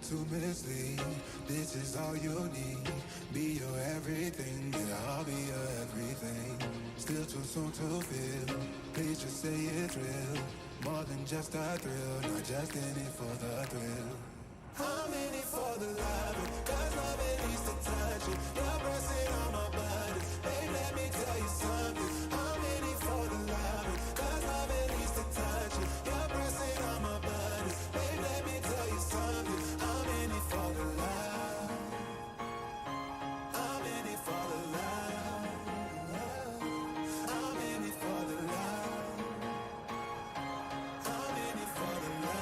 to mislead. This is all you need. Be your everything, yeah, I'll be your everything. Still too soon to feel. Please just say it's real. More than just a thrill, not just in it for the thrill. I'm in it for the love, cause love it needs to touch it. You're pressing on my buttons, babe, let me tell you something. I'm in it for the love, cause love it needs to touch it. You're pressing on my buttons, babe, let me tell you something. I'm in it for the love, I'm in it for the love, I'm in it for the love, I'm in it for the love.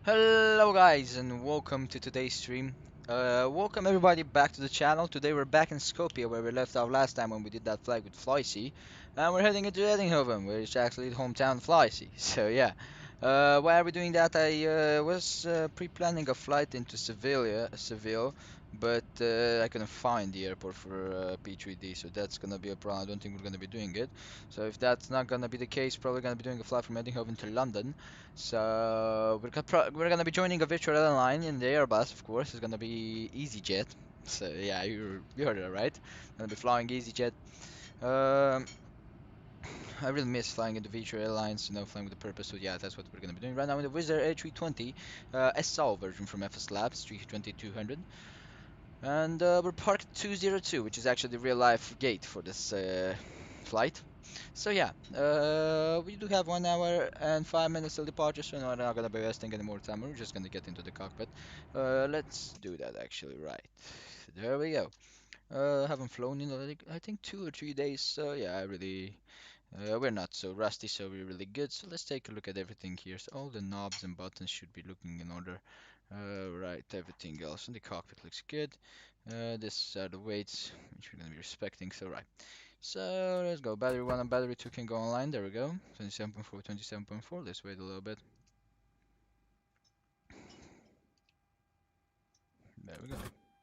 Hello guys and welcome to today's stream. Welcome everybody back to the channel. Today we're back in Skopje where we left off last time when we did that flight with Floycy. And we're heading into Eindhoven, where it's actually the hometown of Floycy. So yeah. Why are we doing that? I was pre-planning a flight into Seville, but I couldn't find the airport for P3D, so that's gonna be a problem. I don't think we're gonna be doing it. So if that's not gonna be the case, probably gonna be doing a flight from Eindhoven to London. So we're gonna be joining a virtual airline in the Airbus, of course. It's gonna be EasyJet. So yeah, you heard it right. Gonna be flying EasyJet. Um, I really miss flying in the virtual airlines, flying with a purpose. So yeah, that's what we're gonna be doing right now in the Wizz Air A320 SL version from FSLabs 320-200. And we're parked 202, which is actually the real life gate for this flight. So yeah, we do have 1 hour and 5 minutes till departure, so no, we're not gonna be wasting any more time. We're just gonna get into the cockpit. Let's do that actually, right. There we go. Haven't flown in I think 2 or 3 days, so yeah, we're not so rusty, so we're really good. So let's take a look at everything here. So all the knobs and buttons should be looking in order. Right, everything else in the cockpit looks good. This are the weights which we're gonna be respecting. So right. So let's go. Battery 1 and battery 2 can go online. There we go. 27.4, 27.4. Let's wait a little bit. There we go.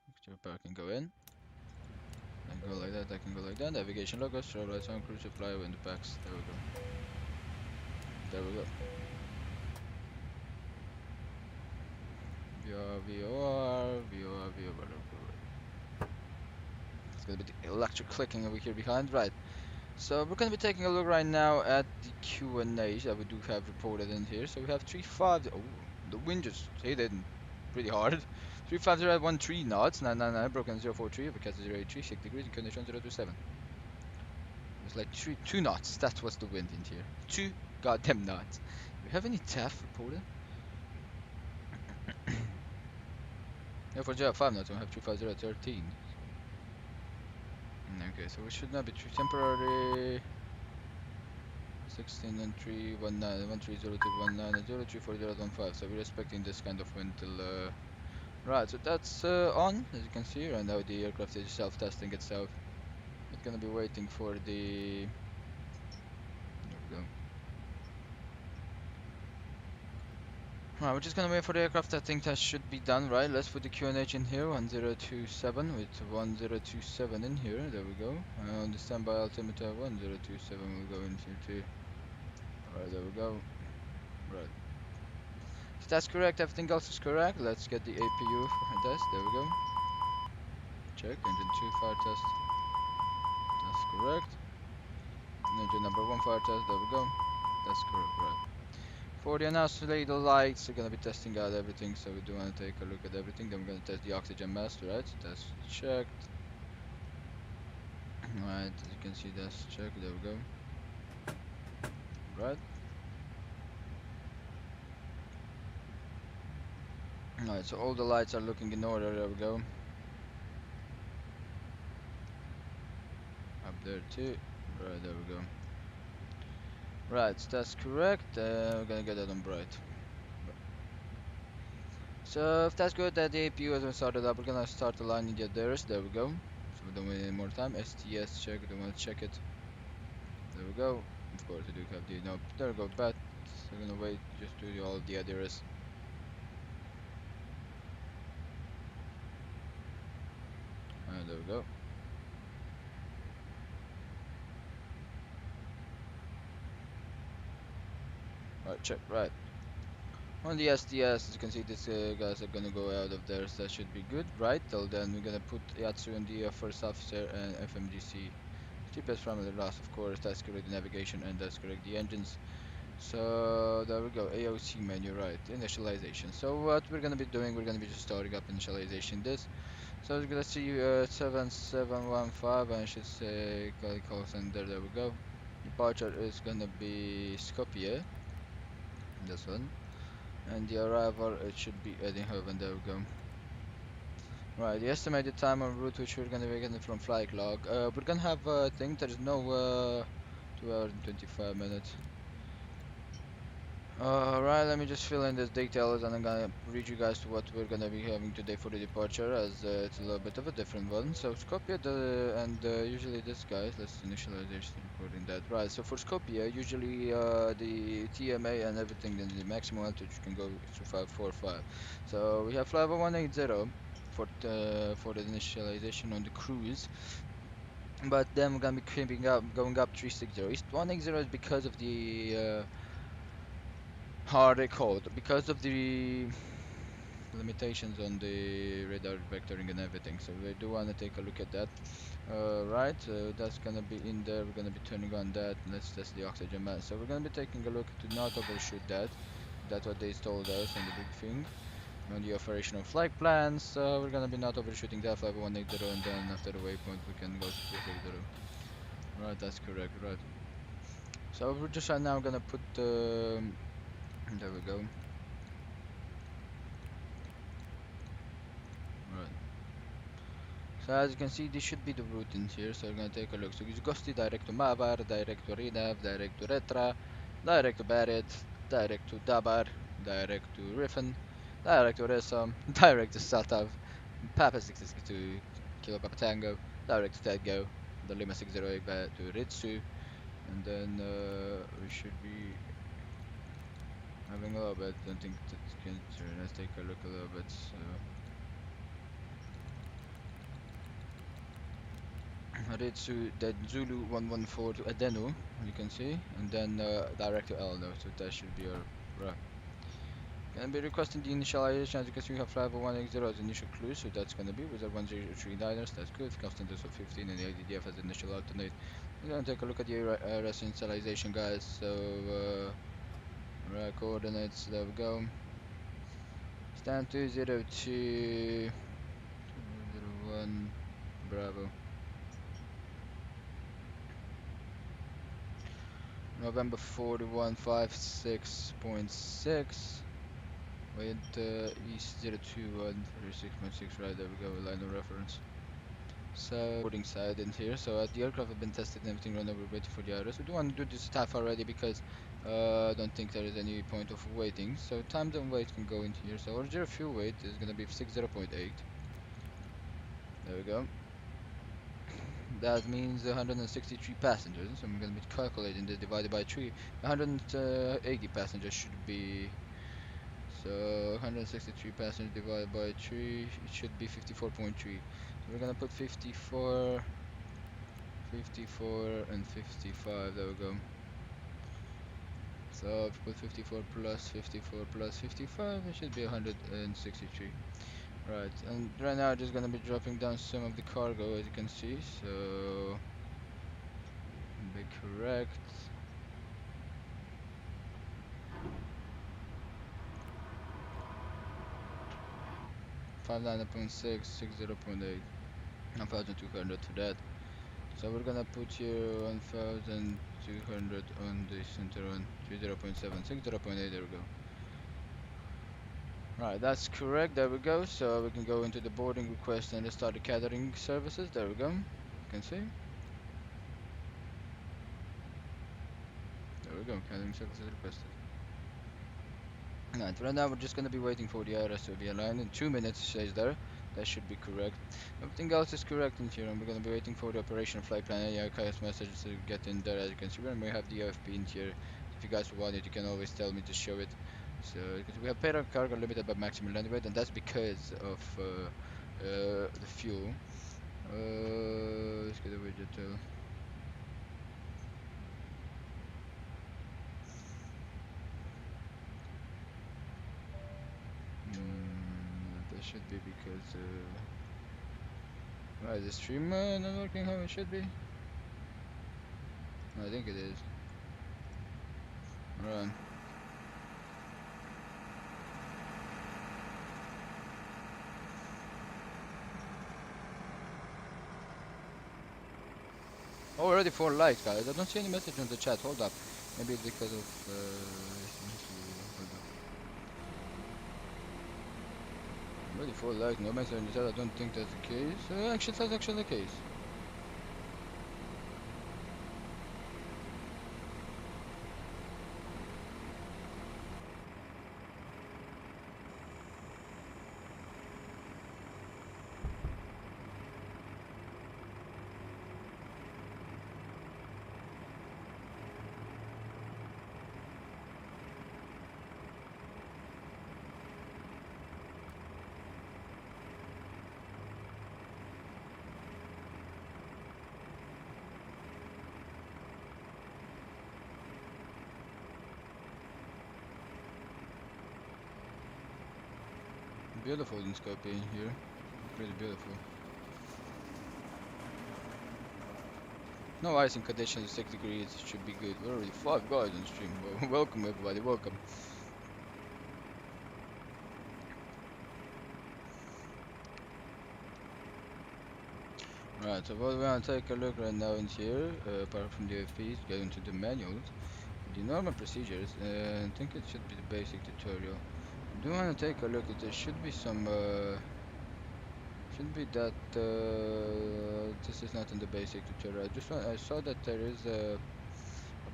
Extra power can go in. I can go like that. I can go like that. Navigation logos, strobe lights on, cruise supply, window packs. There we go. There we go. VOR. It's gonna be the electric clicking over here behind. Right. So we're gonna be taking a look right now at the Q&A that we do have reported in here. So we have 35. Oh, the wind just hit it pretty hard. 350 at 13 knots, 999 broken 043, overcast 083, 6 degrees, and condition 027. It was like 2 knots. That was the wind in here. 2 goddamn knots. Do we have any TAF reported? Yeah, for 5 knots, we have 350 at 13. Okay, so we should not be temporary. 16 and 319, 130219 and 034015. So we're expecting this kind of wind till. Right, so that's on, as you can see. Right now the aircraft is self-testing itself. It's gonna be waiting for the. There we go. Right, we're just gonna wait for the aircraft. I think that should be done, right? Let's put the QNH in here, 1027 with 1027 in here. There we go. On the standby altimeter, 1027 will go in here too. Alright, there we go. Right. If that's correct, everything else is correct. Let's get the APU for test. There we go. Check. Engine 2 fire test. That's correct. Engine number 1 fire test. There we go. That's correct, right. For the annunciator lights, we're gonna be testing out everything, so we do want to take a look at everything. Then we're gonna test the oxygen mask, right? So that's checked. Right, as you can see, that's checked. There we go. Right. Alright, so all the lights are looking in order. There we go. Up there too. Right, there we go. Right, so that's correct. We're gonna get that on bright. So if that's good, that the APU hasn't started up, we're gonna start aligning the address. There we go. So we don't wait any more time. STS check. Don't want to check it. There we go. Of course, we do have the no. There we go. But we're gonna wait just to do all of the address. And there we go. Right, check. Right. On the SDS, as you can see, these guys are gonna go out of there, so that should be good, right? Till then, we're gonna put Yatsu in the first officer and FMGC. GPS family last, of course. That's correct. The navigation, and that's correct. The engines. So there we go. AOC menu, right? Initialization. So what we're gonna be doing, we're gonna be just starting up initialization this. So we're gonna see 7715, and I should say call center. There we go. Departure is gonna be Skopje. This one. And the arrival, it should be Eindhoven. There we go. Right, the estimated time en route which we're gonna be getting from flight log. We're gonna have I think there's no 2 hours and 25 minutes. Right, let me just fill in these details and I'm gonna read you guys to what we're gonna be having today for the departure, as it's a little bit of a different one. So Skopje, usually this guys, let's initialization recording that. Right, so for Skopje, usually the TMA and everything, then the maximum altitude can go to 545. So we have flight 180 for the initialization on the cruise. But then we're gonna be creeping up, going up 360. 180 is because of the how are they called? Because of the limitations on the radar vectoring and everything. So we do want to take a look at that. Right, that's gonna be in there. We're gonna be turning on that. Let's test the oxygen mask. So we're gonna be taking a look to not overshoot that. That's what they told us on the big thing. On the operational flight plans, we're gonna be not overshooting that flight 180, and then after the waypoint we can go to 360. Right, that's correct. Right. So we're just right now gonna put there we go. Right. So as you can see, this should be the route in here. So we're gonna take a look. So it's Gosti direct to Mavar, direct to Rinav, direct to Retra, direct to Barrett, direct to Dabar, direct to Riffen, Direct orders, direct to SATAV, Papa 662, Kilo Papa Tango, direct to Tango, the Lima 608 to Ritsu, and then we should be having a little bit. Don't think that's going to. Let's take a look a little bit. So. Ritsu, then Zulu 114 to Adeno, you can see, and then direct to Elno, so that should be our route. Gonna be requesting the initialization. As you can see, we have flight 180 as initial clue, so that's gonna be Wizz Air 1039ers, that's good. Constant of 15 and the ADDF as initial alternate. We're gonna take a look at the RS initialization, guys. So, coordinates, there we go. Stand 202, 201, Bravo. November 4156.6 with East 021 36.6, right, there we go, line of reference. So boarding side in here, so the aircraft have been tested and everything run over, waiting for the IRS. We do want to do this stuff already because I don't think there is any point of waiting. So time and weight can go in here. So our zero fuel weight is gonna be 60.8. There we go. That means 163 passengers. So I'm going to be calculating this divided by 3. 180 passengers should be. So 163 passengers divided by 3. It should be 54.3. So we're going to put 54, 54, and 55. There we go. So if we put 54 plus 54 plus 55, it should be 163. Right, and right now I'm just gonna be dropping down some of the cargo, as you can see. So be correct. 59.6, 60.8, 1,200 for that. So we're gonna put here 1,200 on the center one, 30.7, 60.8. There we go. Right, that's correct. There we go. So we can go into the boarding request and start the catering services. There we go. You can see. There we go. Catering services requested. Right now we're just gonna be waiting for the IRS to be aligned. In 2 minutes, it says there. That should be correct. Everything else is correct in here, and we're gonna be waiting for the operation flight plan and AIKS message to get in there. As you can see, when we have the OFP in here. If you guys want it, you can always tell me to show it. So we have payload cargo limited by maximum landing weight, and that's because of the fuel. Let's get a widget. That should be because right, the stream not working how it should be. I think it is. Run. Oh, already 4 likes, guys. I don't see any message on the chat. Hold up. Maybe it's because of. Already 4 likes, no message on the chat. I don't think that's the case. Actually, that's actually the case. Beautiful in Skopje in here. Pretty beautiful. No icing conditions, 6 degrees, should be good. We're already 5 guys on stream. Well, welcome everybody, welcome. Right, so what we want to take a look right now in here, apart from the FPs, get into the manuals. The normal procedures, I think it should be the basic tutorial. I do want to take a look at there should be some, should be that, this is not in the basic tutorial. I saw that there is a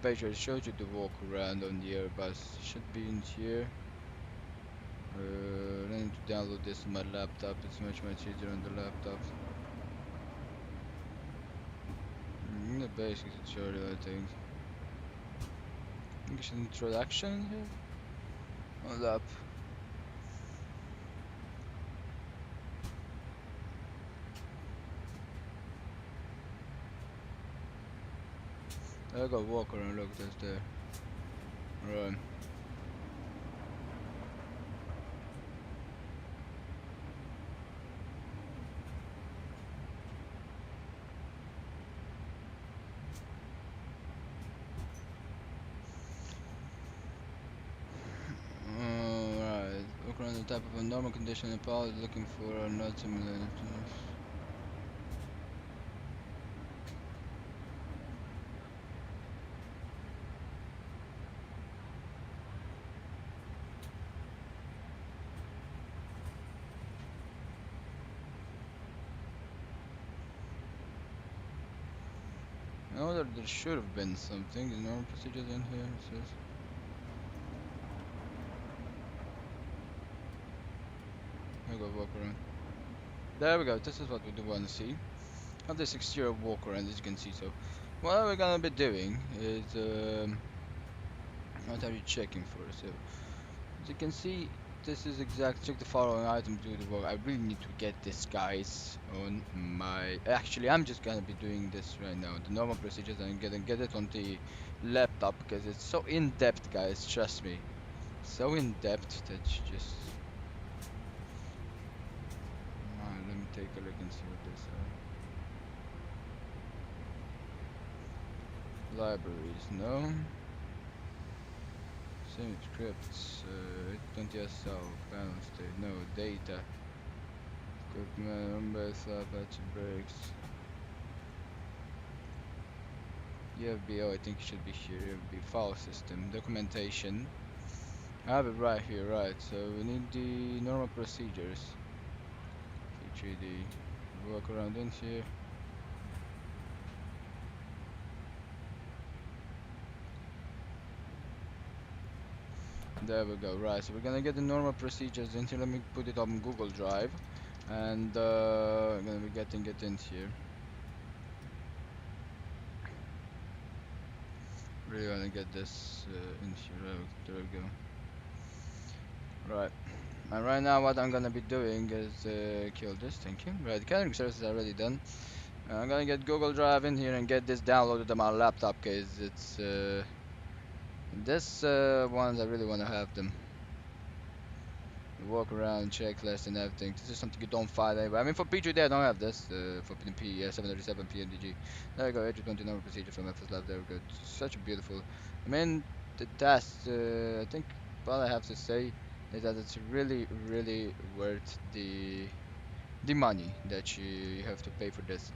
page where it shows you the walk around on the Airbus. Should be in here. I need to download this on my laptop. It's much easier on the laptop. The basic tutorial, I think. English introduction here. Hold up. I got walk around. Look, that's there. Right. Alright. Walk around the type of a normal condition in pilot looking for a not simulated. I know that there should have been something. The normal procedures in here. It says. I go walk around. There we go. This is what we do want to see. Of this exterior walk around, as you can see. So, what we're gonna be doing is what are you checking for? So, as you can see, this is exact. Check the following items. Do the work. I really need to get this, guys, on my. Actually, I'm just gonna be doing this right now. The normal procedures. I'm gonna get it on the laptop because it's so in depth, guys. Trust me, so in depth that you just. Let me take a look and see what this are. Libraries, no. Same scripts, 820-SL, panel state, no. Data. Equipment, number, batch breaks. EFBO, I think it should be here. EFB file system, documentation. I have it right here, right. So we need the normal procedures. P3D. Walk around in here. There we go, right, so we're gonna get the normal procedures in here. Let me put it on Google Drive, and I'm gonna be getting it in here. Really wanna get this in here. There we go. Right, and right now what I'm gonna be doing is kill this, thank you. Right, the catering service is already done. I'm gonna get Google Drive in here and get this downloaded on my laptop, cause it's this ones I really wanna have them. Walk around, checklist and everything. This is something you don't find anywhere. I mean, for P3D I don't have this. For P737P MDG. There we go, A320 normal procedure from FSLabs. There we go. Such a beautiful. I mean, the test. I think what I have to say is that it's really worth the money that you have to pay for this.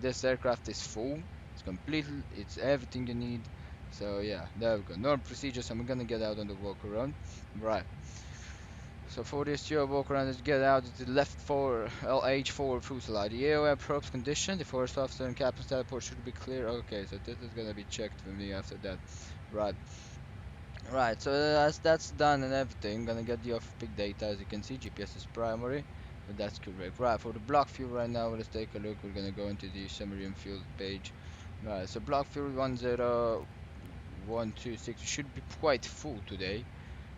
This aircraft is full. It's complete. It's everything you need. So yeah, there we go. Normal procedures. I'm gonna get out on the walk around. Right. So for this your walk around is get out of the left 4 LH4 fuselage. The AOA probes condition, the first officer and captain's teleport should be clear. Okay, so this is gonna be checked for me after that. Right. Right, so as that's done and everything, gonna get the off-peak data. As you can see, GPS is primary, but that's correct. Right, for the block fuel right now, let's take a look. We're gonna go into the summary and fuel page. Right, so block fuel 10126 should be quite full today.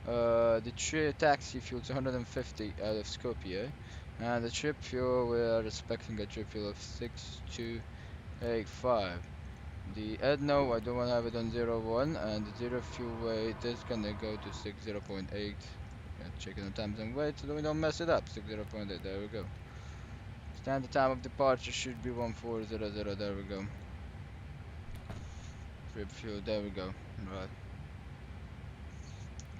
The taxi fuel is 150 out of Skopje, and the trip fuel we are expecting a trip fuel of 6285. The Edno I don't want to have it on 01, and the zero fuel weight is gonna go to 60.8. Checking the times and weight so that we don't mess it up. 60.8. There we go. Standard time of departure should be 1400. There we go. Trip fuel. There we go. Right.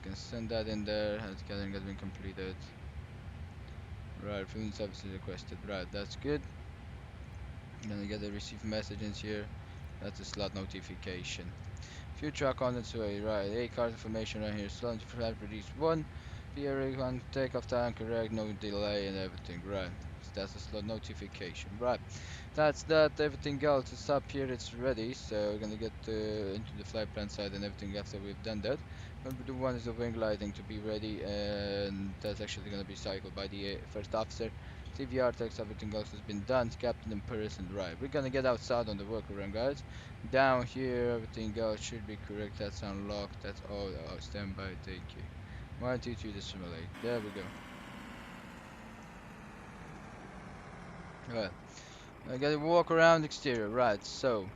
Can send that in there as gathering has been completed. Right, fuel service is requested. Right, that's good. I'm gonna get the receive message in here. That's a slot notification. Few track on its way. Right, 8 card information right here. Slot flight release 1. PR1 takeoff time correct, no delay and everything. Right, so that's a slot notification. Right, that's that. Everything else is up here. It's ready. So we're gonna get into the flight plan side and everything after we've done that. What we do want is the wing lighting to be ready, and that's actually going to be cycled by the first officer. CVR text, everything else has been done. Captain in person, right? We're gonna get outside on the work around, guys. Down here, everything else should be correct. That's unlocked. That's all. Oh, standby. Thank you. 1, 2, 3 to simulate. There we go. Right. I gotta walk around the exterior. Right. So,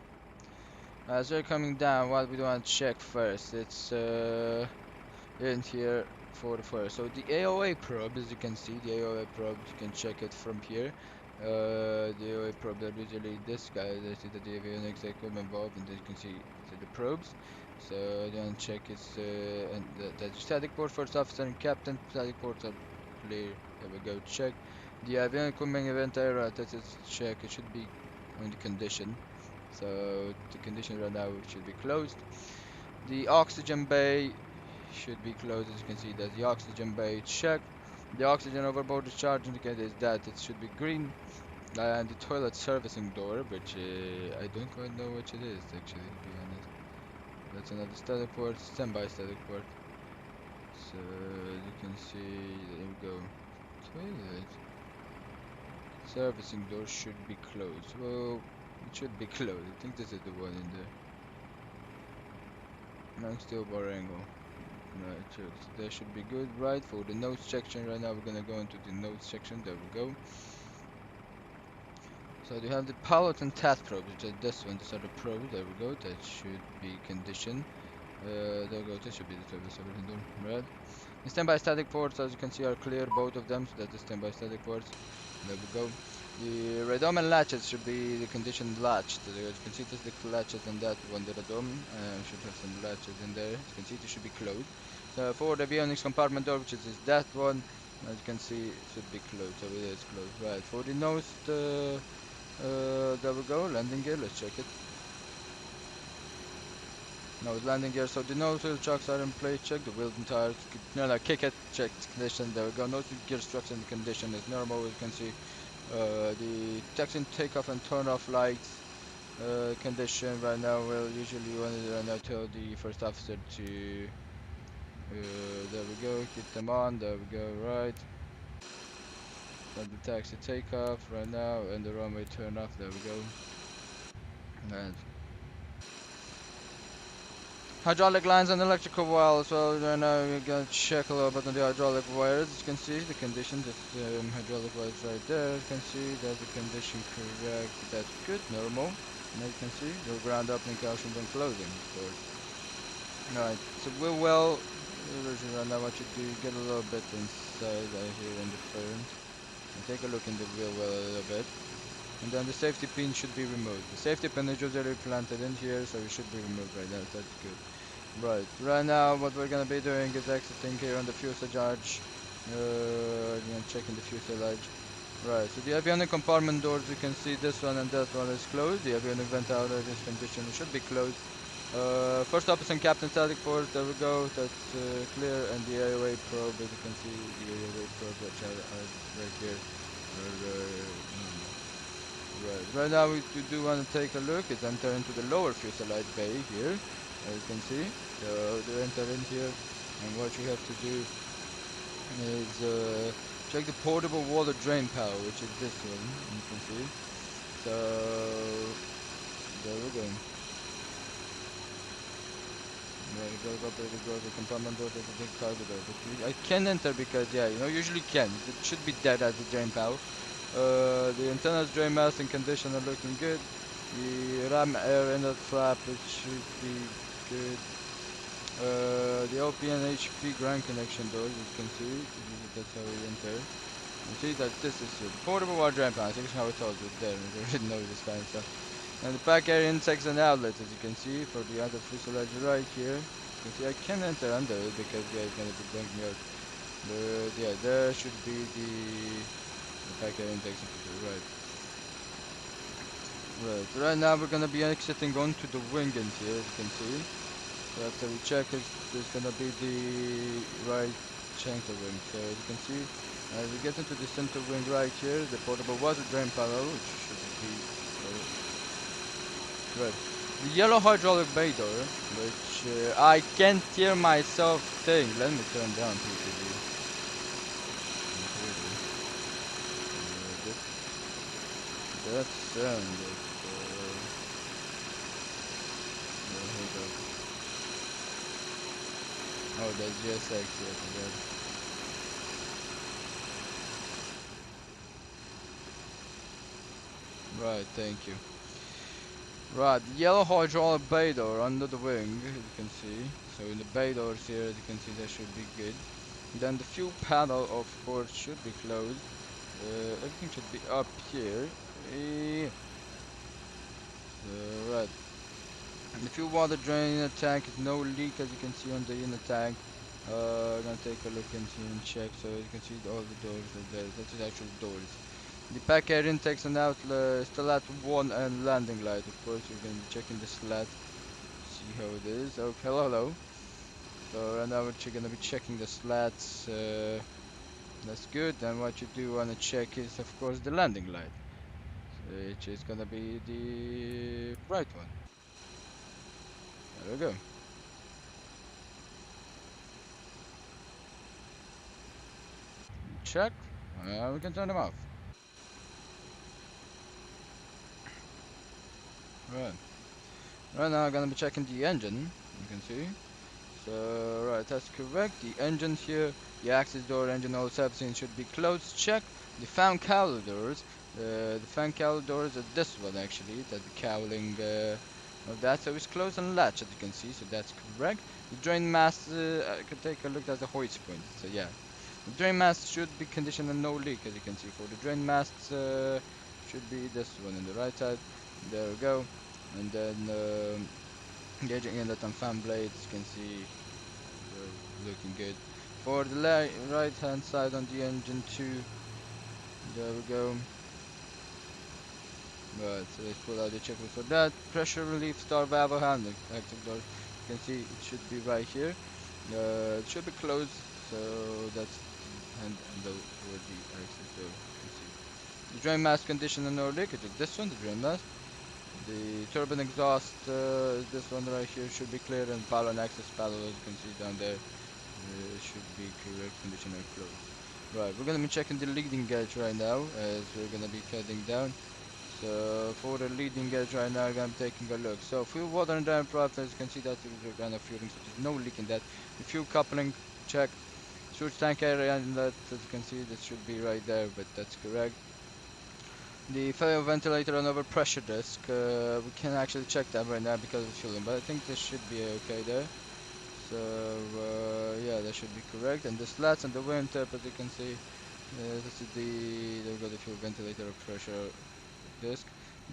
as we're coming down, what we want to check first? It's in here for the first. So the AOA probe, as you can see, the AOA probe, you can check it from here. The AOA probe, they're usually this guy. They see that the avionics equipment involved, and you can see the probes. So I don't check it's and the static port, first officer and captain. Static ports are clear. There we go. Check the avionics equipment event area. That is check. It should be on the condition. So the condition right now should be closed. The oxygen bay should be closed. As you can see, there's the oxygen bay check. The oxygen overboard discharge indicator is that it should be green. And the toilet servicing door, which I don't quite know which it is actually, to be honest. That's another static port, standby static port. So you can see, there we go. Toilet servicing door should be closed. Well, it should be closed. I think this is the one in there. Non-steel bar angle. Right, so that should be good. Right, for the notes section right now, we're gonna go into the notes section. There we go. So you have the pilot and task probe, which is this one. These are the probes. There we go. That should be condition. There we go. This should be the service everything done. Right. The standby static ports, as you can see, are clear, both of them. So that's the standby static ports. There we go. The radome and latches should be the condition latched. As you can see, there's the latches on that one. The radome should have some latches in there. As you can see, it should be closed. For the avionics compartment door, which is that one, as you can see, it should be closed. So it is closed. Right. For the nose, there we go. Landing gear. Let's check it. Nose landing gear. So the nose wheel chocks are in place. Check the wheels and tires. No, kick it. Check condition. There we go. Nose gear structure and condition is normal. As you can see. The taxi takeoff and turn off lights condition right now. Well, usually you want to right now tell the first officer to there we go, keep them on. There we go. Right, let the taxi take off right now and the runway turn off. There we go. And hydraulic lines and electrical wires. Well, right now we're gonna check a little bit on the hydraulic wires. As you can see, the condition, the hydraulic wires right there. You can see that the condition correct. That's good, normal. Now you can see the ground opening caution when closing, of course. Alright, so we're well. Right now, what you do, get a little bit inside here in the front, and take a look in the wheel well a little bit. And then the safety pin should be removed. The safety pin is usually planted in here, so it should be removed right now. That's good. Right now what we're gonna be doing is exiting here on the fuselage. Checking the fuselage. Right, so the avionic compartment doors, you can see this one and that one is closed. The avionic vent out of this condition should be closed. First officer and captain static port, there we go, that's clear. And the AOA probe, as you can see, the AOA probe which are right here. Right now we do want to take a look. It's enter into the lower fuselage bay here, as you can see. So they enter in here, and what you have to do is check the portable water drain power, which is this one, you can see. So there we go. Go the compartment door, there's a big cargo door. But I can enter because usually can. It should be dead at the drain power. The antennas, drain mass and condition are looking good. The RAM air inlet flap, it should be good. The OP and HP ground connection doors, you can see, that's how we enter. You see that this is the portable water drain pan. I think it's how I told you there. You didn't know this kind of stuff. And the pack area intakes and outlets, as you can see, for the other fuselage right here. You can see I can enter under it because it's gonna be blanking out. But there should be the pack area intakes right. Right now we're gonna be exiting onto the wing end here, as you can see. So after we check it, there's gonna be the right center wing. So as you can see, as we get into the center wing right here, the portable water drain panel, which should be right. The yellow hydraulic bay door, which I can't hear myself think. Let me turn down P3D. That sound is, hold up. Oh, that's GSX, yeah, forgot. Right, thank you. Right, the yellow hydraulic bay door under the wing, as you can see. So in the bay doors here, as you can see, that should be good. Then the fuel panel, of course, should be closed. Everything should be up here. Eh, right. The fuel water drain in the tank is no leak, as you can see on the inner tank. I'm gonna take a look and see and check. So you can see all the doors are there. That's the actual doors. The pack air intakes and outlet still at one and landing light. Of course, we're gonna be checking the slat. See how it is. Oh, hello. So right now we're gonna be checking the slats. That's good. And what you do wanna check is, of course, the landing light, which is gonna be the right one. There we go. Check. We can turn them off. Right. Right now I'm gonna be checking the engine. You can see. So right, that's correct. The engine here, the access door, engine all everything should be closed. Check. The fan cowl doors. The fan cowl doors are this one actually. That's the cowling of that. So it's closed and latched, as you can see. So that's correct. The drain mast. I can take a look at the hoist point. So yeah, the drain mast should be conditioned and no leak, as you can see. For the drain masts, should be this one on the right side. There we go. And then engaging inlet and fan blades, you can see looking good. For the right hand side on the engine too, there we go. Right, so let's pull out the checklist for that. Pressure relief star valve handling active door. You can see it should be right here. It should be closed, so that's the handle for the access door. You can see the drain mask condition and no leak. It is this one, the drain mask. The turbine exhaust, this one right here should be clear, and power and access panel, as you can see down there, should be correct condition and closed. Right, we're gonna be checking the leading gauge right now, as we're gonna be cutting down. So for the leading edge right now, I'm taking a look. So fuel water and dam prop, as you can see that we're gonna fueling, so there's no leak in that. The fuel coupling check, switch tank area, and that, as you can see, that should be right there, but that's correct. The failure ventilator and overpressure disc, we can actually check that right now because of fueling, but I think this should be okay there. So yeah, that should be correct. And the slats and the wind tap, as you can see, this is there we go, the fuel ventilator pressure disc.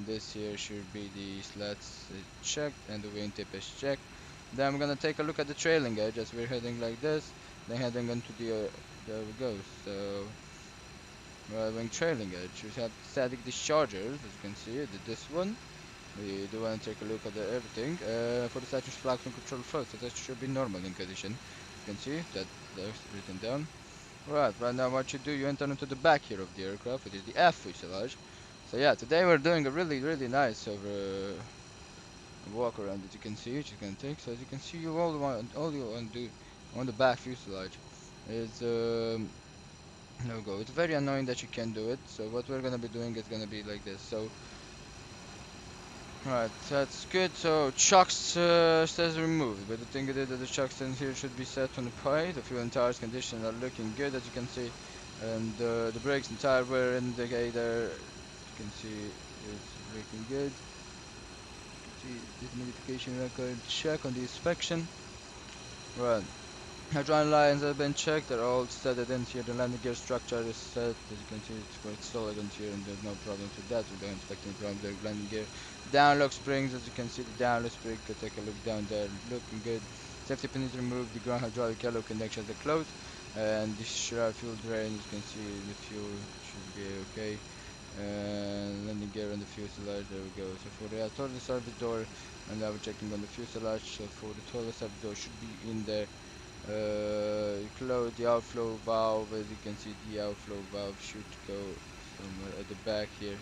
This here should be the slats checked and the wind tip is checked. Then I'm gonna take a look at the trailing edge as we're heading like this, then heading onto the there we go. So wing trailing edge, we have static dischargers, as you can see, this one. We do want to take a look at everything. For the status flags and control flow, so that should be normal in condition. You can see that that's written down. Right now what you do, you enter into the back here of the aircraft, which is the F fuselage. So yeah, today we're doing a really nice walk around, as you can see, which you can take. So as you can see, all you want to do on the back fuselage is no go. It's very annoying that you can't do it. So what we're gonna be doing is gonna be like this. So right, that's good. So chocks says removed, but the thing is that the chocks in here should be set on the pie. The fuel and tires condition are looking good, as you can see, and the brakes and tire wear indicator, you can see, is looking good. See this modification record check on the inspection. Right. Hydraulic lines have been checked, they're all set in here. The landing gear structure is set, as you can see, it's quite solid in here and there's no problems with that. We don't expect any problems with the landing gear. Downlock springs, as you can see, the downlock spring, you can take a look down there, looking good. Safety pin is removed, the ground hydraulic yellow connections are closed, and this fuel drain, as you can see, the fuel should be okay. And landing gear on the fuselage, there we go. So for the toilet service door, and now we're checking on the fuselage, so for the toilet service door should be in there. Close the outflow valve, as you can see, the outflow valve should go somewhere at the back here.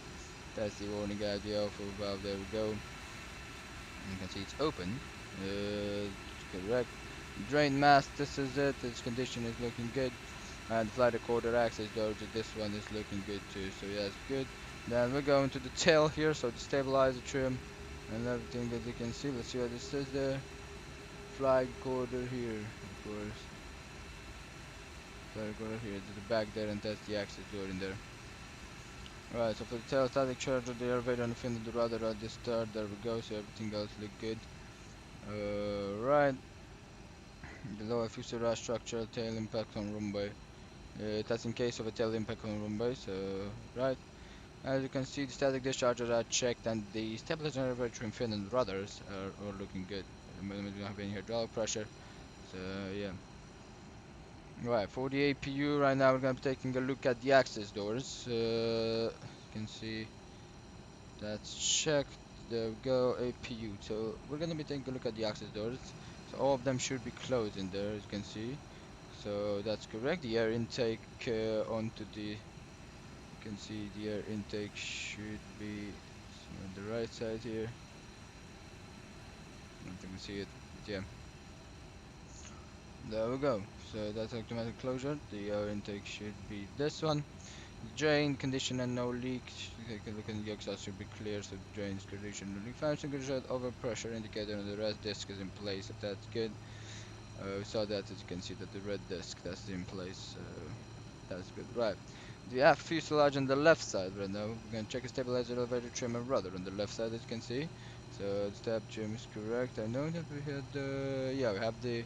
That's the warning guide, the outflow valve, there we go. You can see it's open. correct. Drain mask, this is it. Its condition is looking good. And flight recorder access door, this one is looking good too. So yeah, it's good. Then we're going to the tail here, so the stabilizer trim and everything that you can see. Let's see what this says there. Flight recorder here, of course. Flight recorder here to the back there, and that's the access door in there. Right, so for the tail static charger, the elevator and the fin of the rudder at the start. There we go. So everything else look good. Right. Below a fuselage structure, tail impact on runway. That's in case of a tail impact on runway. So right. As you can see, the static discharges are checked and the stabilizer elevator trim fin and rudders are looking good. We don't have any hydraulic pressure. So yeah. Right, for the APU right now we're gonna be taking a look at the access doors. You can see that's checked. There we go, APU. So we're gonna be taking a look at the access doors. So all of them should be closed in there, as you can see. So that's correct. The air intake onto the, you can see the air intake should be on the right side here. I don't think you can see it, but yeah. There we go. So that's automatic closure. The air intake should be this one. Drain condition and no leak. Take a look at the exhaust should be clear, so the drain's condition no leak. Function control overpressure indicator on the red disc is in place, so that's good. We saw that, as you can see that the red disc that's in place, that's good. Right, we have fuselage on the left side right now. We're gonna check the stabilizer, elevator trim and rudder on the left side, as you can see. So the stab trim is correct. I know that we had yeah, we have the, as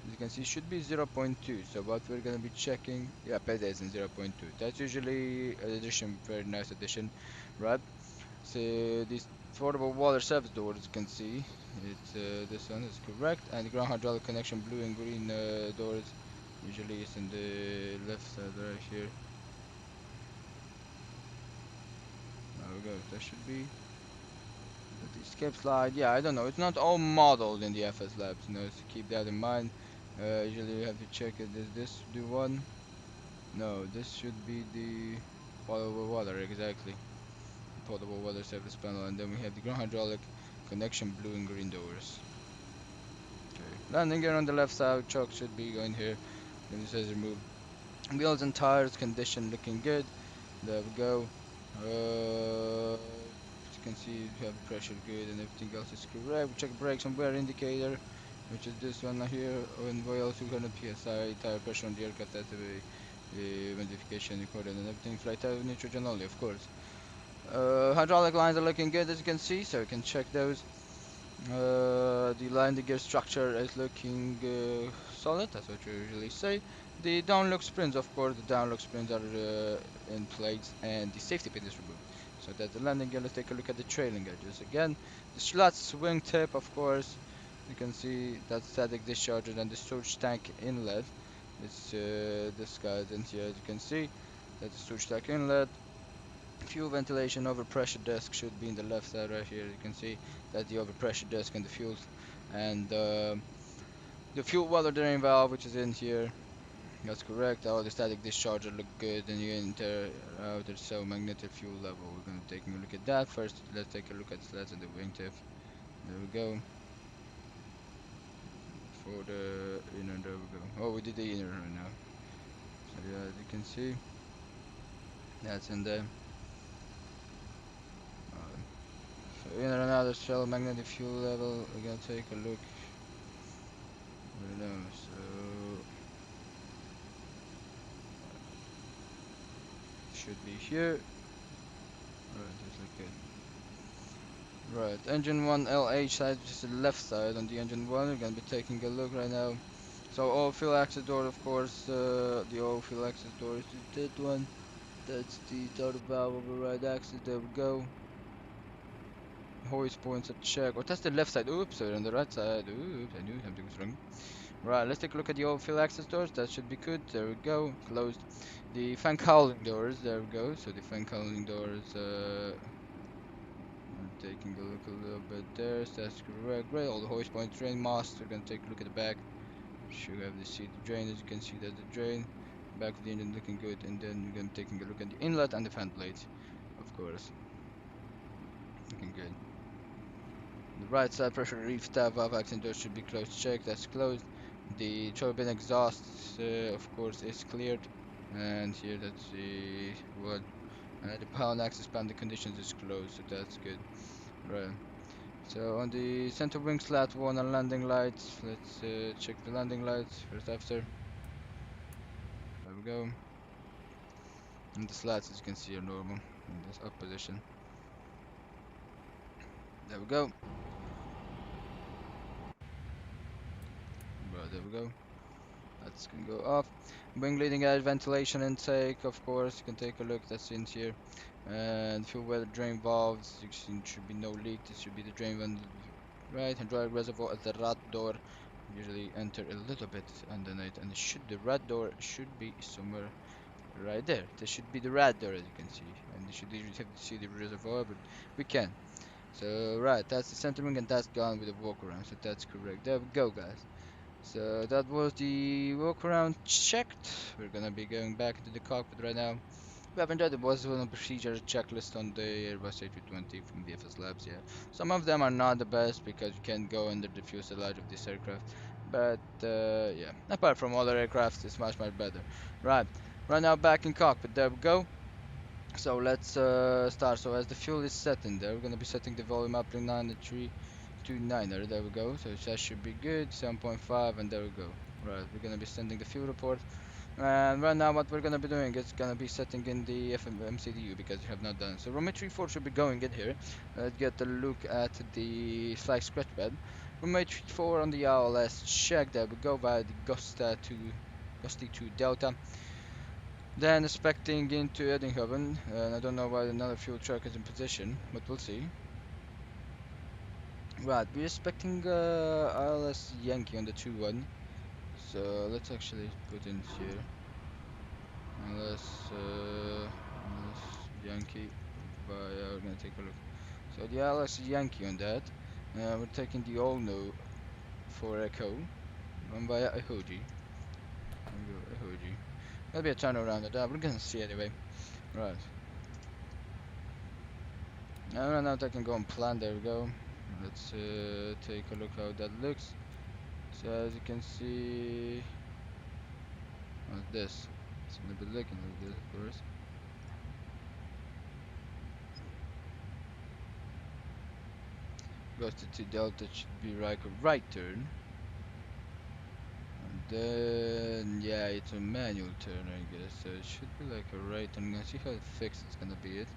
you can see, should be 0.2. So what we're gonna be checking, yeah, payday is in 0.2. That's usually an addition, very nice addition, right? So this portable water service door, as you can see, it's this one is correct, and the ground hydraulic connection blue and green doors usually is in the left side right here. There we go. That should be the escape slide. Yeah, I don't know. It's not all modeled in the FSLabs, you know, so keep that in mind. Usually you have to check it. Is this the one? No, this should be the potable water, exactly. Potable water service panel, and then we have the ground hydraulic connection blue and green doors. Okay. Landing gear on the left side, choke should be going here. Then it says remove. Wheels and tires condition looking good. There we go. As you can see, you have pressure good and everything else is correct. We check brakes and wear indicator, which is this one here. And we also got a PSI tire pressure on the aircraft. That's the modification recorded and everything. Flight tire nitrogen only, of course. Hydraulic lines are looking good, as you can see, so you can check those. The landing gear structure is looking solid, that's what you usually say. The downlock springs, of course, the downlock springs are in place and the safety pin is removed. So that's the landing gear. Let's take a look at the trailing edges again. The slats wingtip, of course, you can see that static discharger and the storage tank inlet. It's this guy's in here, as you can see. That's the storage tank inlet. Fuel ventilation overpressure disc should be in the left side right here. You can see that the overpressure disc and the fuel and the fuel water drain valve, which is in here. That's correct. All the static discharger look good, and you enter outer cell magnetic fuel level. We're gonna take a look at that first. Let's take a look at the slats and the wingtip. There we go. For the inner, there we go. Oh, we did the inner right now. So yeah, as you can see, that's in there. So inner and outer cell magnetic fuel level. We're gonna take a look. I don't know. So should be here. Right, just like it. Right, engine 1 LH side, which is the left side on the engine 1. We're gonna be taking a look right now. So oil fill access door, of course, the oil fill access door is that one. That's the throttle valve override access. There we go. Hoist points at check. Oh, that's the left side. Oops, sorry, on the right side. Oops, I knew something was wrong. Right, let's take a look at the oil fill access doors. That should be good. There we go. Closed. The fan cowling doors. There we go. So the fan cowling doors. I'm taking a look a little bit there. So that's correct. Great. All the hoist point drain masts. We're gonna take a look at the back. Should have the seat drain. As you can see, that's the drain. Back of the engine looking good. And then we're gonna taking a look at the inlet and the fan blades, of course. Looking good. The right side pressure relief tab valve access door should be closed. Check, that's closed. The turbine exhaust, of course, is cleared. And here, let's see what. The pound access pan, the conditions is closed, so that's good. Right. So on the center wing slat one and landing lights, let's check the landing lights first after. There we go. And the slats, as you can see, are normal in this up position. There we go. Right, there we go. That's gonna go off. Wing leading edge ventilation intake, of course, you can take a look, that's in here. And fuel weather drain valves, should be no leak, this should be the drain valve. Right, hydraulic reservoir at the rat door. Usually enter a little bit underneath, and the rat door should be somewhere right there. This should be the rat door, as you can see, and you should usually have to see the reservoir, but we can. So right, that's the centering, and that's gone with the walk around, so that's correct. There we go, guys. So that was the walk around checked. We're gonna be going back into the cockpit right now. We haven't done the one procedure checklist on the Airbus A320 from the FSLabs yet. Some of them are not the best because you can't go under the fuselage of this aircraft. But yeah, apart from other aircrafts, it's much better. Right now back in cockpit. There we go. So let's start. So as the fuel is setting there, we're gonna be setting the volume up to 9.329er. There we go. So that should be good. 7.5, and there we go. Right, we're gonna be sending the fuel report. And right now what we're gonna be doing is gonna be setting in the MCDU because we have not done. So runway 34 should be going in here. Let's get a look at the flag scratch pad. Runway 34 on the ILS check. There we go via the Gusty 2 Delta. Then expecting into Eindhoven, and I don't know why another fuel truck is in position, but we'll see. Right, we're expecting ILS Yankee on the 2-1. So let's actually put in here. ILS Yankee via, we're gonna take a look. So the ILS Yankee on that. We're taking the all no for Echo. Run via Ahoji. There we go, Ahoji. There'll be a turnaround at that, we're gonna see anyway. Right. Now right now I can go on plan, there we go. Let's take a look how that looks. So as you can see, like this. It's gonna be looking like this, of course. Goes to T Delta, should be like a right turn. And then, yeah, it's a manual turn, I guess. So it should be like a right turn. I'm gonna see how fixed it's gonna be it.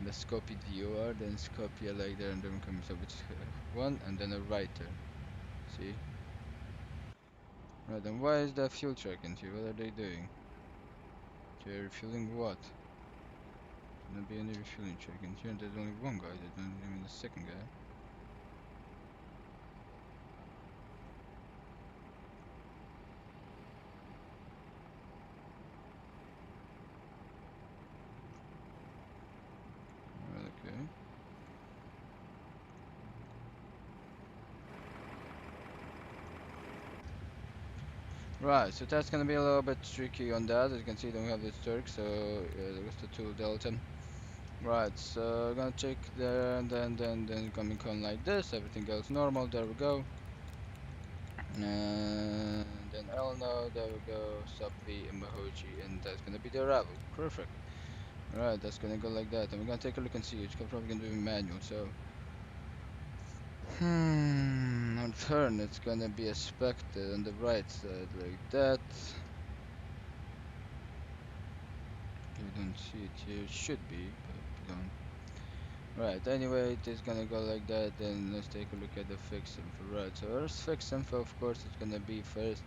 Let's copy the OR, then copy like there, and then come so it's one, and then a right turn. See? Right, then why is the fuel truck in here? What are they doing? They're refueling what? Shouldn't be any refueling truck in here, and there's only one guy, there's not even the second guy. Okay. Right, so that's gonna be a little bit tricky on that. As you can see, don't have this Turk, so yeah, there was the 2 Delta. Right, so I'm gonna check there, and then coming on like this. Everything goes normal. There we go. And then Elno, there we go. Sub V and Mahoji, and that's gonna be the arrival. Perfect. Right, that's gonna go like that, and we're gonna take a look and see. It's probably gonna do manual, so. On turn, it's gonna be expected on the right side like that. You don't see it here, it should be, but you don't. Right, anyway, it is gonna go like that, then let's take a look at the fix info. Right, so our fix info, of course, is gonna be first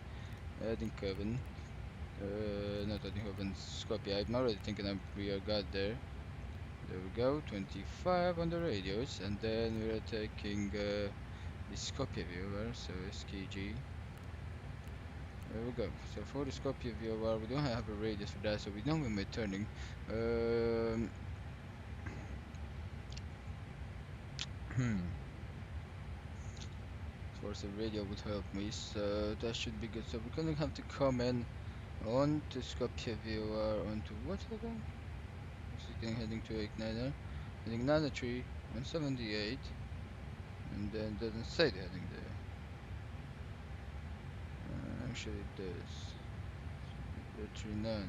Eindhoven. Not Eindhoven, Skopje. I'm already thinking we got there. There we go, 25 on the radios, and then we are taking the Skopje viewer, so SKG. There we go. So for the Skopje viewer, we don't have a radius for that, so we know when we're turning. Of course, a radio would help me, so that should be good. So we're gonna have to come in on to Skopje viewer onto what again? Heading to 89er, heading 93, 178. And then it doesn't say the heading there. Actually it does. 39,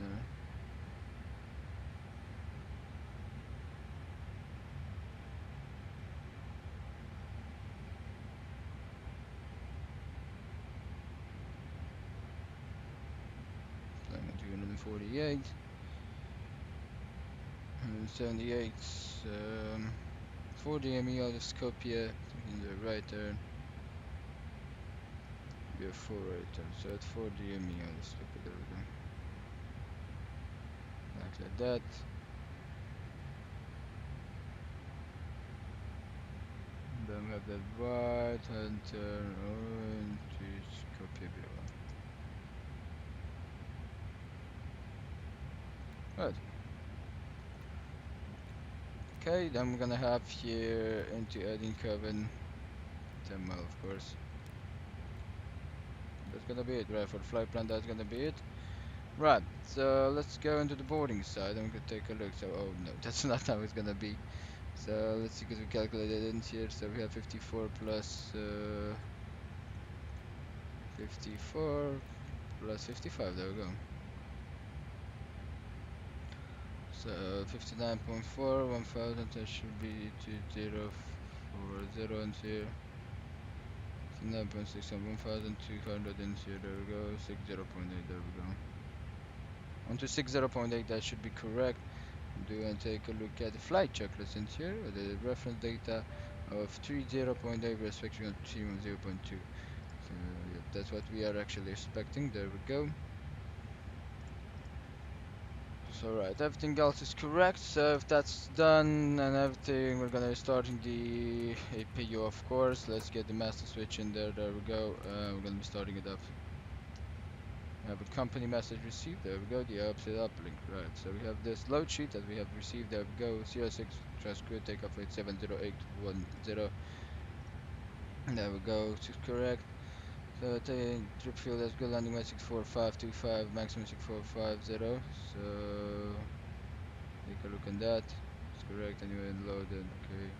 flying at 348. 178, 40 ME out of Skopje, taking the right turn. We have 4 right turns, so at 40 ME out of Skopje, there we go. Back like that. Then we have that right hand turn on to Skopje Biała. Right. Okay, then we're gonna have here into Eindhoven 10 mile, of course. That's gonna be it, right? For the flight plan, that's gonna be it. Right, so let's go into the boarding side and we can take a look. So, oh no, that's not how it's gonna be. So let's see, because we calculated it in here. So we have 54 plus 54 plus 55. There we go. So 59.4, 1000. That should be 2040 in here. 59.6 and 1200 in here. There we go. 60.8. There we go. Onto 60.8. That should be correct. Do and take a look at the flight checklist in here. The reference data of 30.8 respectively on 310.2. So yeah, that's what we are actually expecting. There we go. So right, everything else is correct. So if that's done and everything, we're gonna be starting the APU, of course. Let's get the master switch in there. There we go. We're gonna be starting it up. We have a company message received. There we go. The upside uplink. Right. So we have this load sheet that we have received. There we go. 06 transcript takeoff weight 70810. There we go. It's correct. So trip fuel, that's good. Landing weight 64525, maximum 6450. So take a look at that. It's correct. Anyway, loaded. Okay.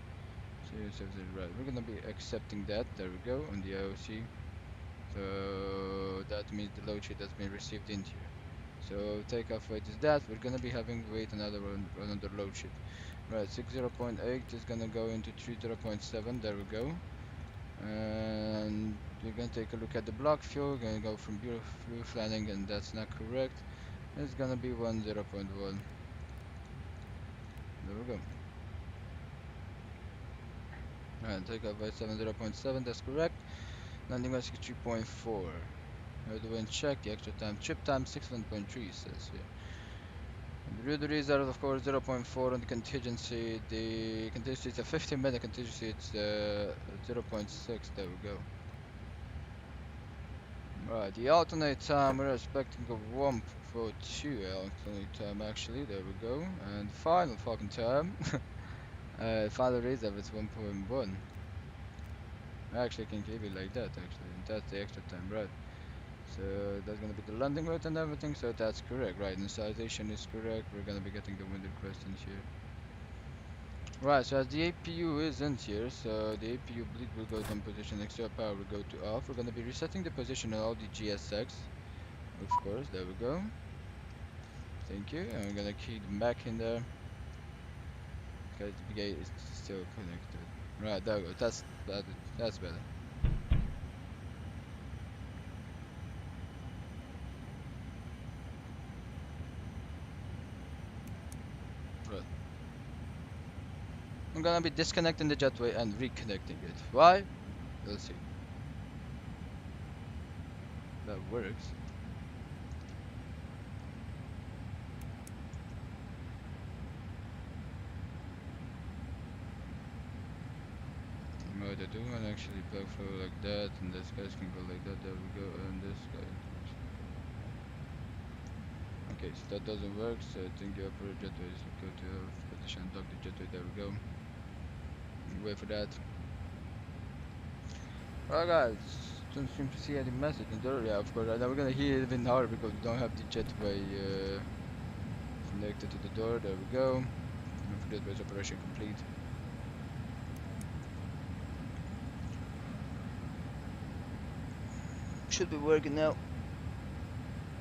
So you said it right. We're gonna be accepting that. There we go on the IOC. So that means the load sheet has been received in here. So takeoff weight is that. We're gonna be having wait another load sheet. Right, 60.8 is gonna go into 30.7. There we go. And we're gonna take a look at the block fuel. We're gonna go from brief landing, and that's not correct. It's gonna be 10.1. There we go. And take off by 70.7. That's correct. Landing by 63.4. How do we check the extra time? Trip time 61.3 says here. And the real result, of course, 0.4 on the contingency. The contingency is a 15-minute contingency. It's 0.6. There we go. Right, the alternate time, we're expecting a 1.42 alternate time actually, there we go. And final fucking time, final reserve is 1.1. I actually can keep it like that actually, and that's the extra time, right? So that's gonna be the landing route and everything, so that's correct, right? Initialization is correct, we're gonna be getting the wind questions here. Right, so as the APU is in here, so the APU bleed will go to position, extra power will go to off. We're gonna be resetting the position on all the GSX. Of course, there we go. Thank you. And we're gonna key them back in there. Okay, the gate is still connected. Right, there we go. That's better. Right. I'm gonna be disconnecting the jetway and reconnecting it. Why? We'll see. That works. What I do and actually backflow like that, and this guys can go like that. There we go, and this guy. Okay, so that doesn't work. So I think the upper jetway is go to position, dock the jetway. There we go. Wait for that. Alright guys, don't seem to see any message in there. Yeah, of course. Now we're gonna hear it even harder because we don't have the jetway connected to the door. There we go. And for jetway's operation complete. Should be working now.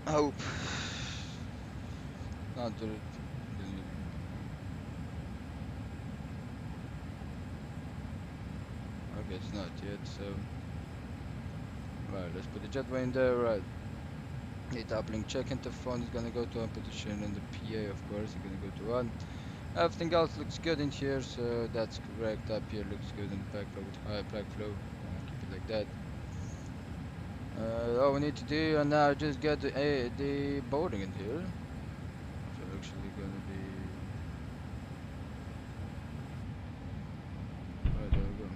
I hope. Not the. Okay, it's not yet. So. Right, let's put the jetway in there. Right. Data uplink check interphone is gonna go to one position, and the PA, of course, is gonna go to one. Everything else looks good in here, so that's correct. Up here looks good, and backflow with high backflow. Keep it like that. All we need to do and now just get the boarding in here. So actually gonna be right, there we go.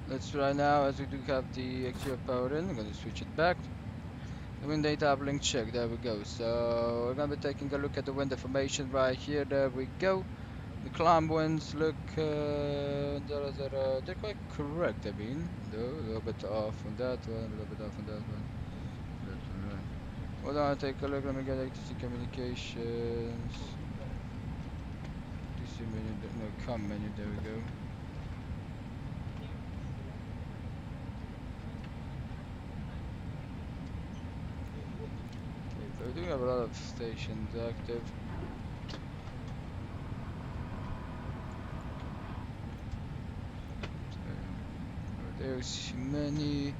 Let's try now, as we do have the exterior power in. I'm gonna switch it back. The wind data uplink check. There we go. So we're gonna be taking a look at the wind information right here. There we go. The climb winds look they're quite correct. I mean, though a little bit off on that one, a little bit off on that one. That's alright. Hold on, take a look. Let me get ATC communications. DC menu, no, com menu. There we go. Okay, so we do have a lot of stations active. There's many.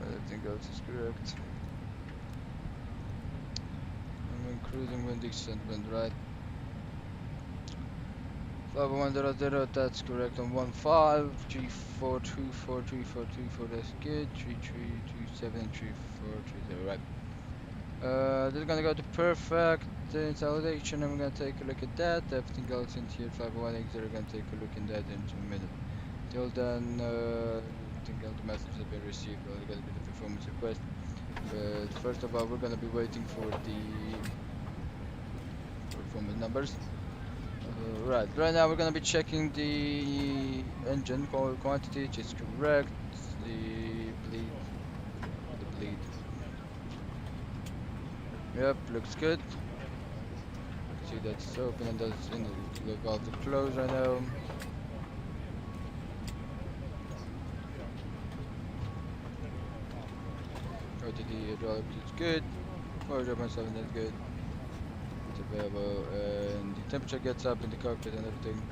Everything else is correct. I'm cruising wind descent wind, right? 5100, that's correct on 15. 3424, 3434, that's good. 3327, 3430, right. This is gonna go to perfect invalidation, and we're gonna take a look at that. Everything else in here, 5180, we're gonna take a look at that in a minute. Till then, I think all the messages have been received. Well, we're gonna be the performance request. But first of all, we're gonna be waiting for the performance numbers. Right now we're gonna be checking the engine quantity, which is correct. The bleed. Yep, looks good. See that's open and that's in the valve to close right now. OTD hydraulic is good. 4.7 is good. It's available, and the temperature gets up in the cockpit and everything.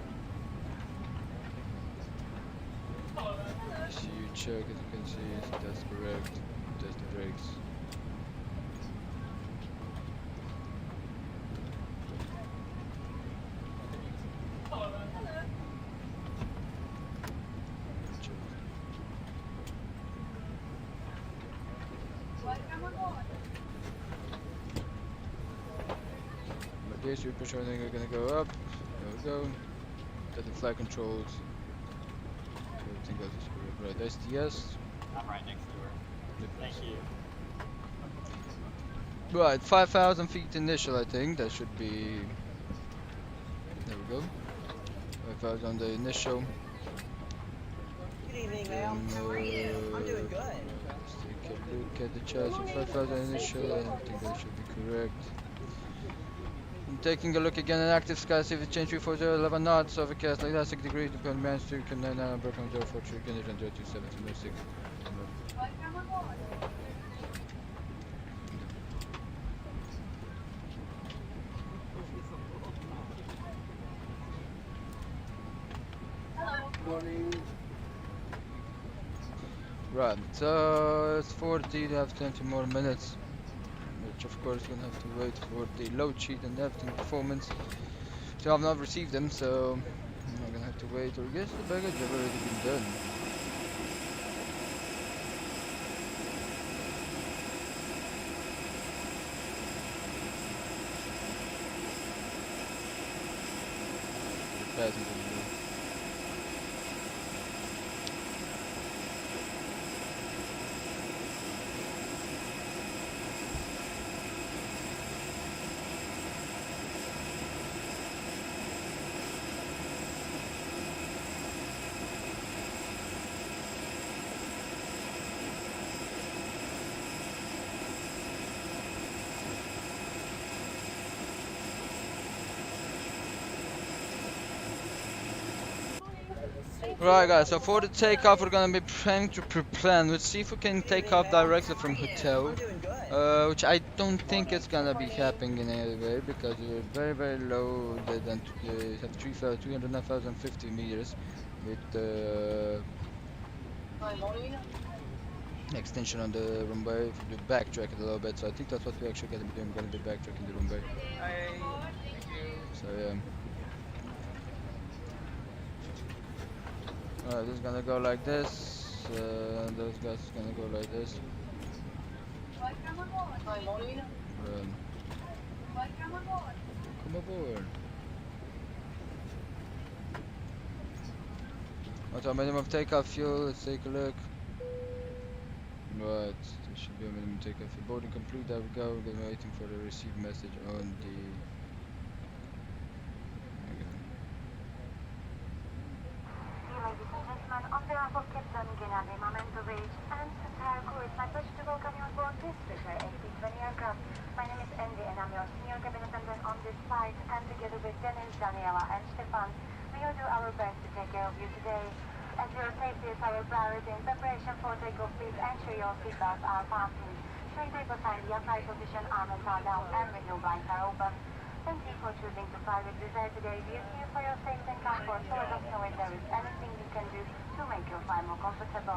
ECU check, as you can see, that's correct. Test the brakes. Yes, your push everything are gonna go up. There we go. Got the flight controls. Everything else is correct. Right, SDS. I'm right next to her. Thank you. Right, 5,000 feet initial, I think. That should be. There we go. 5,000 on the initial. Good evening, ma'am. How are you? I'm doing good. Let's take a look at the chassis. 5,000 initial. I think that should be correct. I'm taking a look again at active skies. If it change 340, 11 knots, overcast like that, 6 degrees, depending on to can 99, broken 043, condition 027, 06. Morning. Right, so it's 40, you have 20 more minutes. Which of course gonna have to wait for the load sheet and everything performance. So I've not received them, so I'm gonna have to wait, or I guess the baggage have already been done. The passenger will do. Right, guys, so for the takeoff, we're gonna be trying to pre-plan. Let's see if we can Good take evening, off ma'am. directly How from are you? hotel. I'm doing good. Which I don't think it's gonna be happening in any way because we're very, very low than have 309,050 meters with extension on the runway. If we do backtrack it a little bit, so I think that's what we're actually gonna be doing. We're gonna be backtracking the runway. So yeah. Alright, this is gonna go like this. Those guys is gonna go like this. Um, come aboard. What's our minimum takeoff fuel? Let's take a look. Right, there should be a minimum takeoff fuel. Boarding complete. There we go. We're gonna be waiting for the receive message on the. Ladies and gentlemen, on behalf of Captain Gennady Mamentovich and entire crew, it's my pleasure to welcome you on board this Wizz Air A320 aircraft. My name is Andy and I'm your senior cabin attendant on this flight, and together with Dennis, Daniela and Stefan, we will do our best to take care of you today. As your safety is our priority in preparation for takeoff, please ensure your seatbelts are fastened. During takeoff time, the upright position, arms are down and window blinds are open. Thank you for choosing to fly with Wizz Air today. We are here for your safety and comfort, so let us know if there is anything we can do to make your flight more comfortable.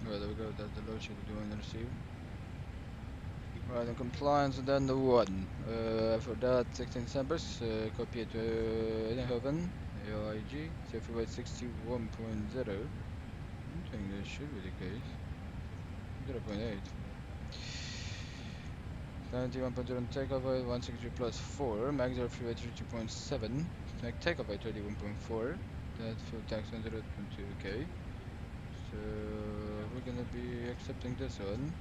Right, there we go. That's the load sheet we do on the receive. Right, and compliance, and then the one. For that, 16 December, copy it to Eindhoven, AIG, CFW 61.0. I think this should be the case. 0.8. 91.0 on takeoff weight, 163 plus 4, max 0 freeway 32.7, make takeoff weight 31.4, that fuel tax 102, okay. So we're gonna be accepting this one.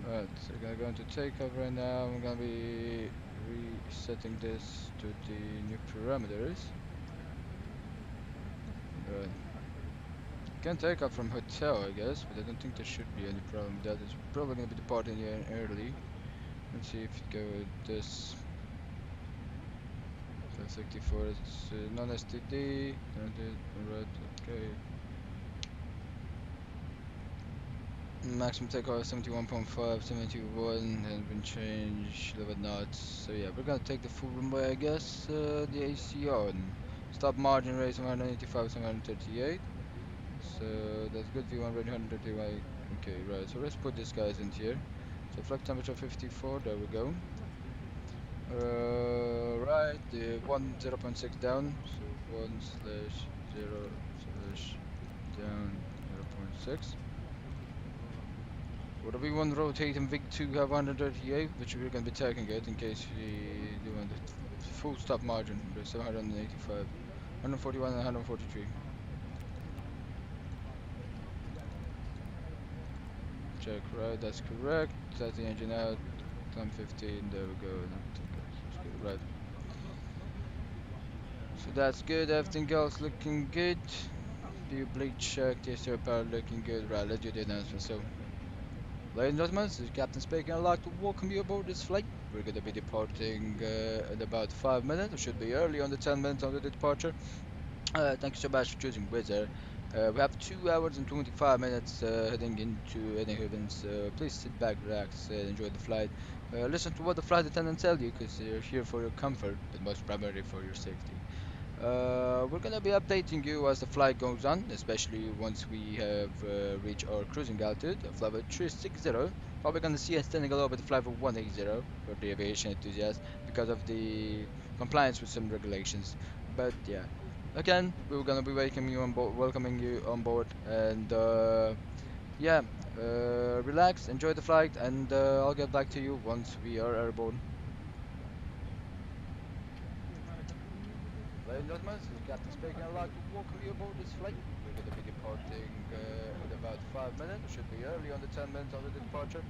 Right, so we're gonna go into takeoff right now. I'm gonna be resetting this to the new parameters. Right. Can take off from hotel, I guess, but I don't think there should be any problem with that. It's probably gonna be departing here early. Let's see if it go with this. 564, it's non-STD. Alright, okay. Maximum takeoff 71.5, 71 has been changed, 11 knots. So yeah, we're gonna take the full runway, I guess. The AC on. Stop margin rate 185, 738. So that's good. V1 ready 131. Okay, right. So let's put these guys in here. So flight temperature 54. There we go. Right. The 0.6 down. So 1/0/down 0.6. Would we want rotating VIG2 have 138, which we're going to be taking it in case we do want the full stop margin. There's 785, 141 and 143. Check, right, that's correct. Set the engine out, time 15, there we go. That's good, right. So that's good, everything else looking good. View bleach check, TSR power looking good. Right, let's do the announcement. So, ladies and gentlemen, this is Captain speaking. I'd like to welcome you aboard this flight. We're going to be departing in about 5 minutes. We should be early on the 10 minutes of the departure. Thank you so much for choosing Wizz Air. We have 2 hours and 25 minutes heading into Eindhoven, so please sit back, relax, and enjoy the flight. Listen to what the flight attendants tell you, because they're here for your comfort, but most primarily for your safety. We're gonna be updating you as the flight goes on, especially once we have reached our cruising altitude of level 360. Probably gonna see us standing a little bit of level 180 for the aviation enthusiast because of the compliance with some regulations. But yeah, again, we're gonna be welcoming you on board, and yeah, relax, enjoy the flight, and I'll get back to you once we are airborne. Ladies and gentlemen, this is Captain speaking. I'd like to welcome you aboard this flight. We're going to be departing in about 5 minutes. We should be early on the 10 minutes of the departure.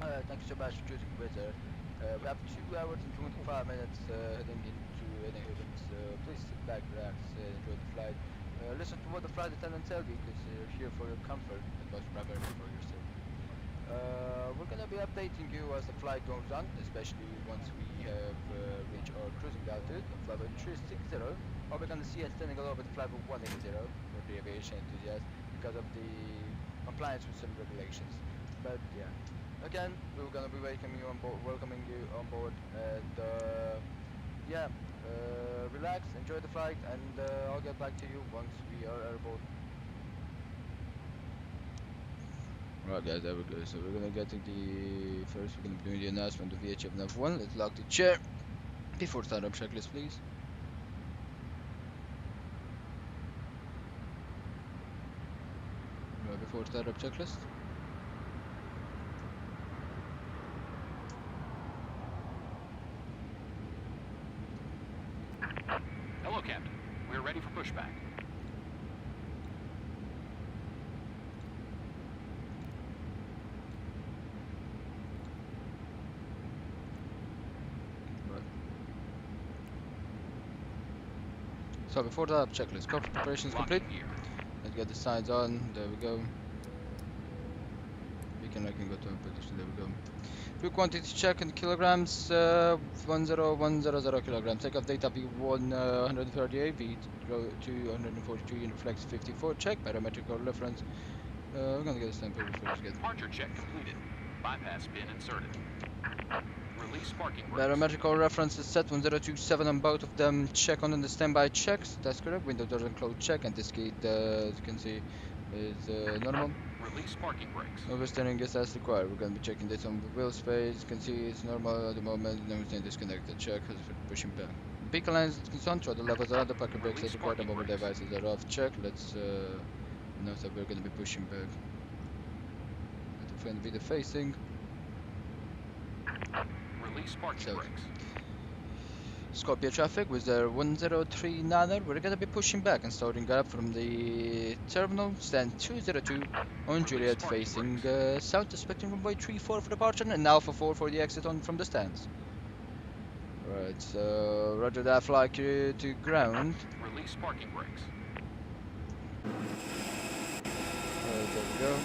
Thank you so much for choosing Wizz Air. We have 2 hours and 25 minutes heading into any events. Please sit back, relax, enjoy the flight. Listen to what the flight attendant tells you because they're here for your comfort and most primarily for your safety. We're gonna be updating you as the flight goes on, especially once we have reached our cruising altitude on flight 360, or we're gonna see us turning all over the flight 180 for the aviation enthusiasts because of the compliance with some regulations. But yeah, again, we're gonna be welcoming you on board, and yeah, relax, enjoy the flight, and I'll get back to you once we are airborne. Right guys, there we go. So we're gonna get to the first. We're gonna be doing the announcement of VHF nav 1. Let's lock the chair. Before startup checklist, please. Right, before startup checklist. Hello, Captain. We're ready for pushback. So before that checklist, cockpit preparation is complete. Locking gear. Let's get the signs on. There we go. I can go to a position. There we go. Fuel quantity check in kilograms. 10100 kilograms. Takeoff data V138, V242 unit flex 54. Check parametric reference. We're gonna get this time before we get. Departure check completed. Bypass pin inserted. Release sparking brakes. Barometrical reference is set 1027 on both of them. Check on the standby checks. That's correct. Window doesn't close check, and this gate, as you can see, is normal. Release sparking brakes. Oversteering is as required. We're going to be checking this on the wheel space. You can see it's normal at the moment. Everything disconnected. Check as pushing back. Beacon lines is concerned. Throttle levels are on. The pocket brakes as required. The mobile devices are off. Check. Let's note that we're going to be pushing back. Let the front be the facing. Release sparking brakes. Skopje traffic with their 1039er. We're gonna be pushing back and starting up from the terminal. Stand 202 on Juliet facing south, expecting runway 34 for departure and Alpha 4 for the exit on from the stands. Right, so roger that, fly crew to ground. Release sparking brakes. Right, there we go.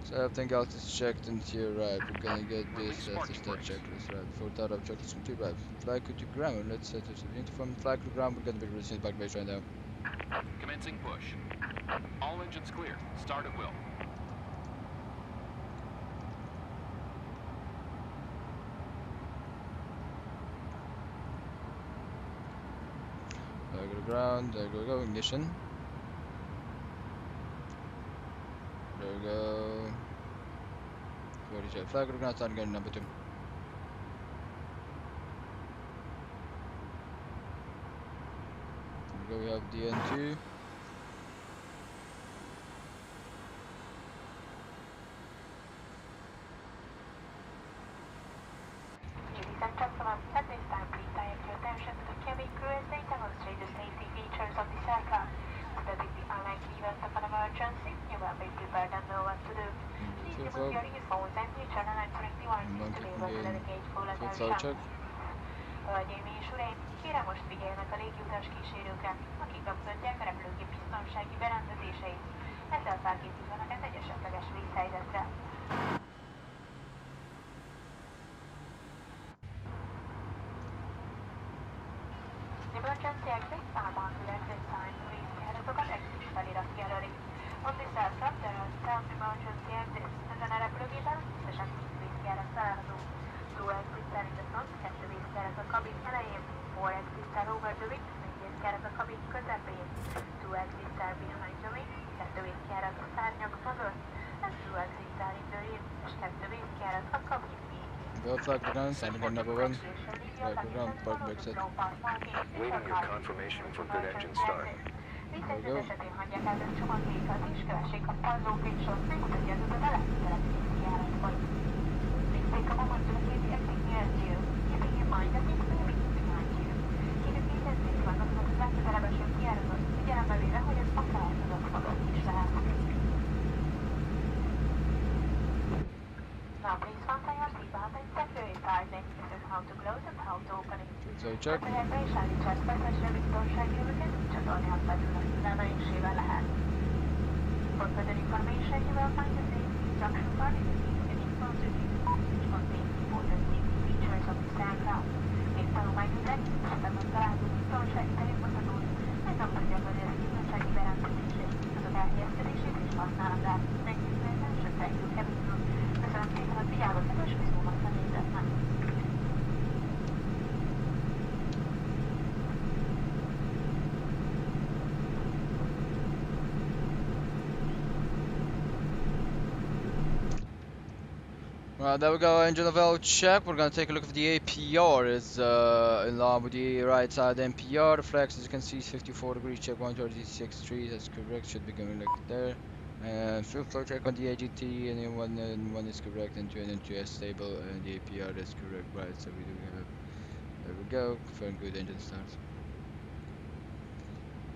So everything else is checked and here, right, we're gonna get this as a start checklist, right, before startup checklist complete, right, fly crew to ground, let's set this from fly crew to ground, we're gonna be releasing back base right now. Commencing push. All engines clear. Start at will. Fly crew to ground, there we go, ignition. There we go. Flag to ground, starting gun number 2. There we go, we have DN2. Ladies and gentlemen, at this time, please direct your attention to the cabin crew as they demonstrate the safety features of this aircraft. To detect the unlikely event of an emergency, you will be prepared and know what to do. Please remove your earphones and return on answering devices to be able to dedicate full attention. Hölgyeim és uraim, kérem most figyeljenek a légiutas kísérőkre, akik megtudják a repülőgép biztonsági berendezéseit. Ezzel felkészüljenek egy esetleges vészhelyzetre. Emergency exit are marked with exit sign. Please kérhetőket exit felirat jelöli. On this aircraft there are 10 emergency exits. Ezen a repülőgépen összesen 10 vészjárat található. 2 exits are in the front, 2 vészjárat a kabin elején, 4 exits are over the wing, 4 vészjárat a kabin közepén, 2 exits are behind the wing, 2 vészjárat a szárnyak mögött, and 2 exits are in the rear, és 2 vészjárat a kabin végén. Go flag to ground, standing gun number 1. Flag to ground, park brake set. Waiting your confirmation for good engine start. Vészhelyzet esetén hagyják át a csomagjaikat és kövessék a allocation megmutatja az utat a legközelebbi vészjáratban. Please take a moment to locate the exit nearest you, keeping in mind that it may be behind you. Kérjük jegyezzék meg azokat a legközelebb eső kijáratot, figyelembe véve, hogy ez akár az maga is lehet. Now please fasten your seatbelt how to close and how to open it. So check. Configuration biztonsági biztonságjövőket csatolni felül reménysével lehet. For further information, you will find the safety instruction card in the seat and info which contains important safety features of this aircraft. Egy tanulmányüzet, esetben található biztonsági tájékoztatót, ez nem tudja a biztonsági berendezését, azok elhelyezkedését és használatát. Thank you very much, and thank you, Kevin. Köszönöm szépen a figyelmet, és viszont a nézetnek. Right, there we go, engine level check. We're gonna take a look at the APR. Is in line with the right side NPR. The flex, as you can see, is 54 degrees. Check 136.3. That's correct. Should be going like there. And fuel flow check on the AGT, and one is correct, and 2 and 2 is stable, and the APR is correct. Right, so we do have. There we go. Confirm good engine start.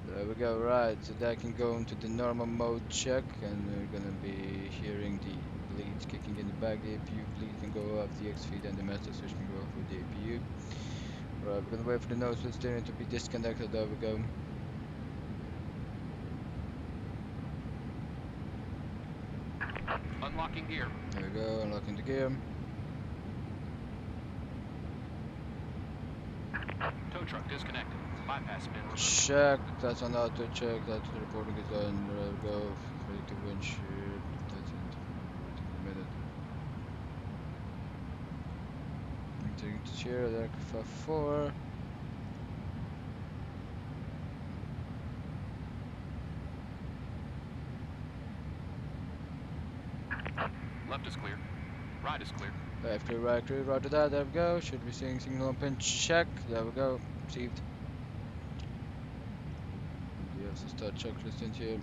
There we go. Right, so that can go into the normal mode check, and we're gonna be hearing the bleeds kicking in the back. The APU bleed can go off, the X feed and the master switch can go off with the APU. Right, we're gonna wait for the nose wheel steering to be disconnected. There we go. Unlocking gear. There we go, unlocking the gear. Tow truck disconnected. Bypass spin removed. Check, that's on auto check, that's the reporting is on. There we go, ready to windshield. That's it. Waiting a minute. I'm taking to chair, there, 4. Left is clear. Right is clear. Left clear, right clear, roger that, there we go. Should be seeing signal on pin check. There we go, received. You have to start checklist in here.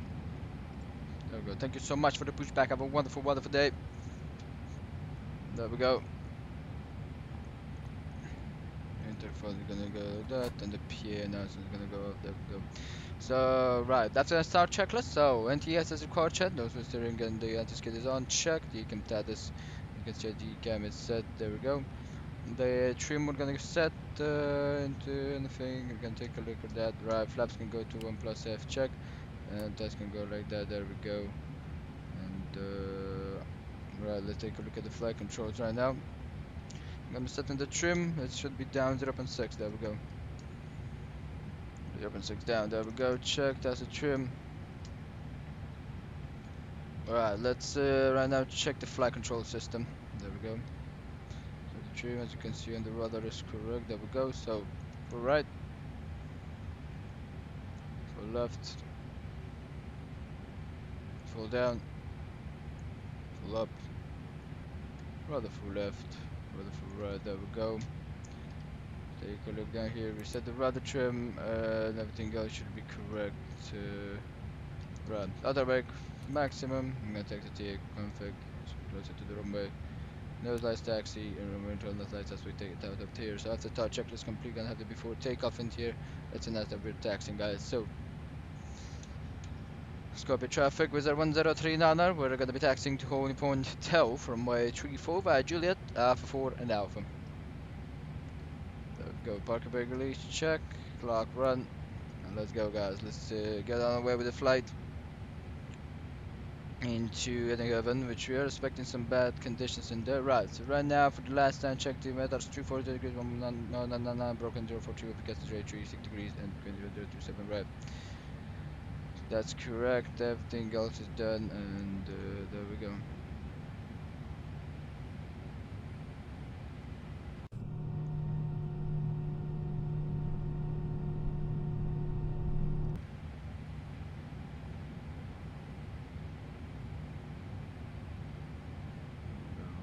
There we go. Thank you so much for the pushback. Have a wonderful, wonderful day. There we go. Interphone is gonna go like that, and the PA announcement is gonna go up. There we go. So right, that's gonna start checklist. So NTS is required check. Nose wheel steering and the anti-skid is on check. The cam status, you can see the cam is set. There we go. The trim we're gonna set into anything. You can take a look at that. Right, flaps can go to 1+F check, and that can go like that. There we go. And right, let's take a look at the flight controls right now. I'm gonna set in the trim. It should be down 0.6. There we go. 0.6 down. There we go. Check. That's the trim. Alright, let's right now check the flight control system. There we go. So the trim, as you can see on the radar, is correct. There we go. So for right, for left, full down, full up, rather full left, rather full right. There we go. Take a look down here. We set the rudder trim, and everything else should be correct. Right, other brake maximum. I'm gonna take the TA config closer to the runway. Nose lights taxi and remove internal lights as we take it out of here. So after start checklist complete, gonna have the before takeoff in here. Let's announce that we're taxiing, guys. So Scorpio traffic, Wizz Air 1039er. We're gonna be taxiing to holding point Tau from way 34 via Juliet, Alpha 4 and Alpha. There we go, parking brake release, check, clock run, and let's go, guys. Let's get on our way with the flight into Eindhoven, which we are expecting some bad conditions in there. Right, so right now for the last time check the meters 340 degrees, 199 broken 042 if it gets to 36 degrees and 027 right. That's correct, everything else is done, and there we go.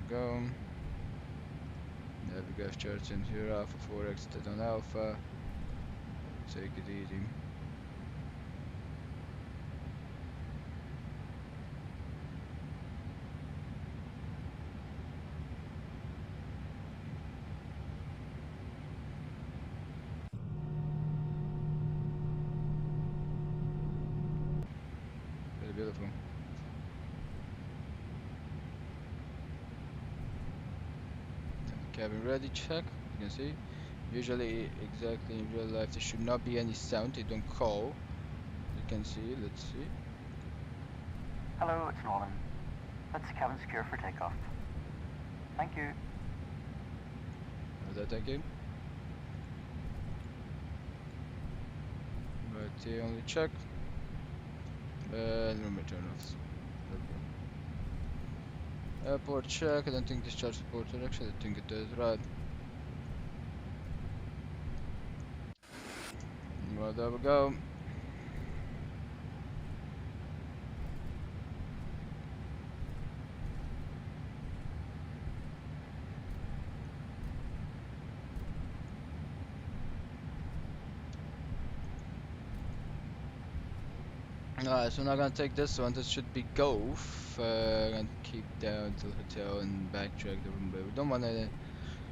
Go. There we go, church in here, Alpha 4 exited on Alpha. Take it easy. Very beautiful. Cabin ready check. you can see. Usually, exactly in real life, there should not be any sound. They don't call. You can see. Let's see. Hello, it's Nolan. Let's cabin secure for takeoff. Thank you. Thank you. Right here, only check. And return off. Airport check. I don't think discharge support direction. I think it does. Right. Well, there we go. Alright, so we're not gonna take this one. This should be Golf. Gonna keep down till hotel and backtrack the room, but we don't wanna.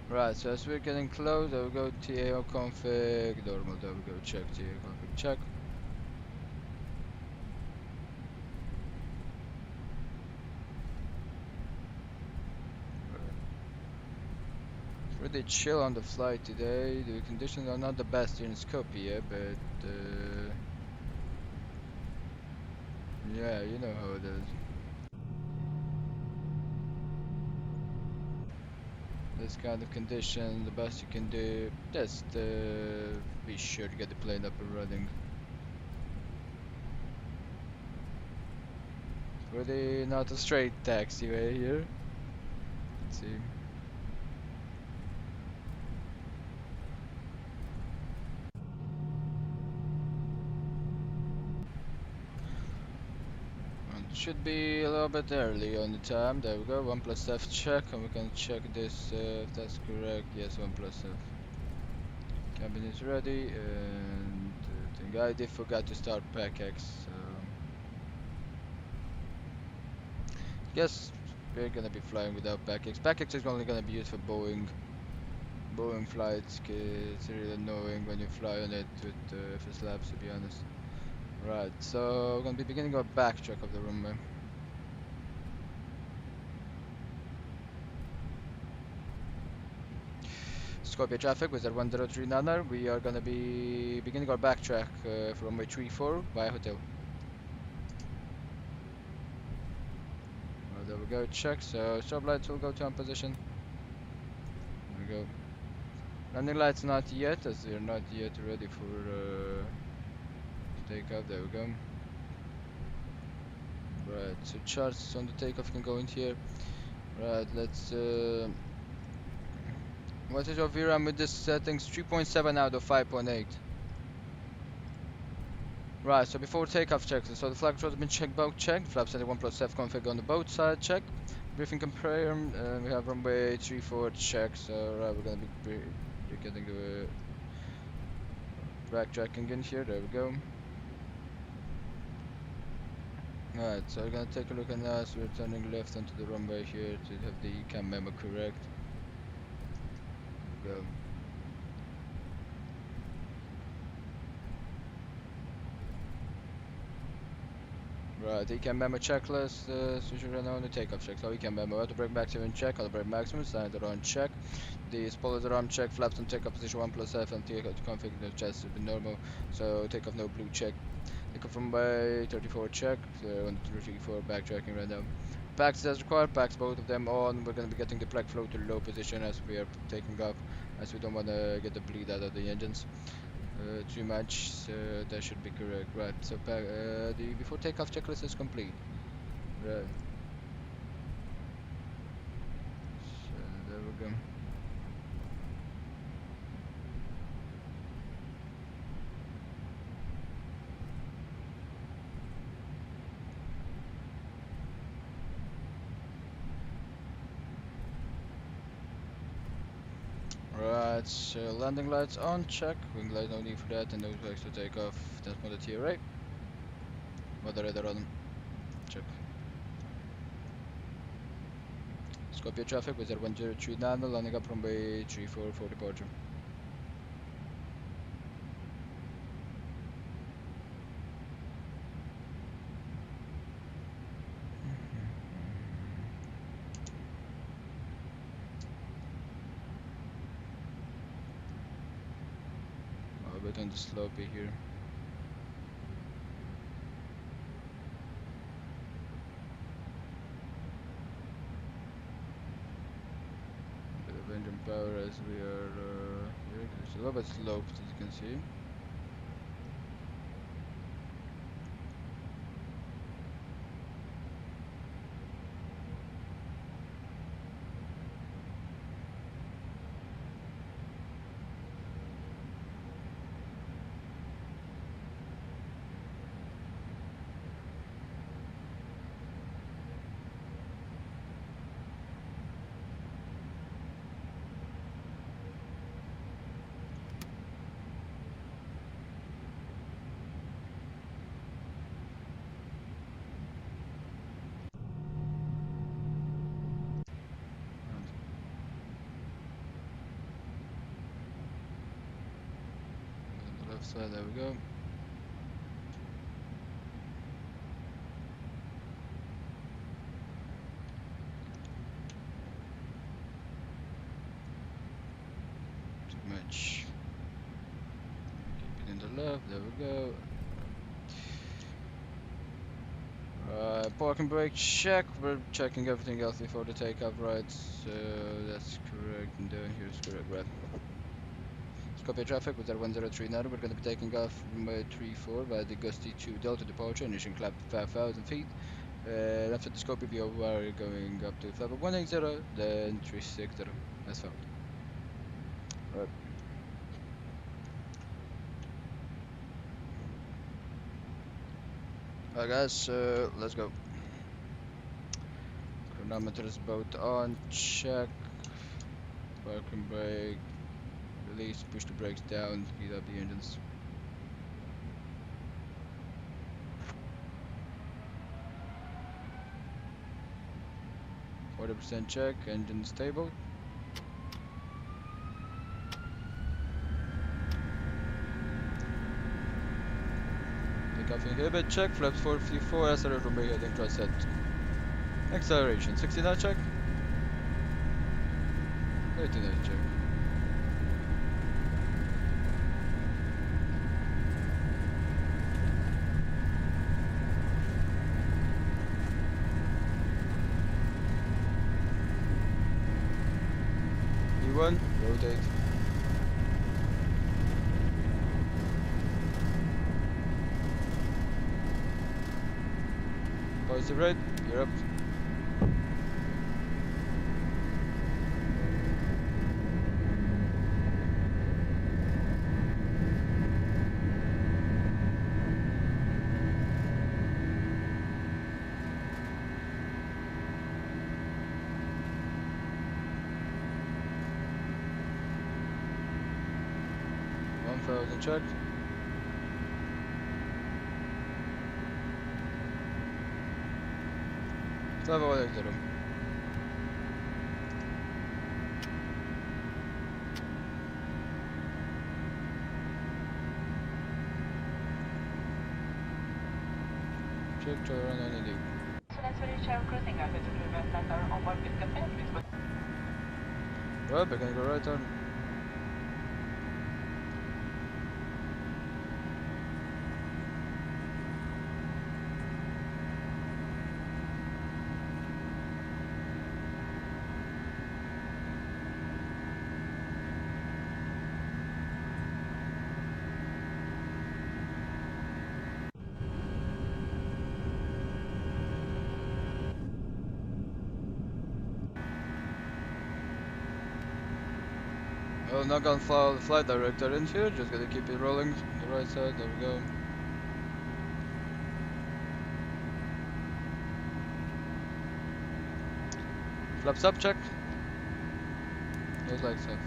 Right, so as we're getting close, there we go. TAO config normal. There we go. Check TAO config. Check. Pretty chill on the flight today. The conditions are not the best here in Skopje, but yeah, you know how it is. This kind of condition, the best you can do, just be sure to get the plane up and running. Pretty not a straight taxiway here. Let's see. Should be a little bit early on the time. There we go. 1 plus F check, and we can check this if that's correct. Yes, 1 plus F. Cabin is ready, and I think I did forgot to start PACX. Yes, we're gonna be flying without PACX. PACX is only gonna be used for Boeing flights. 'Cause it's really annoying when you fly on it with FSLabs, to be honest. Right, so we're gonna be beginning our backtrack of the runway. Skopje traffic with our 1039er. We are gonna be beginning our backtrack for runway 34 via hotel. Well, there we go, check. So stop lights will go to on position. There we go. Landing lights not yet, as they're not yet ready for takeoff. There we go. Right, so charts on the takeoff can go in here. Right, let's what is your VRAM with this settings? 3.7 out of 5.8. Right, so before takeoff checks, so the flag controls have been checked, both checked. Flaps 1 plus F config on the boat side, check. Briefing confirmed, we have runway 34 check, so right, we're gonna be getting the backtracking in here, there we go. Alright, so we're gonna take a look at that, so we're turning left onto the runway here to have the cam memo correct. Go. Right, ECAM memo checklist, so we should run on the takeoff check. So ECAM memo, auto brake maximum check, auto brake maximum, standard on check. The spoiler arm check, flaps on takeoff position 1 plus F, and takeoff config, the chest should be normal. So takeoff no blue check. Takeoff from by 34 check, so on the 34 backtracking right now. Packs as required, packs both of them on. We're going to be getting the plug flow to low position as we are taking off, as we don't want to get the bleed out of the engines. Too much, so that should be correct. Right, so the before takeoff checklist is complete. Right. So there we go. Right, so landing lights on, check. Wing light, no need for that, and no flags to take off. That's more the TRA. Weather radar on, check. Skopje traffic with 1039, landing up runway 34 for departure. A bit on the slopey here. Bit of engine power as we are here. It's a little bit sloped as you can see. On the left side, there we go. Too much. Keep it in the left, there we go. Parking brake check. We're checking everything else before the takeoff, right? So that's correct. And down here is correct, right? Copy traffic with R1039. We're going to be taking off runway 34 by the Gusty 2 Delta departure, initial clap 5,000 feet. After the scope review, we're going up to flight 180, then 360 as found. Right. Alright guys, let's go. Chronometer is both on, check. Parking brake, release, push the brakes down, heat up the engines. %, check, engine stable. Takeoff inhibit, check, flaps 454, accelerator from brake heading, try set. Acceleration, 60 knot check. 80 knot check. E1, rotate. Positive right, you're up. Check. Level 180. Check to run on the So that's when you share cruising altitude event that are over with the right, we're gonna go right on. Well, not gonna follow the flight director in here, just gonna keep it rolling on the right side, there we go. Flaps up, check. Nose lights off.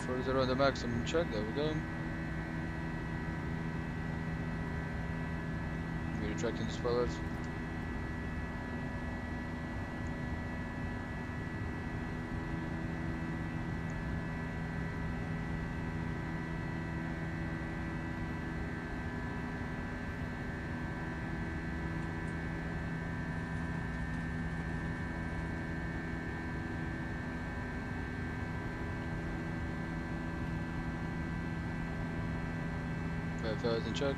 .240 on the maximum, check, there we go. We're retracting the spoilers. 5000 check.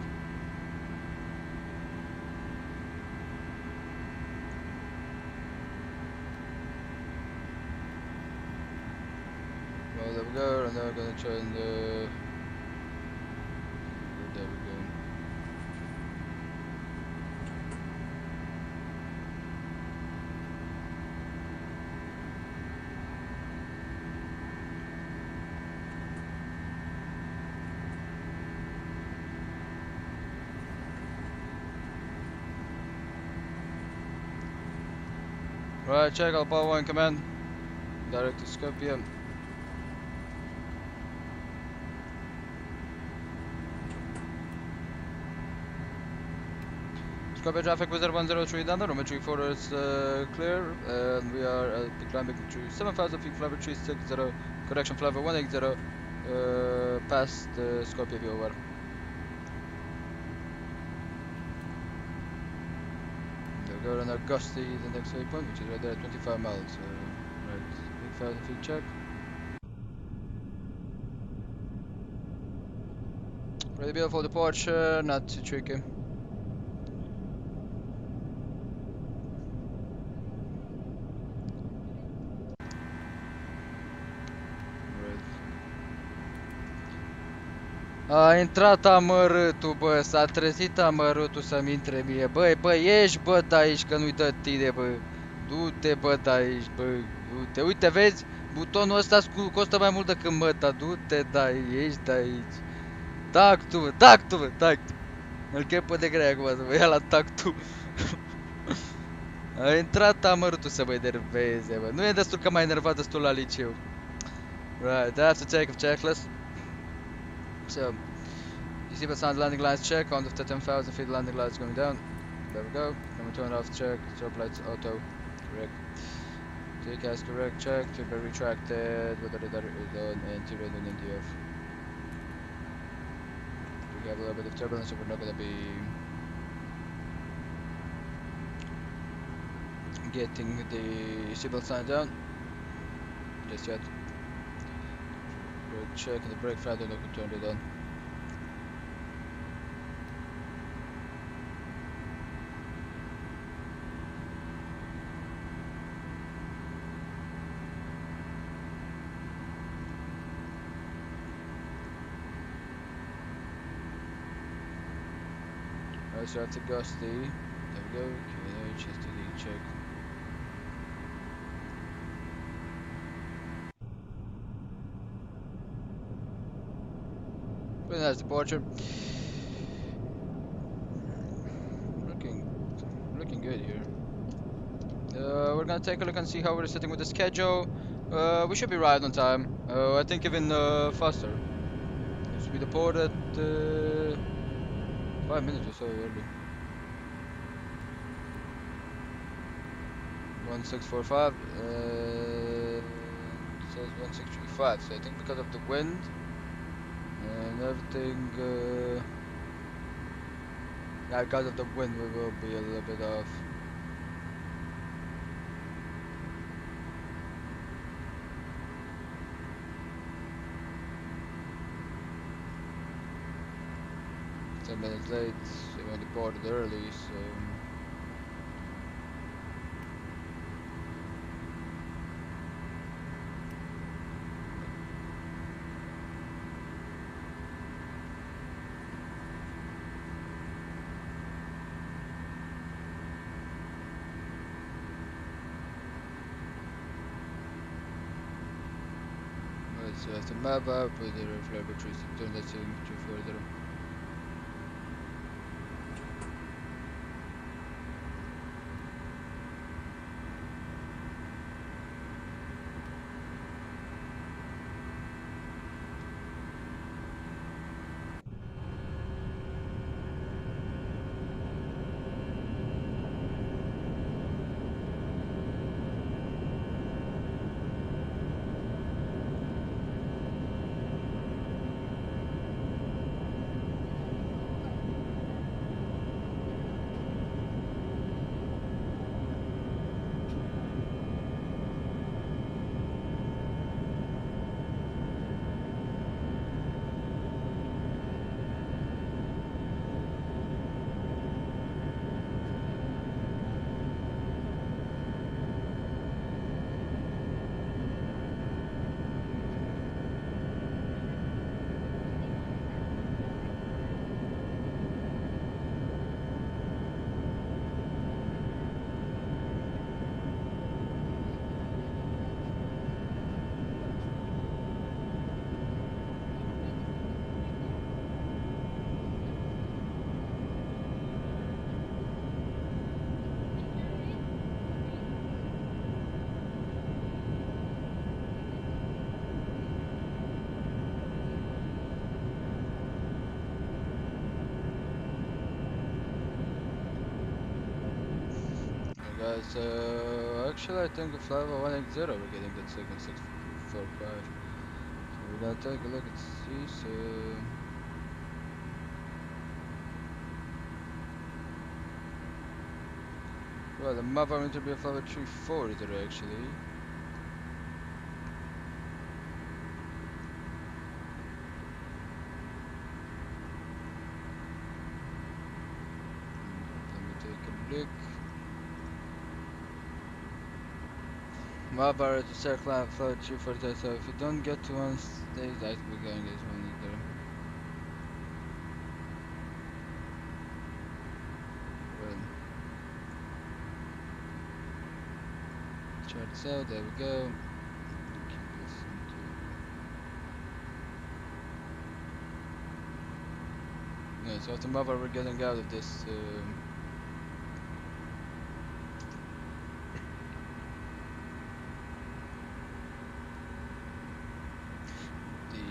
Well, there we go, and now we're gonna turn the... There we go. Right, check Alpha 1 command. Direct to Skopje. Skopje traffic Wizz Air 103 down, runway 34 is clear, and we are at the climbing through 7000 feet, flight 360, correction flight 180, past Skopje view over. We'll go on Augusti, the next waypoint, which is right there at 25 miles. Right, 8000 feet check. Ready to for departure, not too tricky. A intrat amărâtul, bă, s-a trezit amărâtul să-mi intre mie. Bă, ieși, bă, de aici, că nu-i dă tine, bă. Du-te, bă, de aici, bă, du-te. Uite, vezi? Butonul ăsta costă mai mult decât măta. Du-te de aici, ieși de aici. Tactul, bă, tactul, bă, tactul. Îl chem pe de grea acum să mă ia la tactul. A intrat amărâtul să mă enerveze, bă. Nu e destul că m-a enervat destul la liceu. Right, that's the take of checklist. So, you see what's on the landing lights check, on the 10,000 feet landing lights going down. There we go. Number 2 and off check, strobe lights auto, correct. TCAS correct, check, to be retracted, with the radar is on, and T-radio and NDF. We have a little bit of turbulence, so we're not going to be getting the seatbelt sign down just yet. We're checking the brake flat, don't know who turned it on. Alright, so after Gusty, there we go, QNH, STD check. Pretty nice departure. Looking good here. We're gonna take a look and see how we're sitting with the schedule. We should be right on time. I think even faster. We departed 5 minutes or so early. 1645. It says 1635. So I think because of the wind and everything, yeah, because of the wind, we will be a little bit off. Minutes late, so we departed early, so let's have to map up with the laboratories to turn that to further. Guys, actually I think the Flava 180 we're getting that second 645. So we're gonna take a look and see, so... Well, the mother meant to be a Flava 340 today actually. Let me take a look. Mother to circle Flava 340, so if you don't get to one stage, that we're going this one either. Well, chart this out, there we go. Keep this into... Yeah, so after mother we're getting out of this the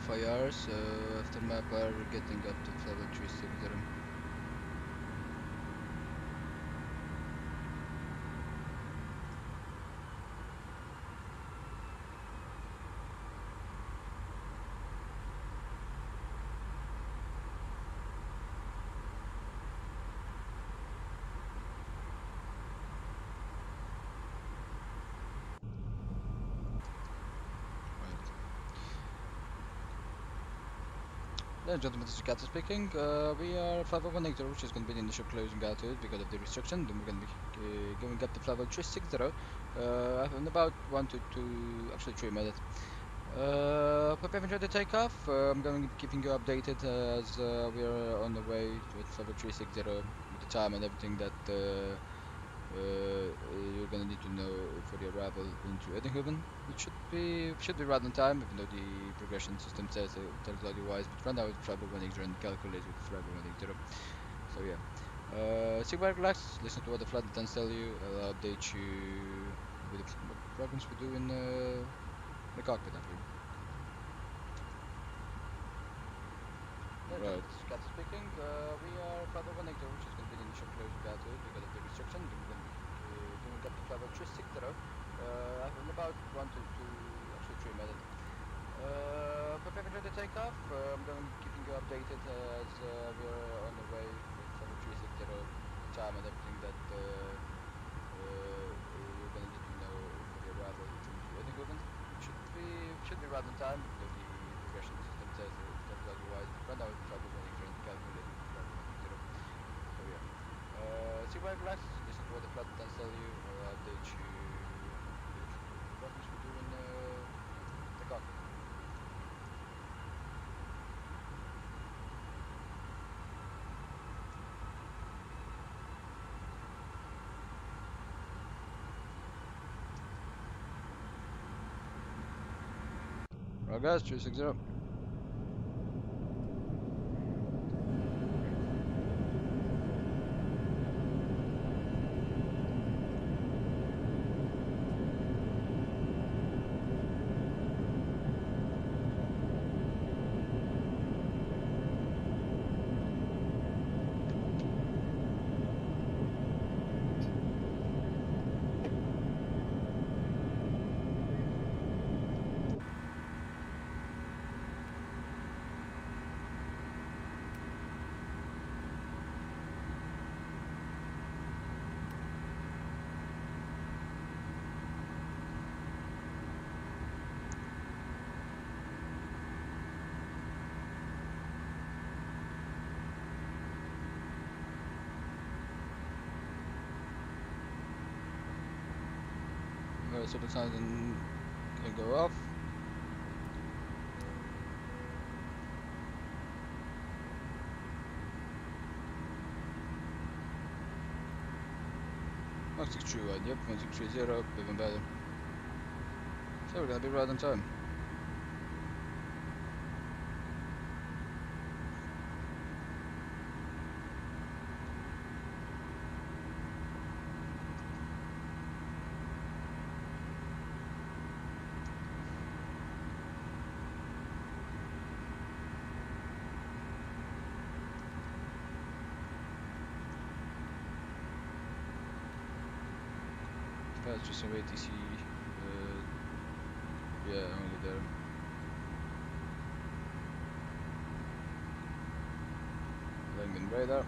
FIR, so after mother we're getting up to level 360. Ladies and gentlemen, this is Gato speaking. We are 50180, which is going to be the initial closing altitude because of the restriction. Then we're going to be going up to level 360 in about 1 to 2, actually 3 minutes. Hope you've enjoyed the takeoff. I'm going to be keeping you updated as we are on the way to level 360 with the time and everything that you're gonna need to know for the arrival into Eindhoven. It should be right on time, even though the progression system says tells otherwise. But right now it's travel 180 and calculates with travel 180. So yeah, sit back, relax, listen to what the flight attendants tell you. I'll update you with what programs we do in the cockpit, I believe. Right. Cat speaking. We are 50180, which is going to be the initial closing altitude because of the restriction. Then we're going to be doing up to level 360 in about 1 to 2, actually 3 minutes. Hope you've enjoyed the takeoff. I'm going to be keeping you updated as we're on the way with level 360, the time and everything that you're going to need to know for the arrival into Eindhoven. Should be right on time, though the progression system says otherwise. Right now it's travel 180 and calculated with travel 180. So yeah. Sit back, relax, listen to what the flight attendants tell you. I'll update you with the programs we do in the cockpit. Right guys, 360. So the sign can go off. Max 631, yep, 1630, even better. So we're gonna be right on time. Yeah, it's just some ATC. Yeah, only there. Landing radar.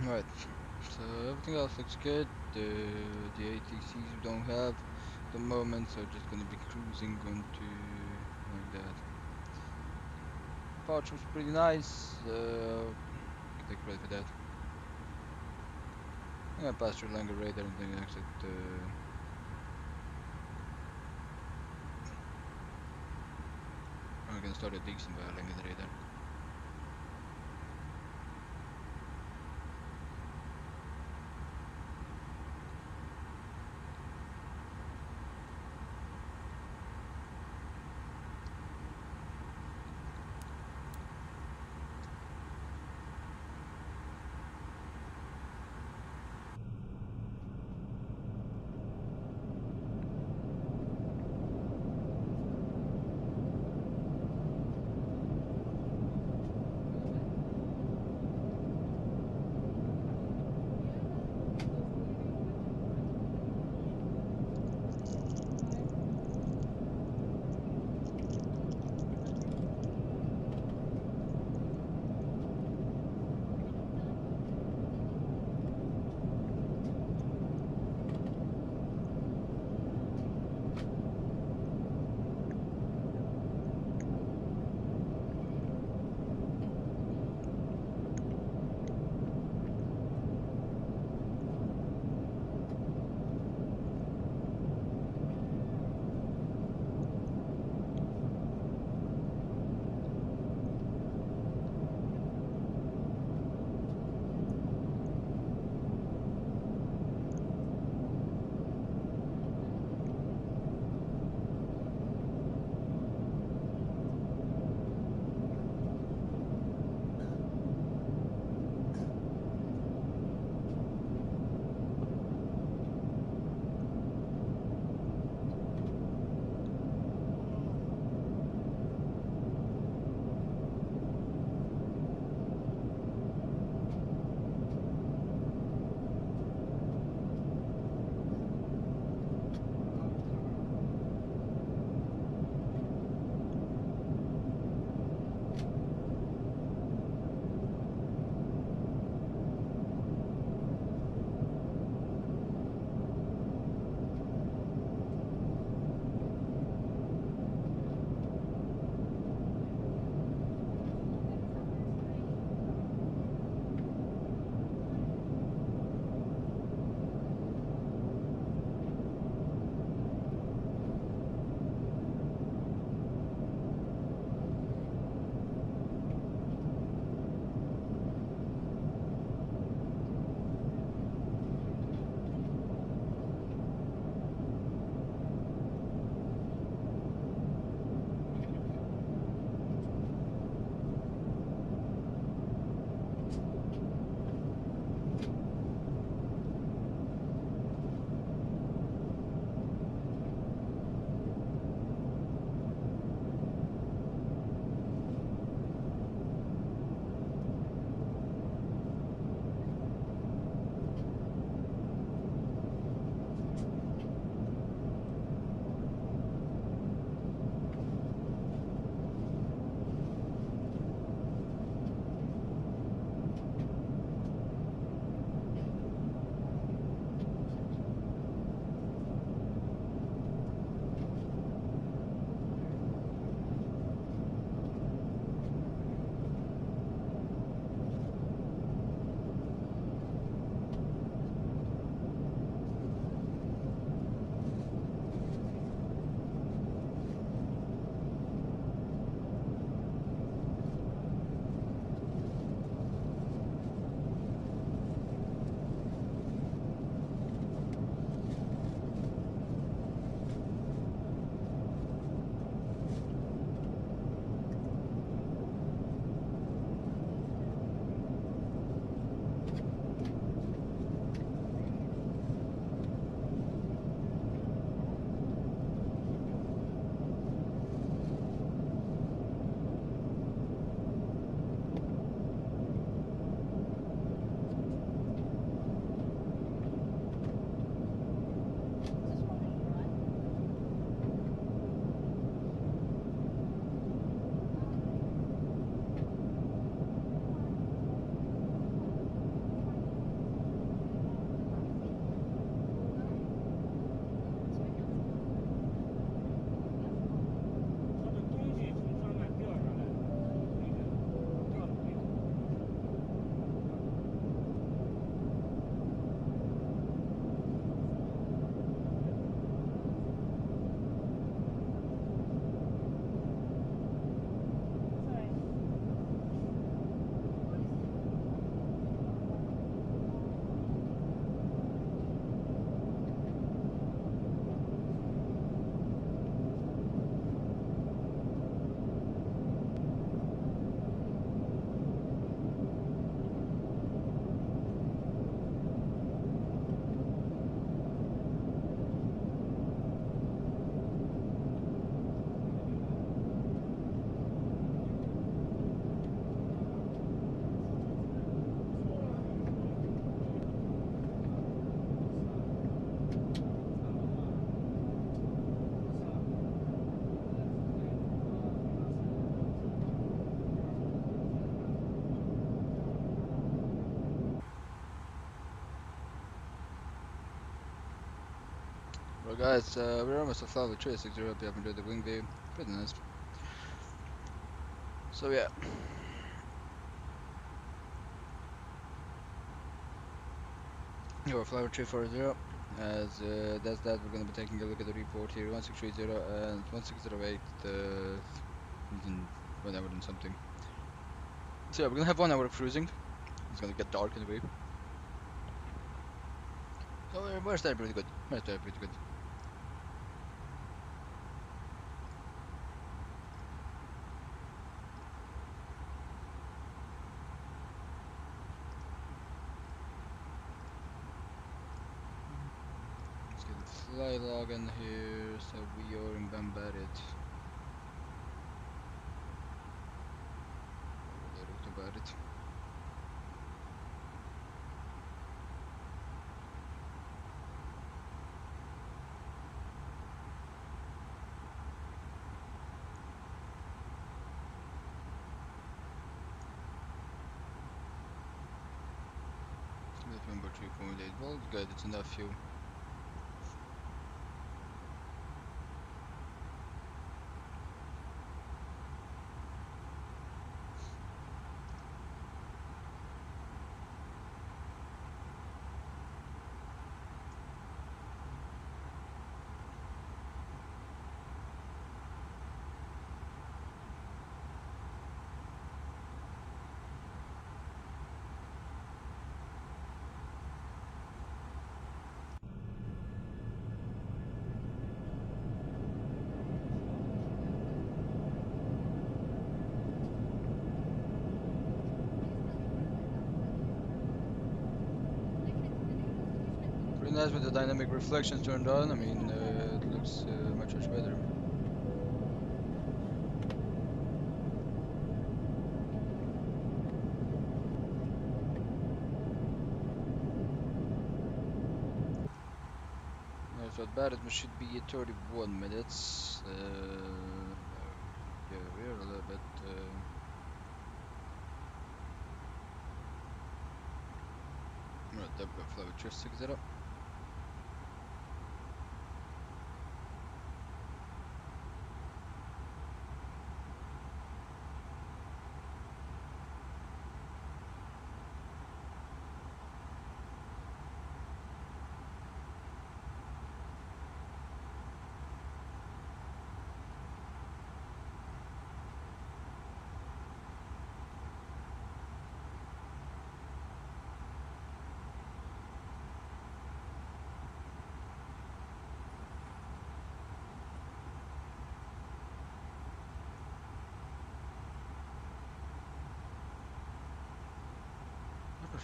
Right. So everything else looks good. The ATCs we don't have the moment, so just gonna be cruising onto like that. Pouch was pretty nice. Can take credit for that. I'm gonna pass through longer radar and then exit. I'm gonna start a decent by longer radar. Well guys, we're almost at level 360. Hope you have enjoyed the wing view. Pretty nice. So yeah. Your flower 340. As that's that, we're gonna be taking a look at the report here. 1630 and 1608. Whenever hour and something. So yeah, we're gonna have 1 hour of cruising. It's gonna get dark in a way. So we're starting pretty good. We're starting pretty good. Let's get the fly log in here, so we are in Bambarit. About it. Number 3.8 volts, good, it's enough fuel. Pretty nice with the dynamic reflections turned on. I mean, it looks much better. So at bad it should be at 31 minutes. Yeah, we're a little bit. Right, there we go. Flow just 60.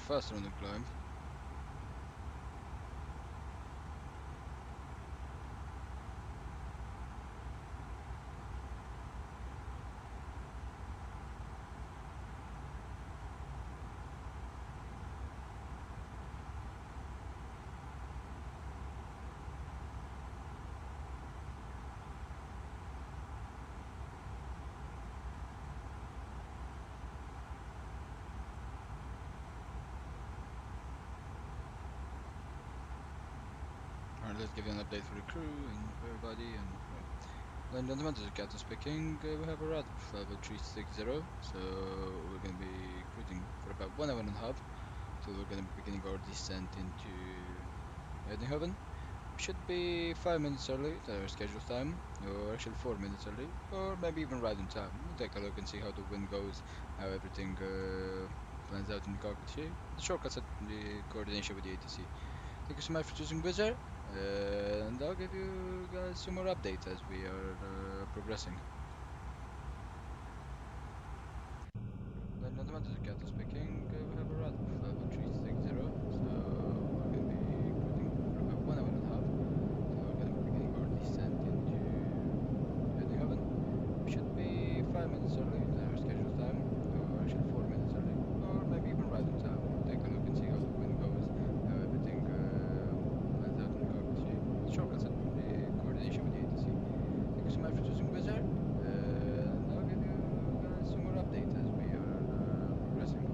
Faster on the climb. Alright, let's give you an update for the crew and for everybody. And ladies and gentlemen, this is Captain speaking. We have a rad of level 360, so we're gonna be cruising for about 1 hour and a half. So we're gonna be beginning our descent into Eindhoven. Should be 5 minutes early to our scheduled time, or actually 4 minutes early, or maybe even right on time. We'll take a look and see how the wind goes, how everything plans out in the cockpit here. The shortcuts at the coordination with the ATC. Thank you so much for choosing Wizz Air, and I'll give you guys some more updates as we are progressing. Ladies and gentlemen, this is Captain speaking. We have a rad of level 360, so we're going to be cruising for about 1 hour and a half. So we're going to be beginning our descent into Eindhoven. We should be 5 minutes early to our scheduled time, or actually 4 minutes early, or maybe even right on time. We'll take a look and see how the wind goes, how everything plans out in the cockpit here. The shortcuts at the coordination with the ATC. Thank you so much for choosing Wizz Air, and I'll give you guys some more updates as we are progressing.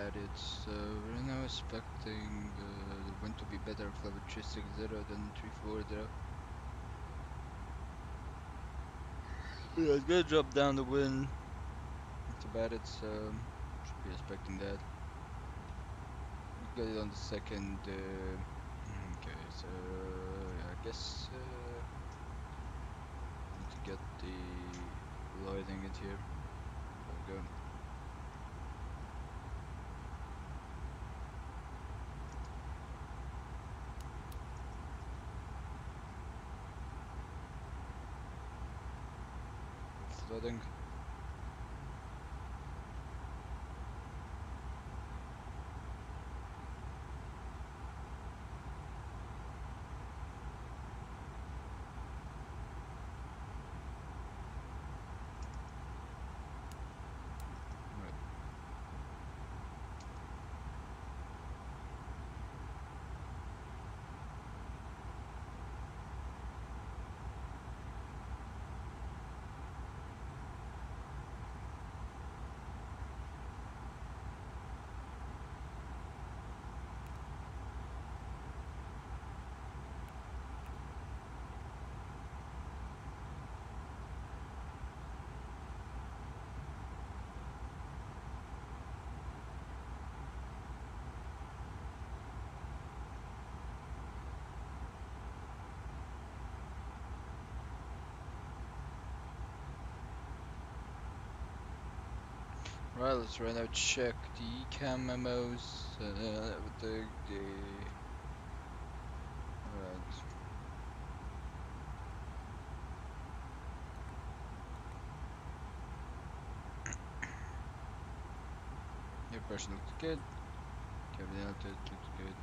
about it. So we're now expecting the wind to be better of level 360 than 340. Yeah, it's gonna drop down the wind. That's about it, so should be expecting that. We got it on the second. Okay, so yeah, I guess need to get the lighting in here. There we go. It's loading. Right, let's right now check the cam memos with the alright. Your person looks good. Everything else looks good.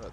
Right.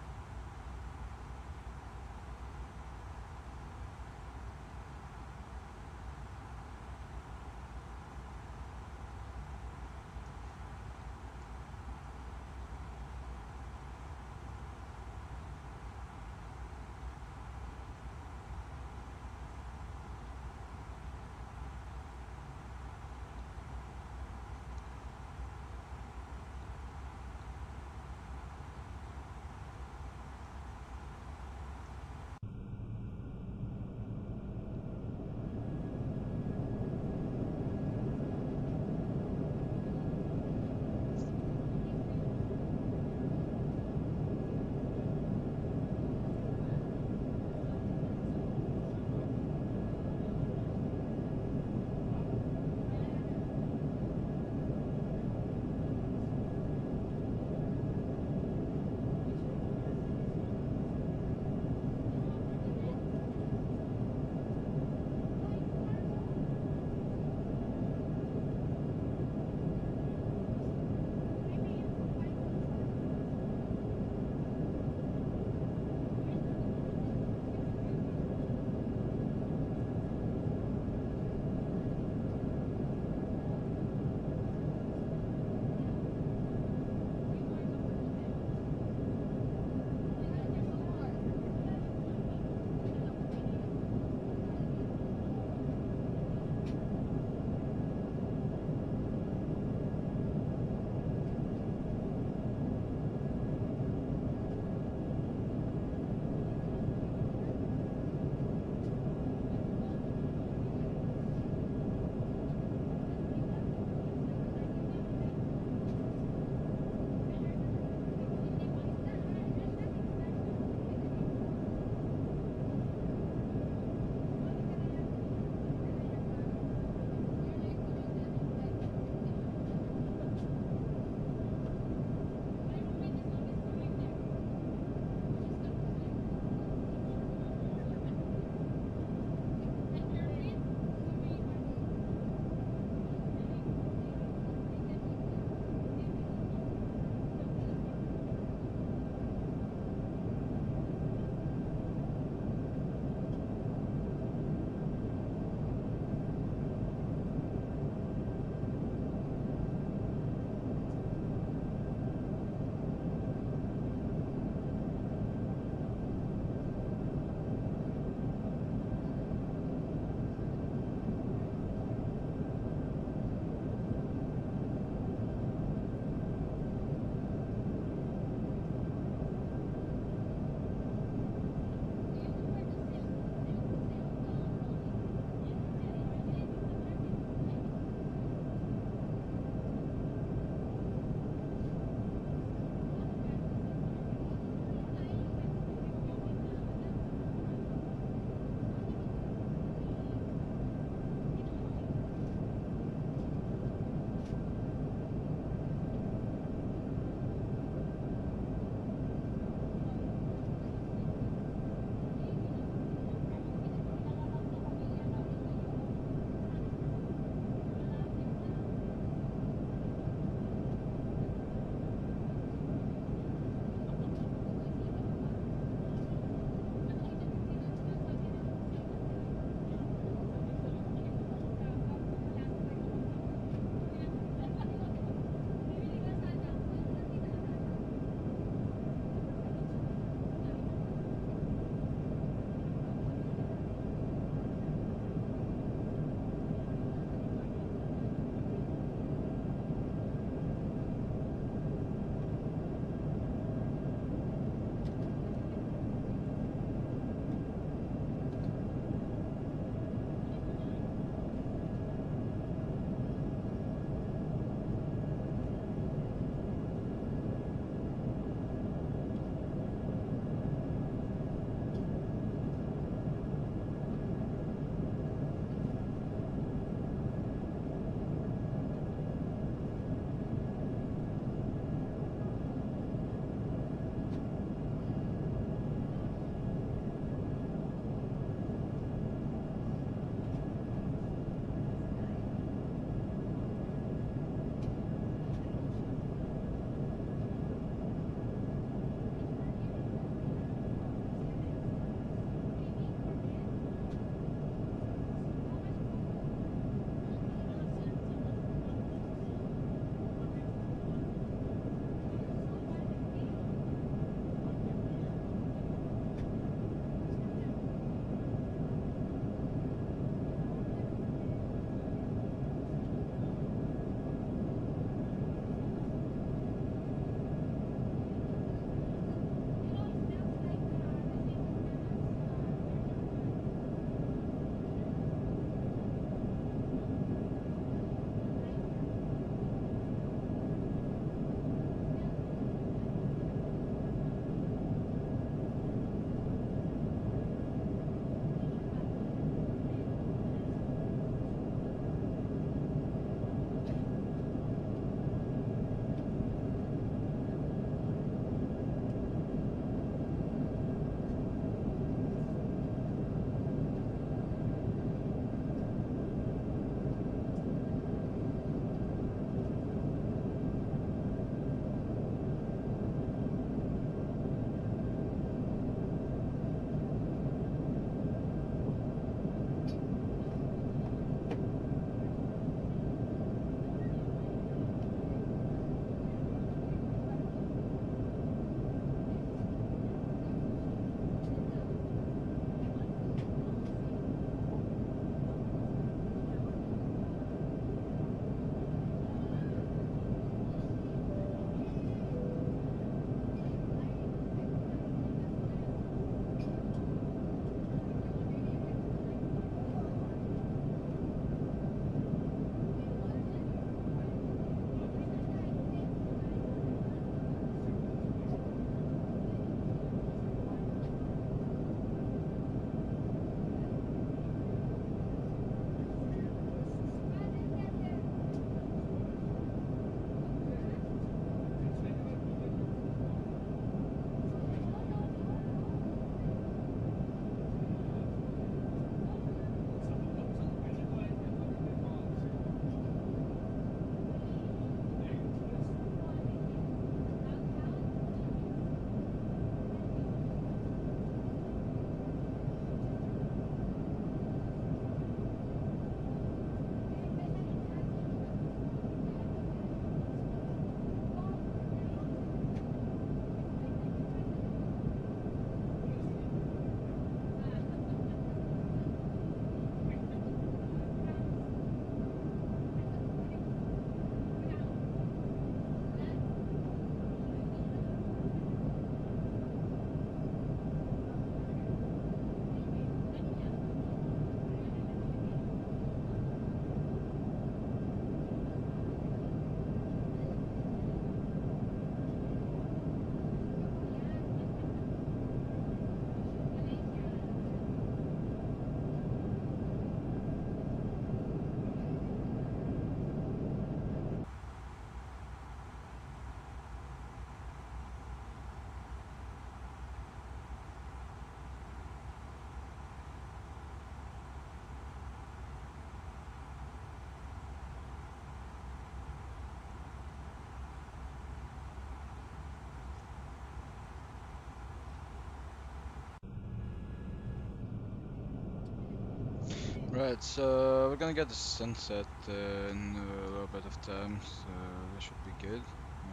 Right, so we're gonna get the sunset in a little bit of time, so that should be good.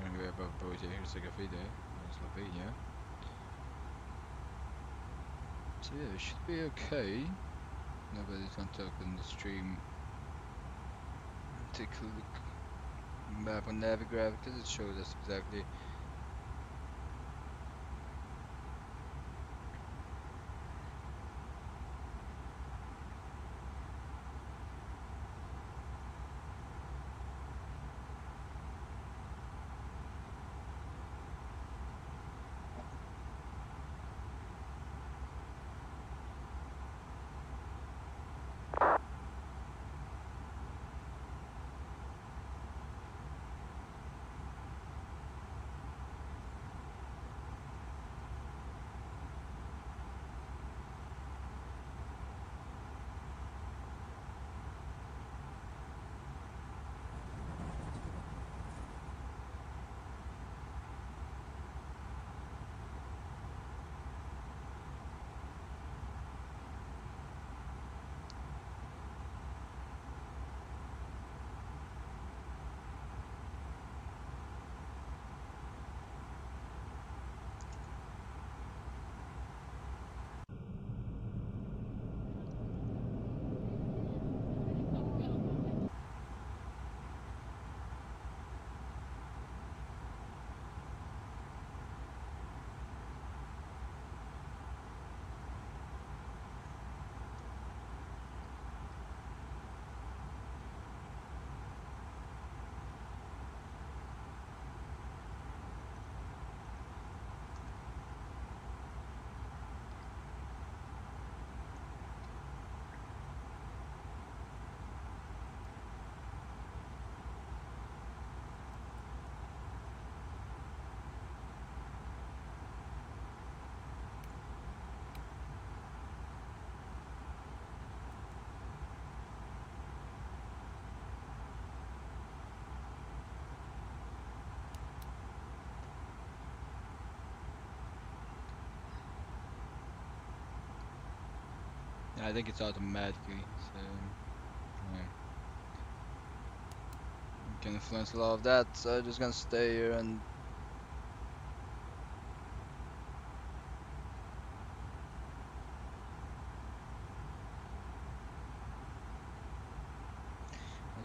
Anyway, above Boja, here's Sagafide, Slovenia. So yeah, it should be okay. Nobody's on top in the stream. Take a look map on Navigraph because it shows us exactly. I think it's automatically, so yeah. You can influence a lot of that, so I'm just gonna stay here and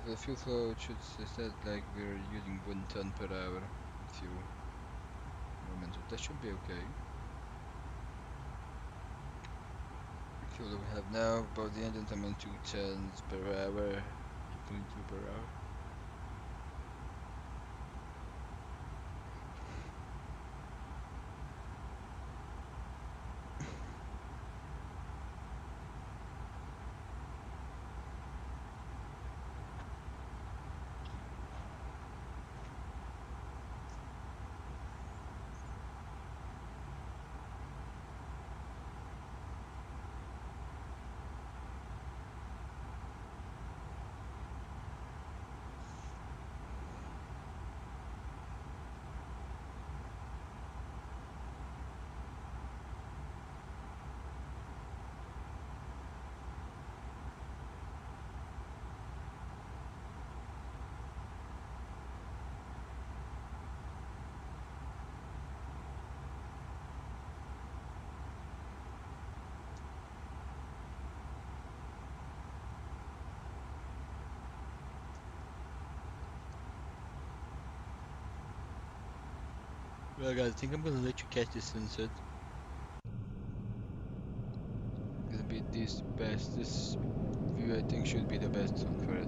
the fuel flow should set like we're using 1 ton per hour fuel movement, so that should be okay. Fuel that we have now, about the engine time on 2 tons per hour, 2.2 per hour. Well guys, I think I'm gonna let you catch this sunset. Gonna be this best, this view I think should be the best one for it.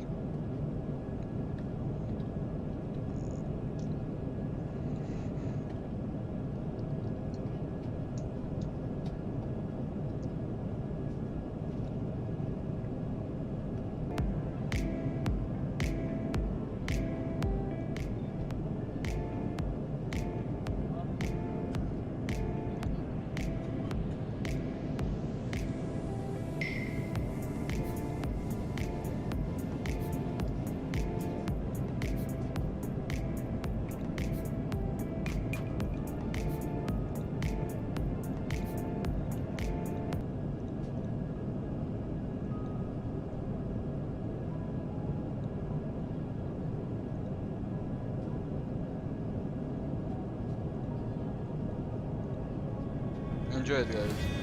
Enjoy it, guys.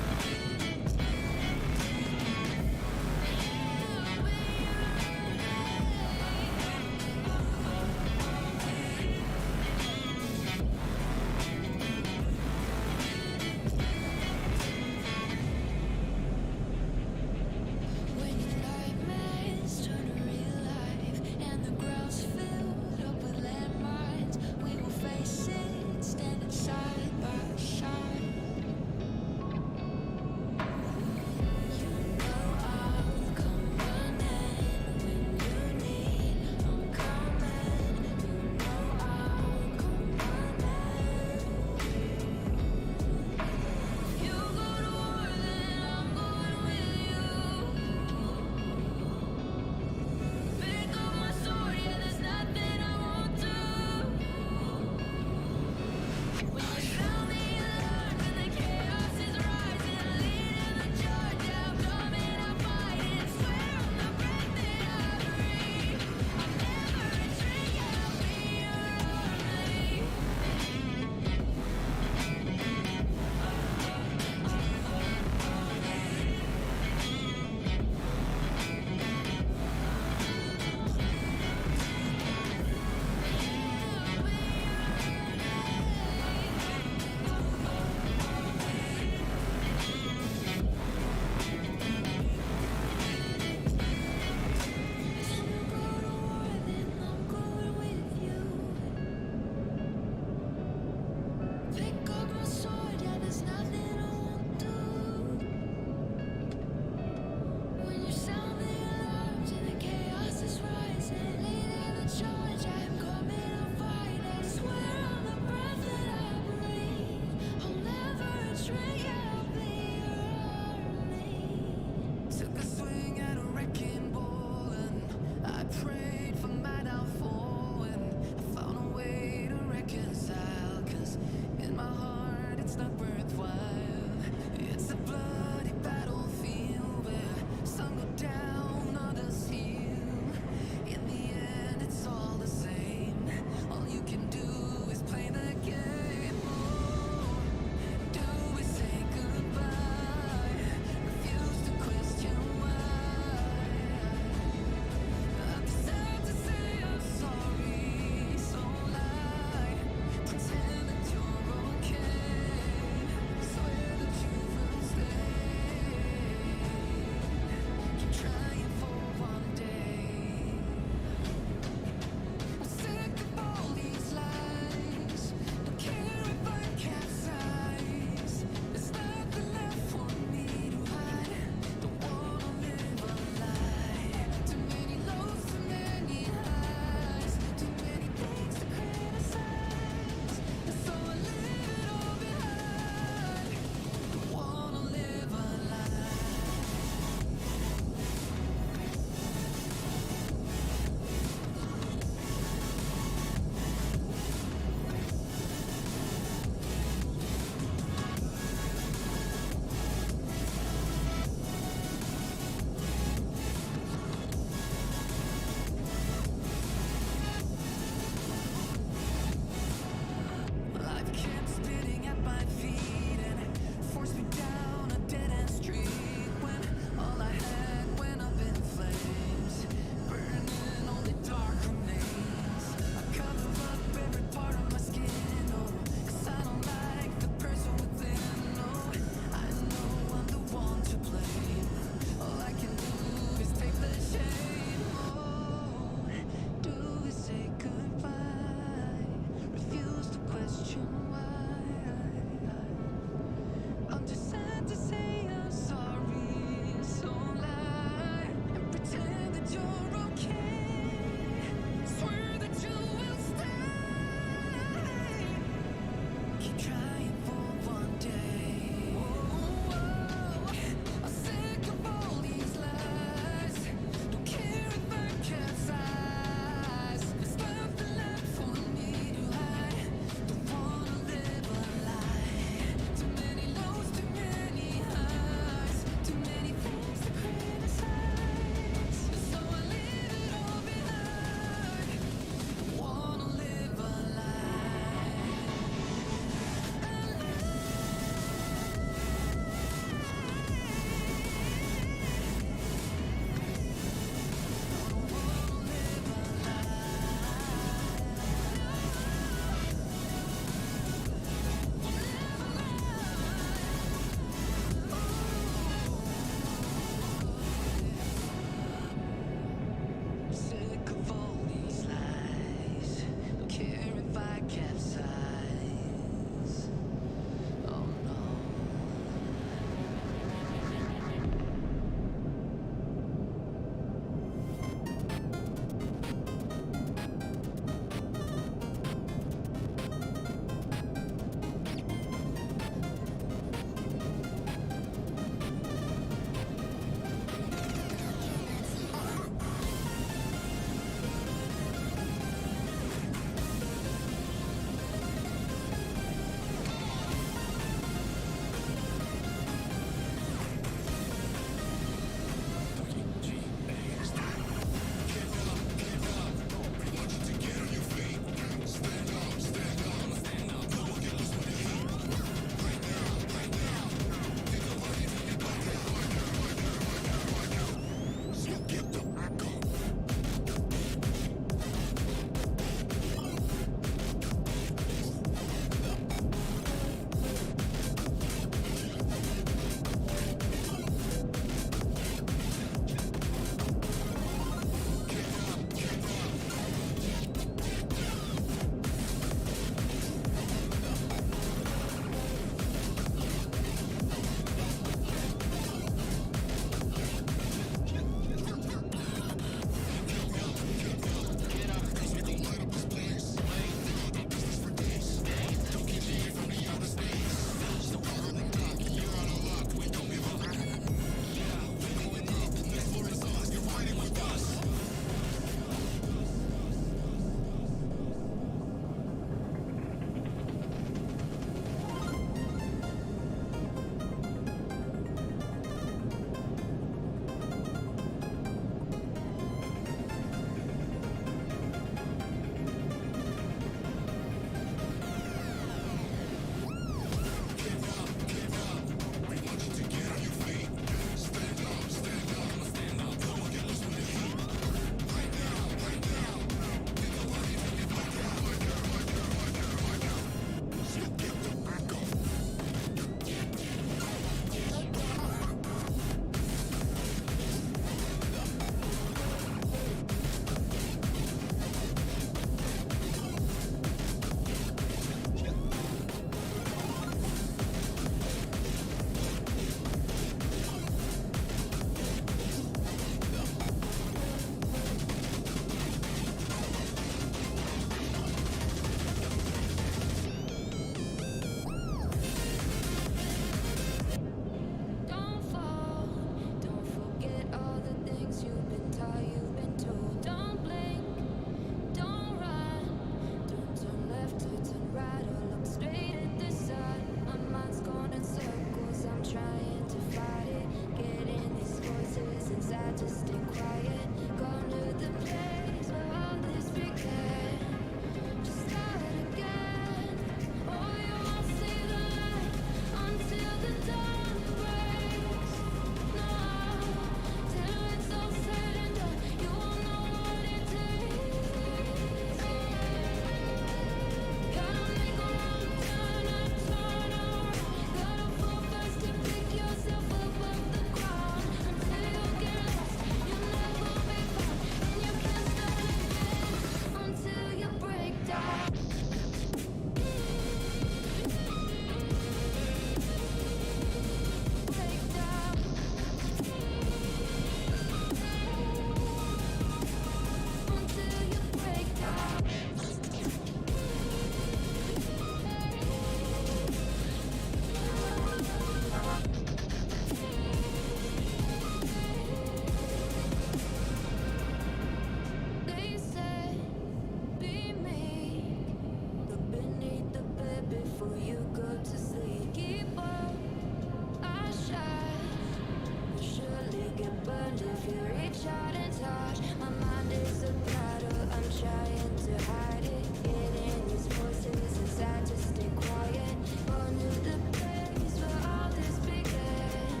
feel reach out and touch. My mind is a battle, I'm trying to hide it. Hearing these voices inside to stay quiet. Born to the place where all this began.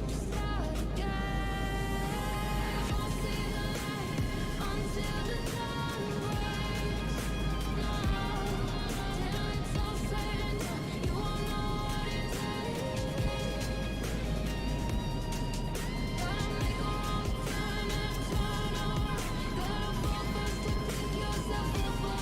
Start again. Won't see the light until the dawn breaks. No, till it's all said and done, you won't know what it takes. Gotta make a wrong turn and turn around. Gotta fall first to pick yourself up.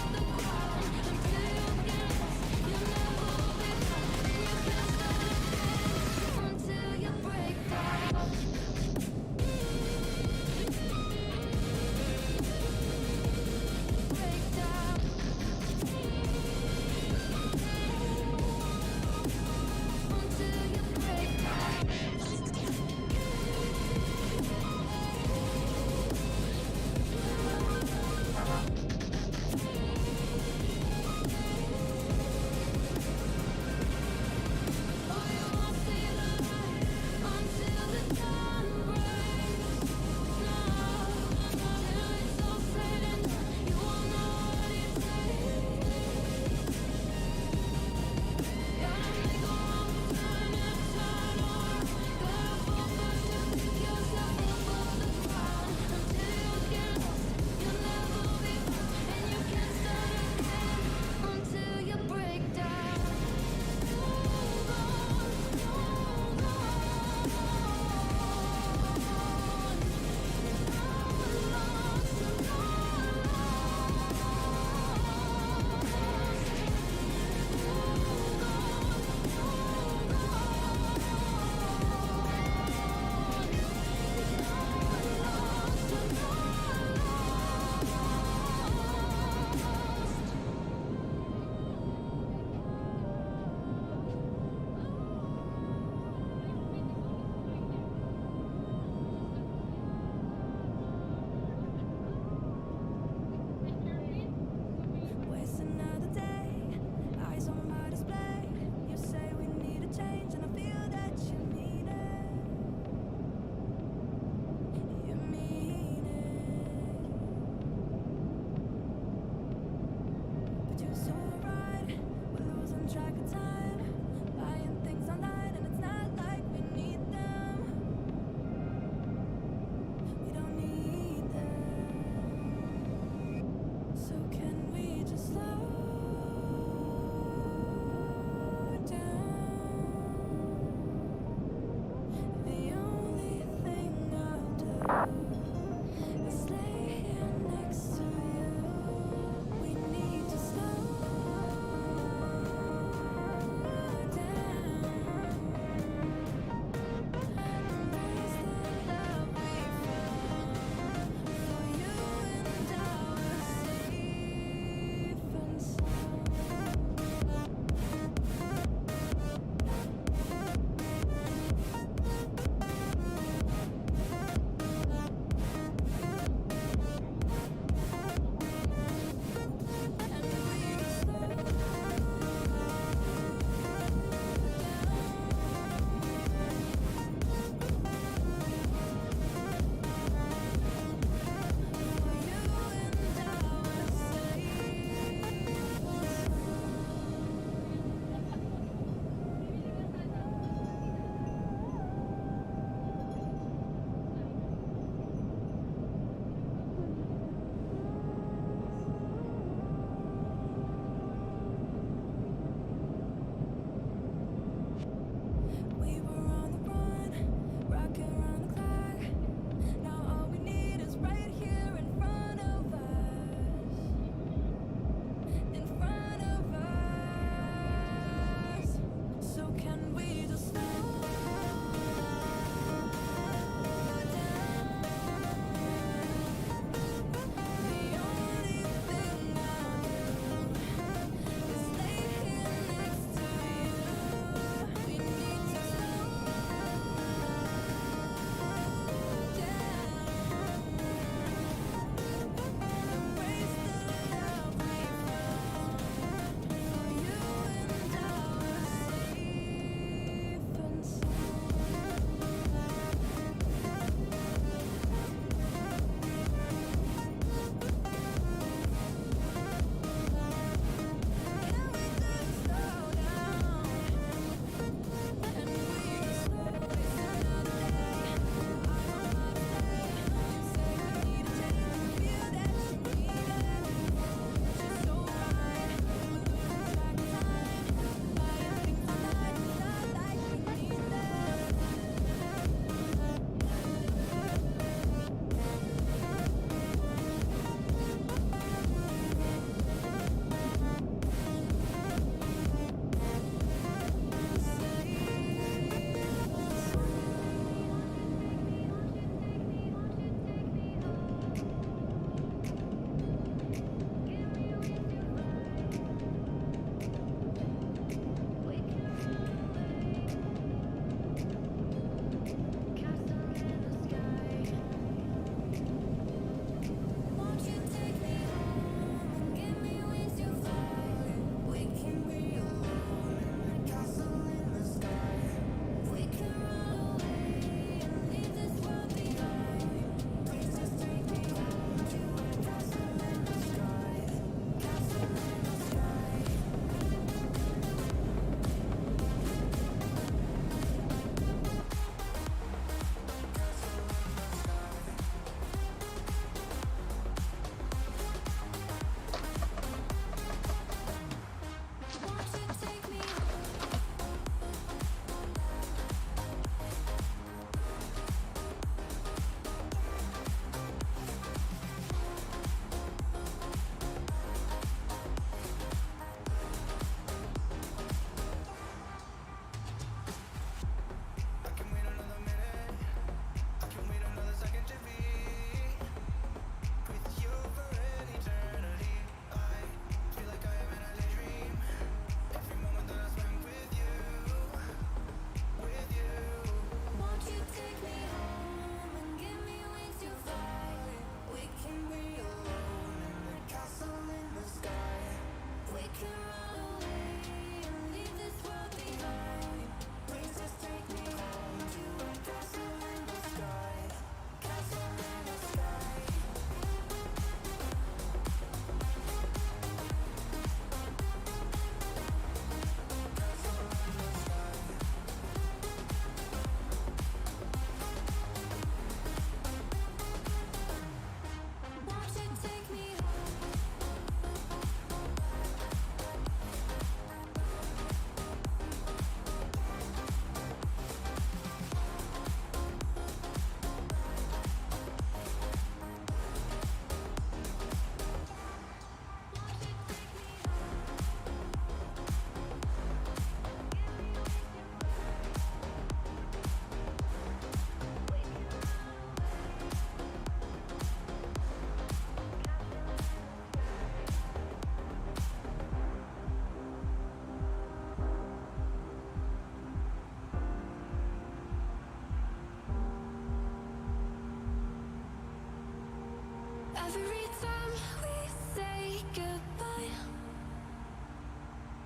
every time we say goodbye,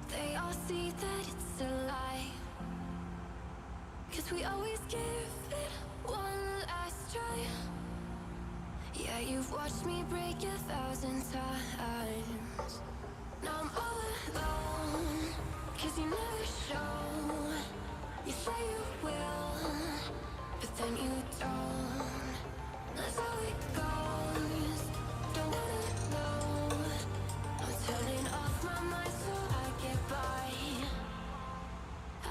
they all see that it's a lie. 'Cause we always give it one last try. Yeah, you've watched me break 1,000 times. Now I'm all alone, 'cause you never show. You say you will, but then you don't. That's how it goes. Don't wanna know. I'm turning off my mind so I get by.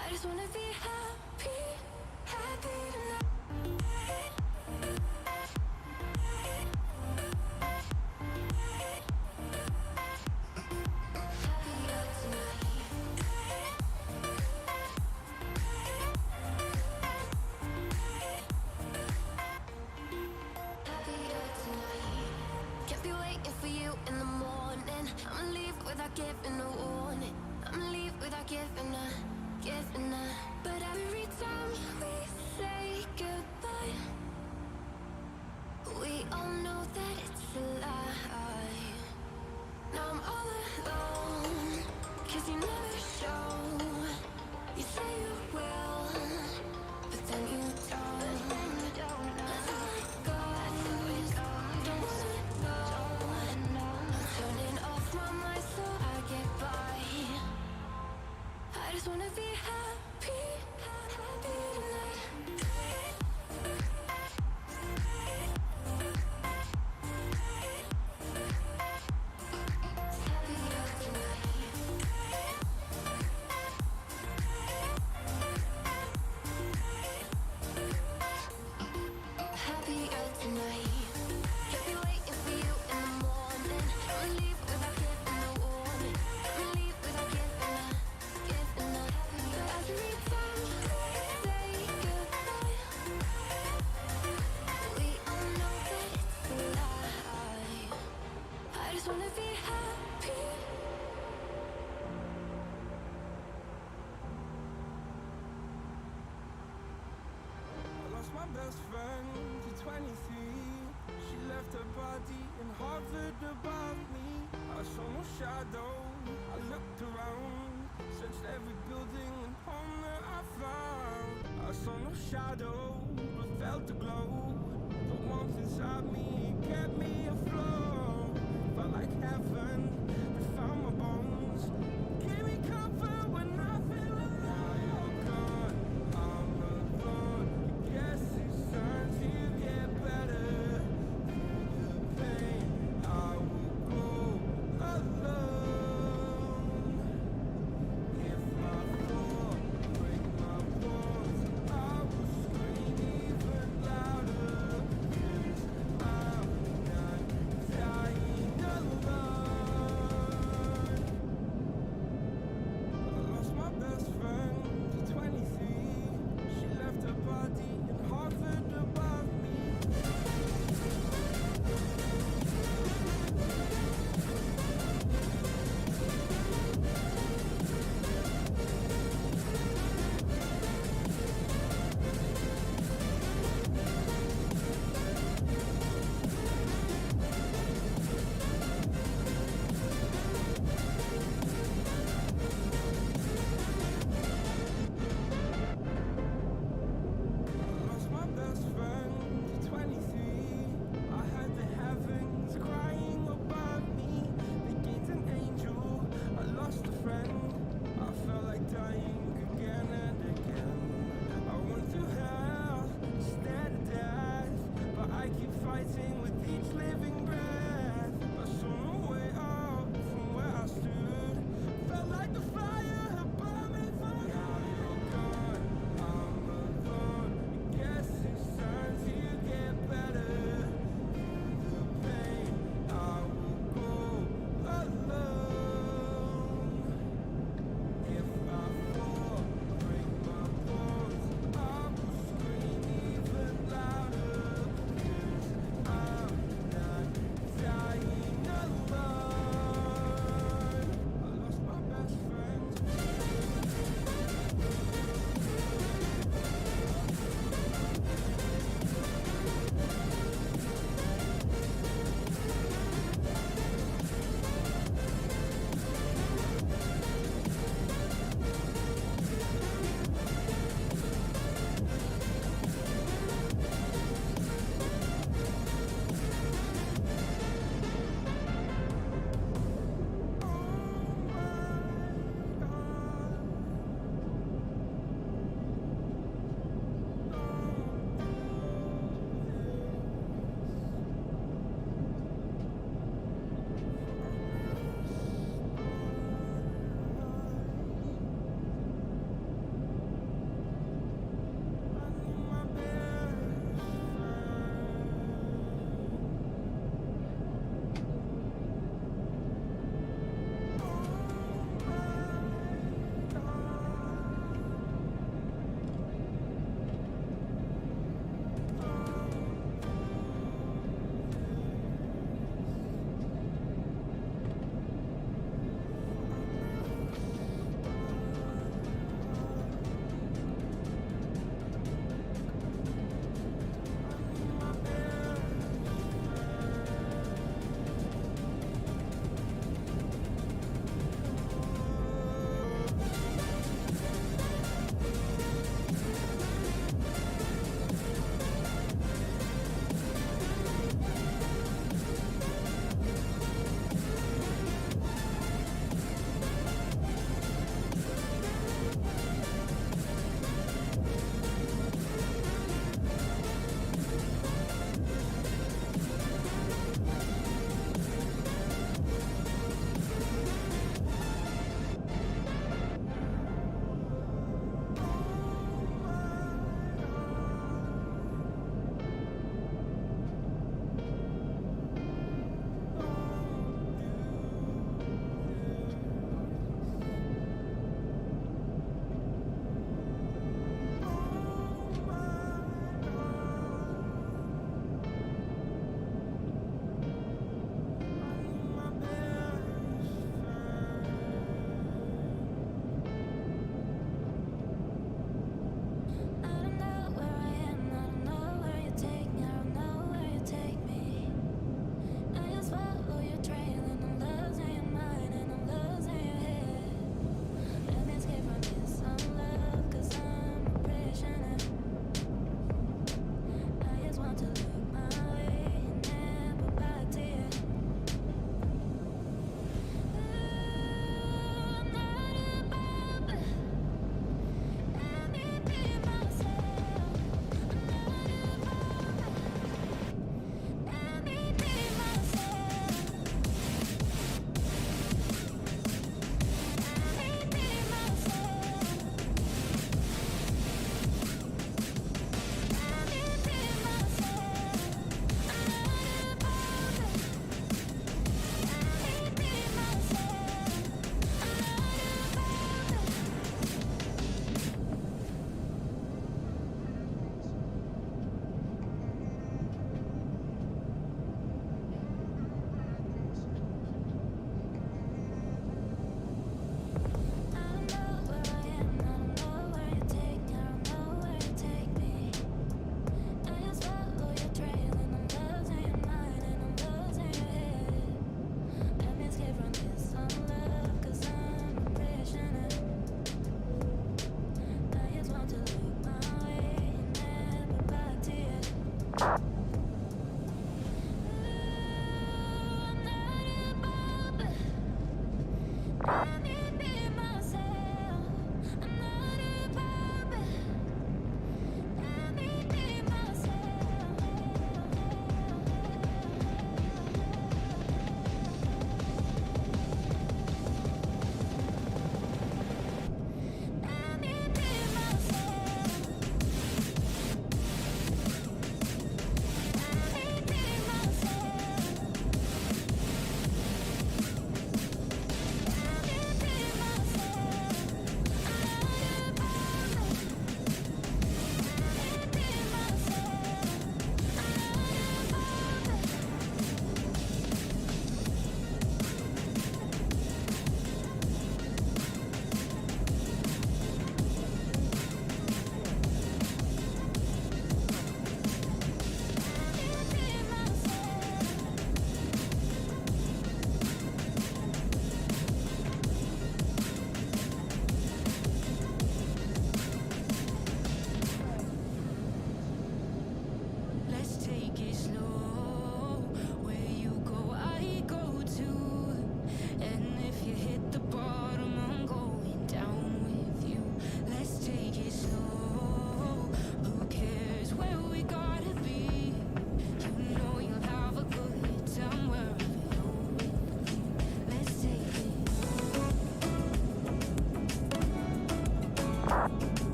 I just wanna be happy, happy tonight. Giving a warning, I'ma leave without giving a. But every time we say goodbye, we all know that it's a lie. Now I'm all alone, 'cause you never show. You say you will, but then you don't. That's how it goes. Don't wanna know. I'm turning off my mind so I get by. I just wanna be happy, happy tonight. Happier tonight. Can't be waiting for you in the morning. I'ma leave without giving a warning. I'ma leave without giving a. Every time we say goodbye, we all know that it's a lie. I just wanna be happy. I lost my best friend to 23. She left her body and hovered above me. I saw no shadow, I looked around, searched every building and home that I found. I saw no shadow, but felt the glow. The warmth inside me kept me afloat. Felt like heaven, they found my bones. Gave me comfort when I feel alone. Now you're gone, I'm alone. I guess it's time to get better. Through the pain, I will go alone. If I fall, break my bones, I will scream even louder. 'Cause I'm not dying alone. I lost my best friend to 23. She left her body and hovered above me. I lost my best friend to 23. I heard the heavens crying above me. They gained an angel, I lost a friend. I felt like dying again and again. I went through hell instead of death, but I keep fighting with each living breath. I saw no way out from where I stood. Felt like the fire had burned me for good. Now you're gone, I'm alone. I guess it's time to get better. Through the pain, I will go alone. If I fall, break my bones, I will scream even louder. 'Cause I'm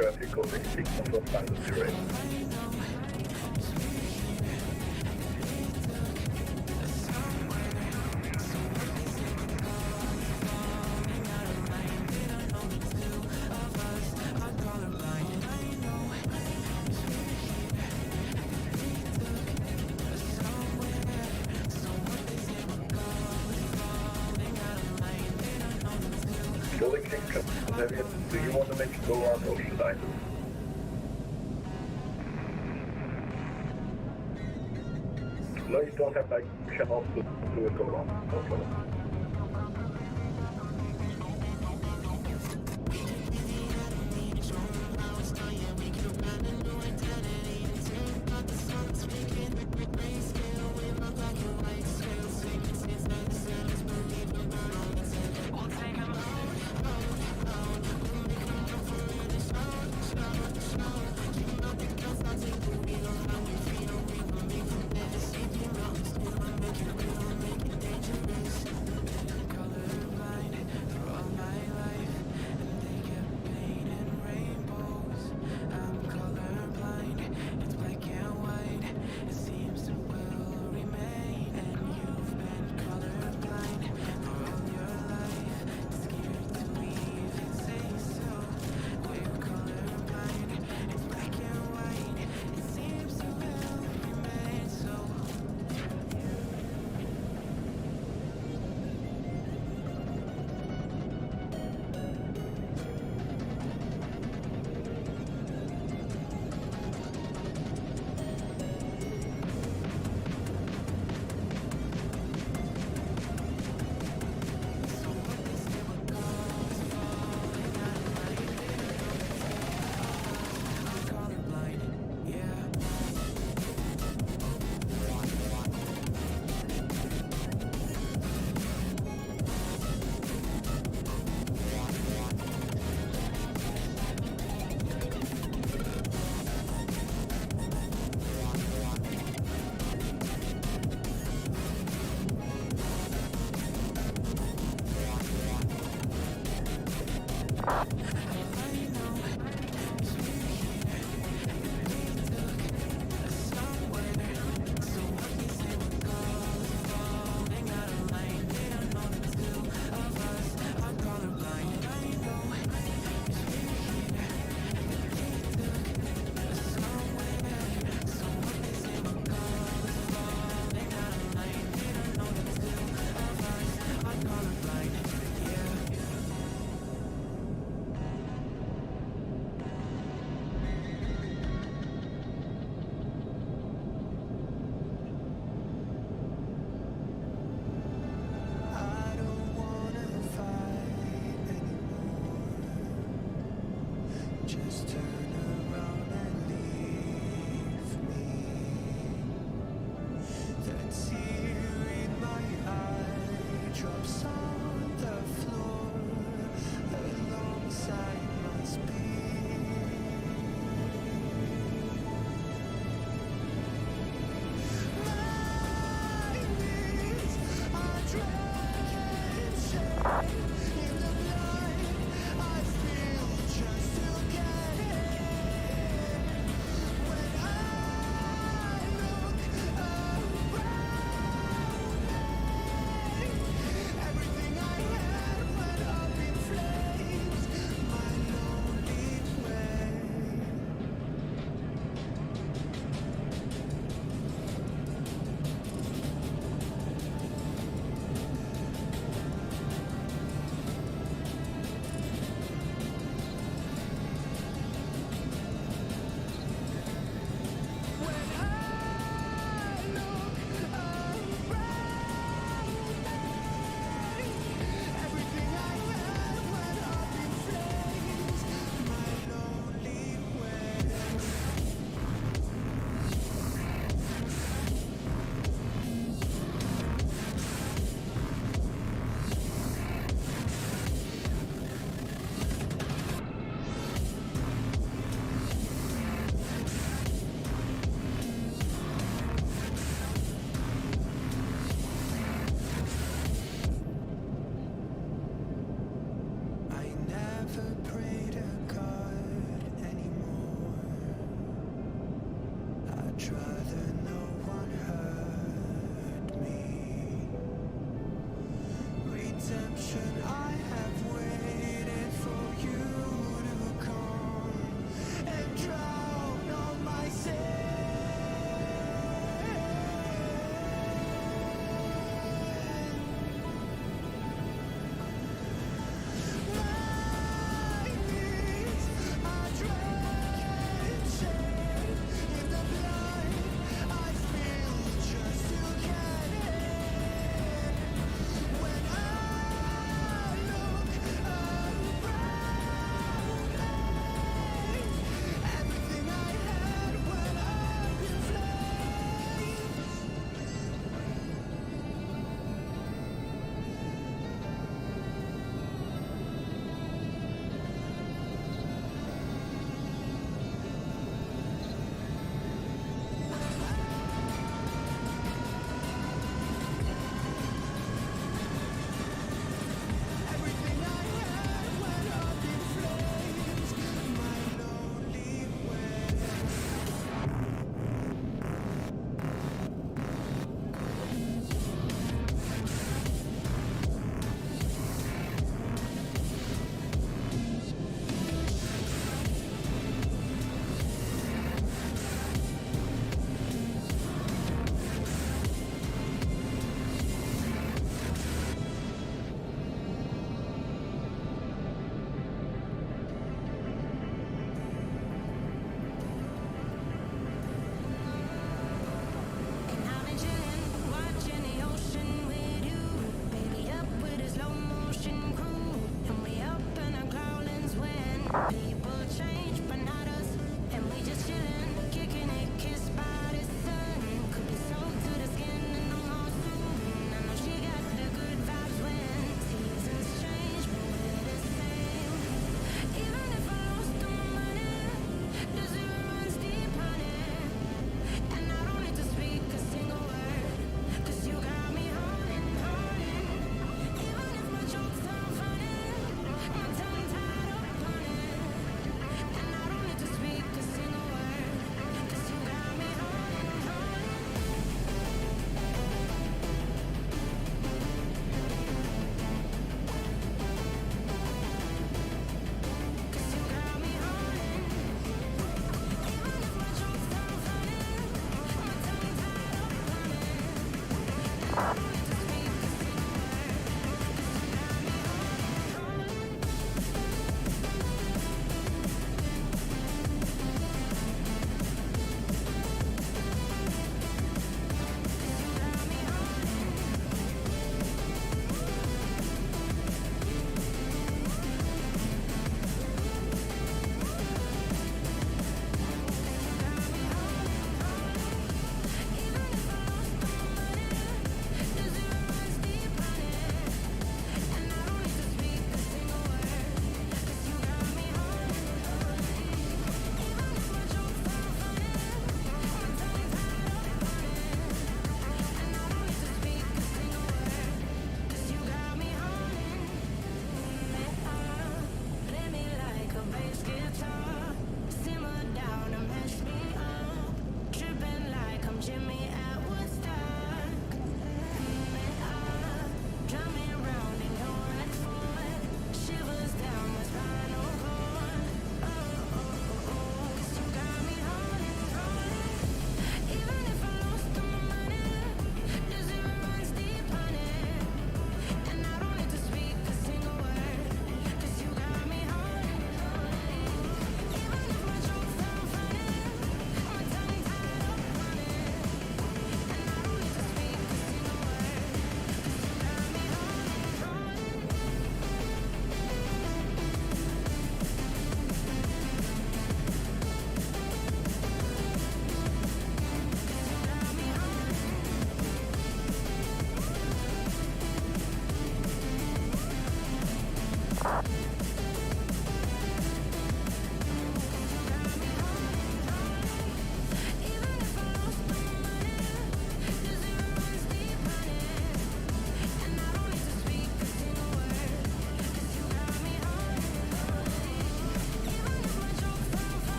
Traffic over 6 control final 08. Fully kick do you want to make it go out or should I? No, you don't have like channels to do it go wrong. Okay.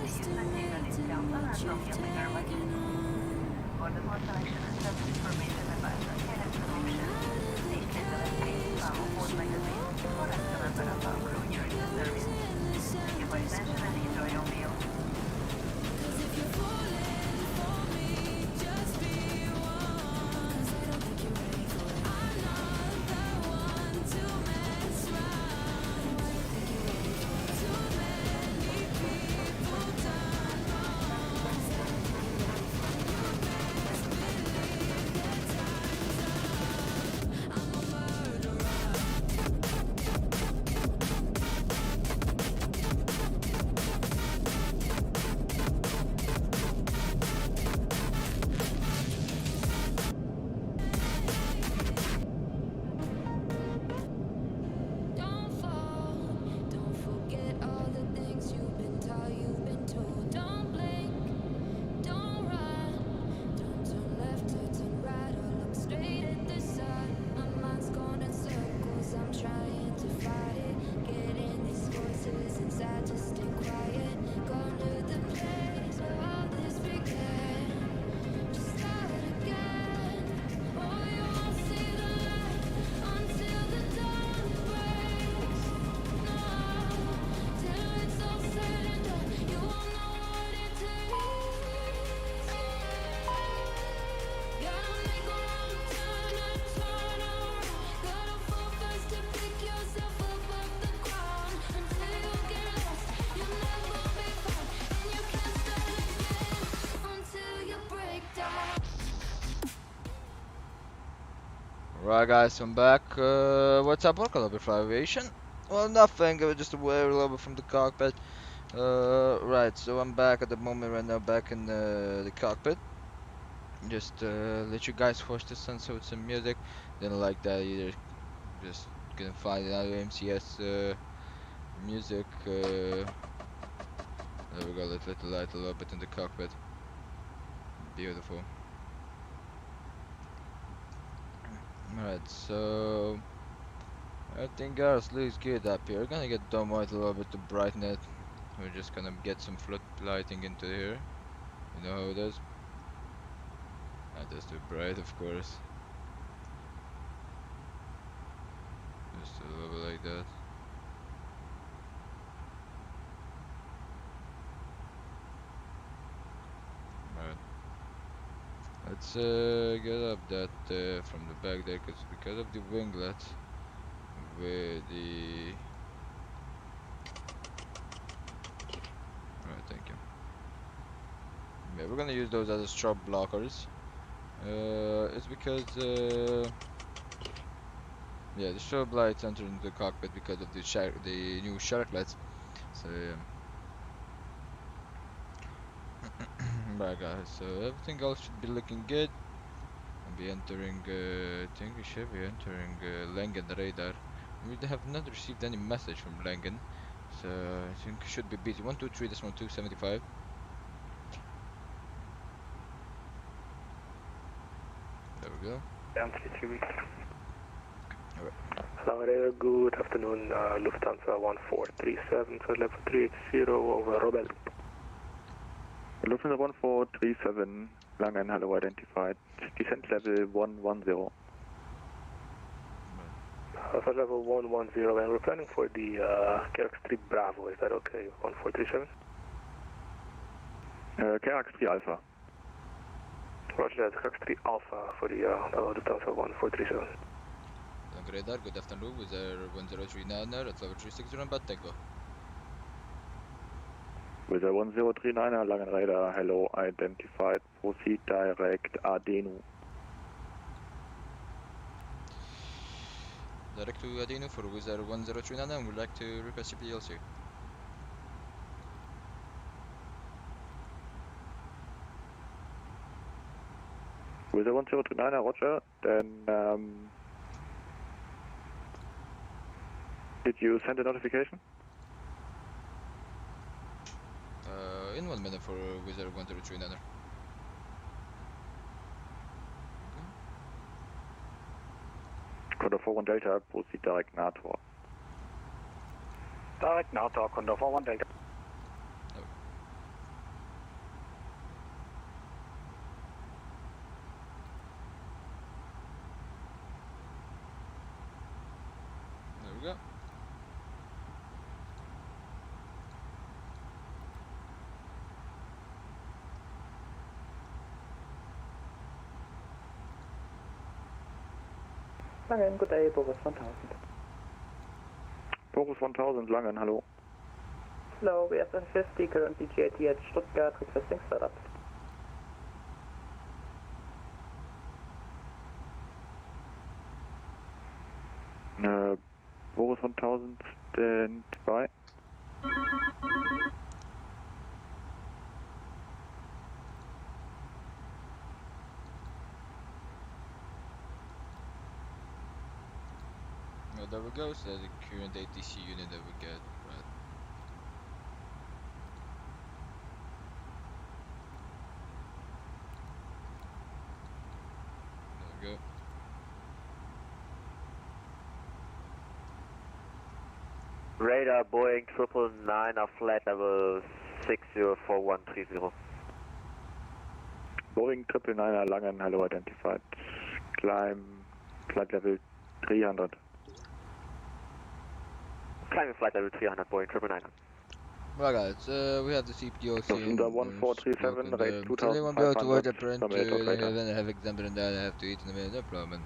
just imagine what you've taken on. For the more selection and service information about the Canon solution, please take the page on board magazine or ask a member of our crew during the service. Thank you for your attention and enjoy your meal. Cause if you're falling for me, just be one. Cause I don't think you're ready for it. I'm not the one to mess around. I don't think you're ready for it. Too many people done wrong. I said I don't think you're ready for it. You best believe that time's up. I'm a murderer. Don't fall, don't forget all the things you've been taught, you've been told. Don't blink, don't run, don't turn left or turn right or look straight at the sun. My mind's going in circles, I'm trying to fight it. Getting these voices inside to stay quiet. Gone to the place where all this began. Just start again. Oh, you won't see the light until the dawn breaks. No, till it's all said and done, you won't know what it takes. Gotta make a wrong turn and turn around. Gotta fall fast to pick yourself up off the ground. Until you get lost, you'll never be found, and you can't start again until you break down. Right guys, I'm back. What's up? Welcome to Fly Aviation. Well, nothing, just away a little bit from the cockpit. Right, so I'm back at the moment right now, back in the cockpit. Just let you guys watch the sunset with some music. Didn't like that either. Just gonna find another MCS music. There we go, let's let the light a little bit in the cockpit. Beautiful. Alright, so everything else looks good up here. We're gonna get dome white a little bit to brighten it. We're just gonna get some flood lighting into here. You know how it is? Not just too bright, of course. Just a little bit like that. Right. Let's get up that from the back there, because of the winglet with the. Right, thank you. Yeah, we're gonna use those as strobe blockers. It's because yeah, the strobe lights enter into the cockpit because of the new shark lights. So yeah. Right guys, so everything else should be looking good. I'll be entering, I think we should be entering Langen radar. We have not received any message from Langen, so I think it should be busy. 123.275. There we go. Down 3 weeks. Alright. Hello, radar. Good afternoon. Lufthansa 1437 for level 380 over Robel. Lufthansa 1437, Langen, hello, identified. Descent level 110. For level 110, and we're planning for the Kerax 3 Bravo. Is that okay? 1437? Kerax 3 Alpha. Roger that, Kerax 3 Alpha for the Lufthansa 1437. Langen radar, good afternoon. Wizz Air 1039 at level 360 about takeoff. With a 1039er, Langen radar, hello, identified. Proceed direct Ardeno. Direct to Adeno for Wizz Air 1039 and would like to request your PLC. With a 1039er, roger. Then, did you send a notification? In 1 minute for Wizz Air 1039. Condor 41 Delta, proceed direct NATO. Direct NATO, Condor 41 Delta. we go. Langen, good day, Boris 1000. Boris 1000, Langen, hello. Hello, we have a 50, currently GAT at Stuttgart, requesting startup. Boris 1000, stand by. Well, there we go, so that's the current ATC unit that we get. Right. There we go. Radar Boeing 999 of flight level 604130. Boeing 999 Langen, hello, identified. Climb flight level 300. Climbing flight level 300, Boeing 999. Right guys, we have the CPDOC in Lufthansa 1437, rate today won't be able to work the 2500, print some 8 operator. and I have exam and then I have to eat in a minute, no problem.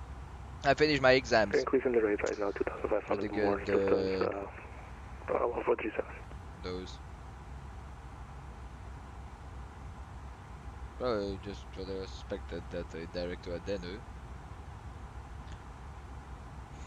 I finished my exams. Increasing the rate right now, 2500 more distance, Bravo 437. Those. Probably just what I expected that I direct to Adenu.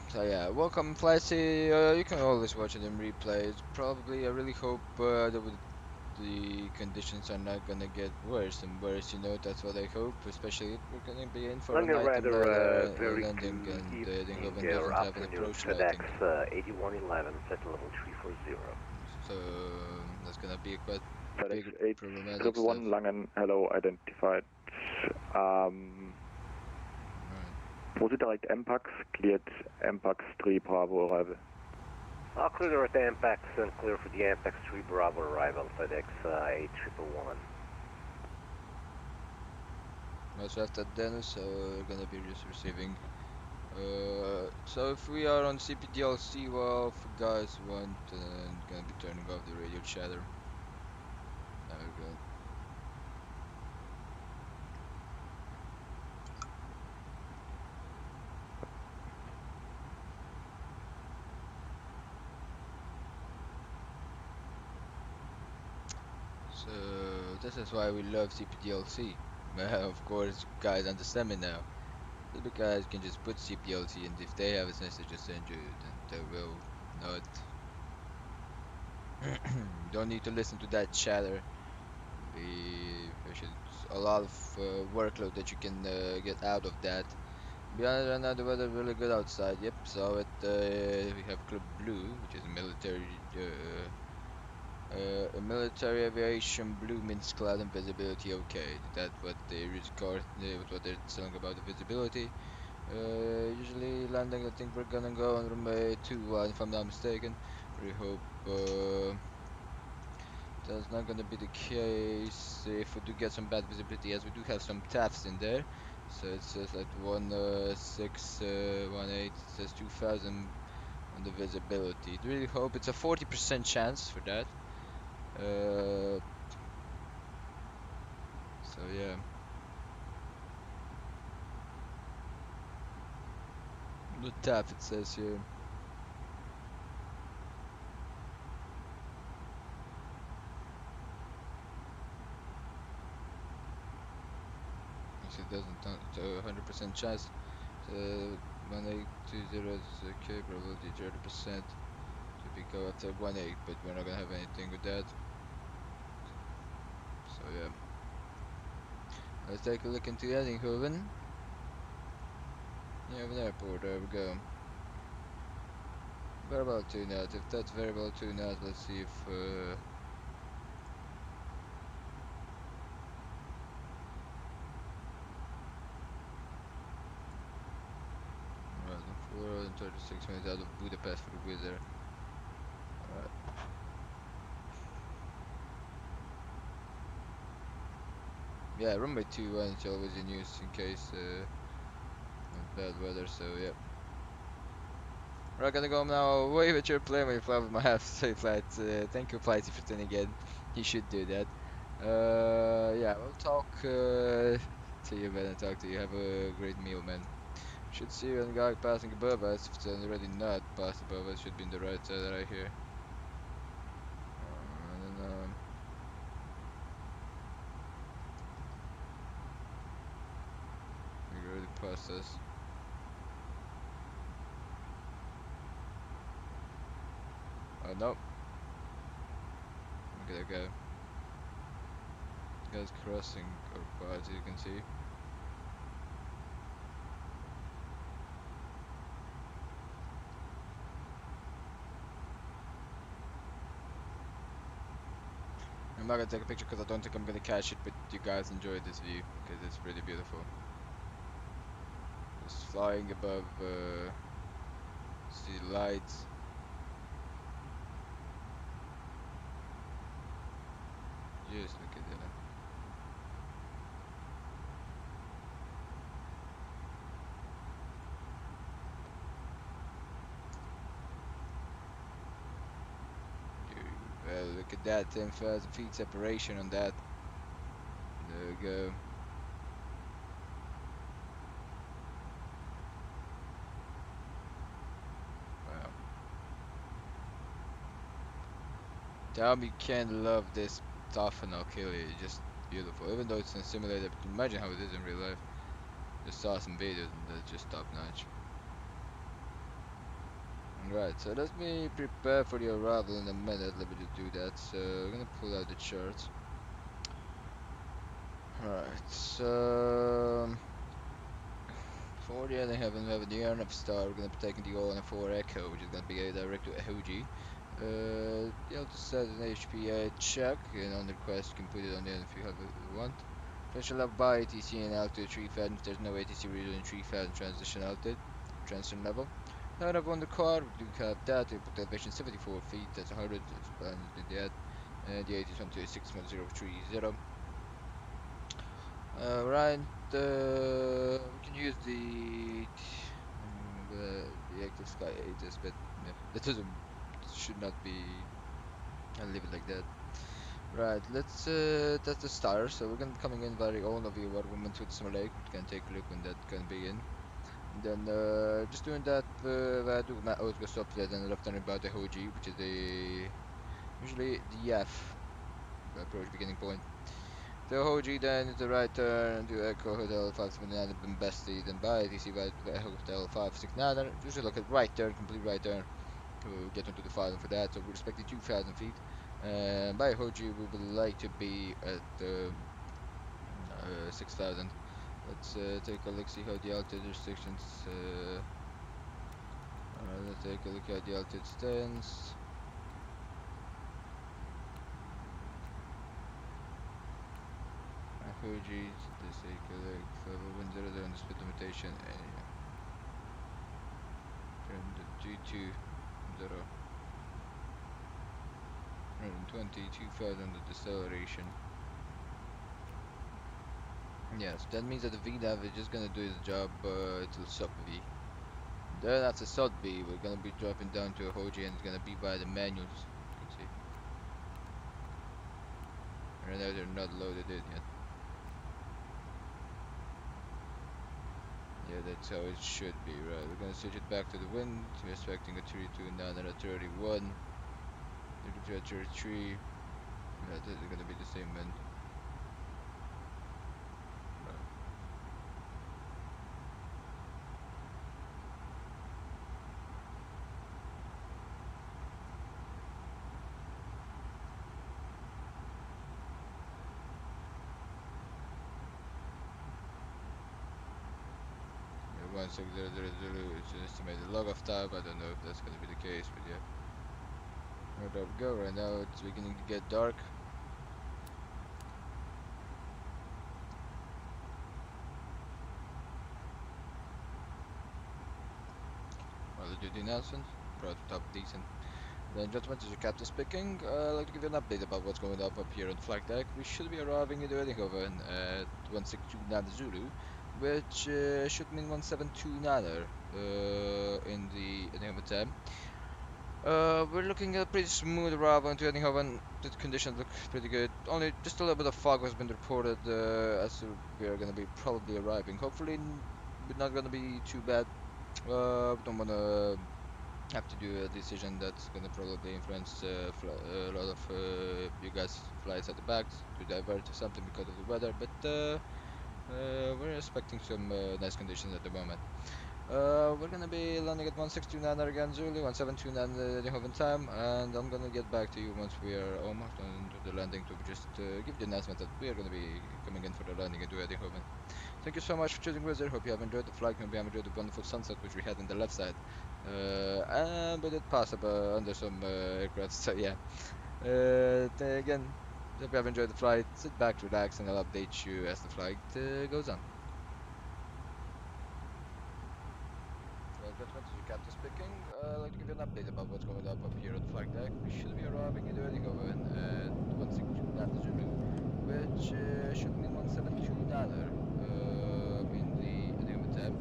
So yeah, welcome Flashy. You can always watch it in replays. Probably, I really hope the conditions are not gonna get worse and worse. You know, that's what I hope. Especially if we're gonna be in for a Langen night Radar, very landing, good and evening, Eindhoven doesn't have an afternoon, approach FedEx lighting. 8111, set level 340. So that's gonna be a quite FedEx big problematic stuff. 811 Langen, hello, identified. Proceed direct MPAX, cleared MPAX 3 Bravo arrival. I'll clear at the MPAX and clear for the MPAX 3 Bravo arrival, FedEx 8111. Also after Dennis, so we're gonna be just receiving. So if we are on CPDLC, well, if you guys want, gonna be turning off the radio chatter. There we go. So this is why we love CPDLC. Of course, guys understand me now. The guys can just put CPLC, and if they have a sense to just send you, then they will not. Don't need to listen to that chatter. A lot of workload that you can get out of that. Be honest, right now the weather really good outside. Yep, so we have Club Blue, which is a military aviation blue means cloud and visibility okay. That's what they record, what they're telling about the visibility. Usually landing, I think we're gonna go on runway 21 if I'm not mistaken. We hope that's not gonna be the case if we do get some bad visibility, as we do have some taps in there. So it says at 1618, it says 2000 on the visibility. Really hope it's a 40% chance for that. So yeah. The tap it says here. It doesn't, it's a 100% chance. 1820 is okay, probability 30%. So we go after 18, but we're not gonna have anything with that. So yeah. Let's take a look into Eindhoven. You have an airport, there we go. Variable 2 knots, if that's variable 2 knots, let's see if right, 436 minutes out of Budapest for the Wizz Air. Alright. Yeah, runway 21 is always in use in case of bad weather, so yeah. We're gonna go now away with your plane when you fly with my half straight flight. Thank you, Flighty, for tuning in. You should do that. Yeah, we'll talk to you, man, and talk to you. Have a great meal, man. Should see you and guy passing above us. If it's already not passed above us, should be in the right side right here. And then, we already passed us. Oh no. Look at that guy. This guy's crossing our path, as you can see. I'm not gonna take a picture because I don't think I'm gonna catch it, but you guys enjoy this view because it's pretty beautiful. Just flying above, see the lights. Just look at that. Look at that, 10,000 feet separation on that. There we go. Wow. Tell me you can't love this stuff and I'll kill you. It's just beautiful. Even though it's in a simulator, but imagine how it is in real life. Just saw some videos and they're just top notch. Right, so let me prepare for the arrival in a minute. Let me just do that. So I'm gonna pull out the chart. Alright, so for the other heaven we have the Airnav Star. We're gonna be taking the all-in-4 Echo, which is gonna be a direct to Ahoji. You have to set an HPA check, and on request you can put it on the end if you have it want. Special up by ATC and altitude 3000 if there's no ATC reader in 3000 transition altitude, transition level. Now that I've on the car, we do have that. We put elevation 74 feet, that's 100, that's planned to that. And the 80 is 61030. Right, we can use the active Sky-EHEH, but yeah, that doesn't, should not be, I'll leave it like that. Right, let's that's the star, so we're gonna be coming in via all of you what we went to the summer lake. We can take a look when that can be in. And then just doing that, I do my Osgo stop there, then left turn about the Hoji, which is the usually the F approach beginning point. The Hoji then is the right turn to Echo Hotel 579 Bombasti, then by ATC by Echo Hotel 569. Usually look at right turn, complete right turn. We'll get onto the final for that, so we're expecting 2,000 feet. And by Hoji, we would like to be at 6,000. Let's take a look, see how the altitude restrictions. Let's take a look at the altitude stands. Hoji, let's take a look. Level 100 on the speed limitation. Turn the G2 0. 120, 2,000 the deceleration. Yes, that means that the VNAV is just gonna do its job till sub V. Then after sub V, we're gonna be dropping down to a Hoji and it's gonna be by the manuals. You can see. Right now they're not loaded in yet. Yeah, that's how it should be, right? We're gonna switch it back to the wind. We're expecting a 32 now and a 31. 32 at 33. Yeah, this is gonna be the same wind. Yeah, 16000 is an estimated log off time. I don't know if that's gonna be the case, but yeah. There we go. Right now it's beginning to get dark. Well, let's do the announcement. Prototype decent. Then, gentlemen, this is your captain speaking. I'd like to give you an update about what's going up here on the flight deck. We should be arriving in the Eindhoven at 1629 Zulu. which should mean 172 in the human time. We're looking at a pretty smooth arrival into Eindhoven. The conditions look pretty good. Only just a little bit of fog has been reported as we are going to be probably arriving. Hopefully, we're not going to be too bad. We don't want to have to do a decision that's going to probably influence a lot of you guys' flights at the back to divert to something because of the weather. But we're expecting some nice conditions at the moment. We're gonna be landing at 1629 again, Zulu, 1729 the Hoven time, and I'm gonna get back to you once we are almost on to the landing to just give the announcement that we are gonna be coming in for the landing into Eindhoven. Thank you so much for choosing Wizz Air. Hope you have enjoyed the flight. Hope you have enjoyed the wonderful sunset which we had on the left side. And we did pass up under some aircraft, so yeah. Again, hope you have enjoyed the flight. Sit back, relax, and I'll update you as the flight goes on. Gentlemen, this is Captain speaking. I'd like to give you an update about what's going up here at the flight deck. We should be arriving in Eindhoven at 169 Zulu, which should mean 172 in the human time.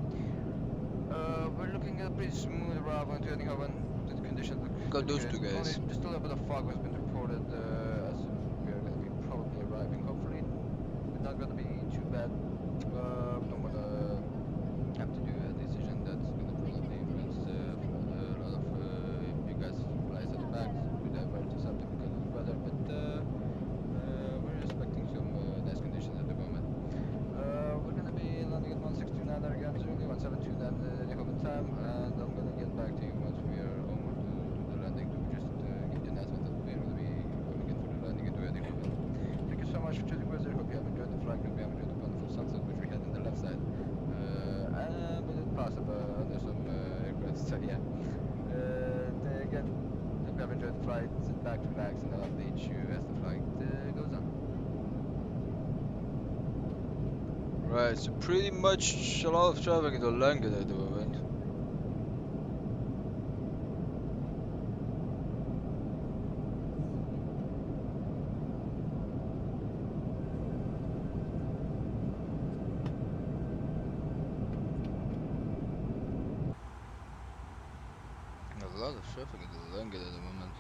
We're looking at a pretty smooth arrival into Eindhoven. The conditions look Got those good. two guys. Only just a little bit of fog has been reported as we are going to be probably arriving. Hopefully, we're not going to be too bad. We don't want to have to do a decision that's going to probably influence a lot of you guys' flights at the back to divert to something because of the weather. But we're expecting some nice conditions at the moment. We're going to be landing at 1629 again, Zulu, 1729 the Hoven time, and I'm going to get back to you once we are almost to the landing to just give the announcement that we're going to be coming in for the landing into Eindhoven. Thank you so much for choosing Wizz Air. Hope you have enjoyed the flight. Hope you have enjoyed the wonderful sunset which we had on the left side. And we did pass up under some aircraft, so yeah. Again, hope you have enjoyed the flight. Sit back, relax, and I'll update you as the flight goes on. Right, so pretty much a lot of traffic in the Langen at the moment. A lot of traffic in the Langen at the moment.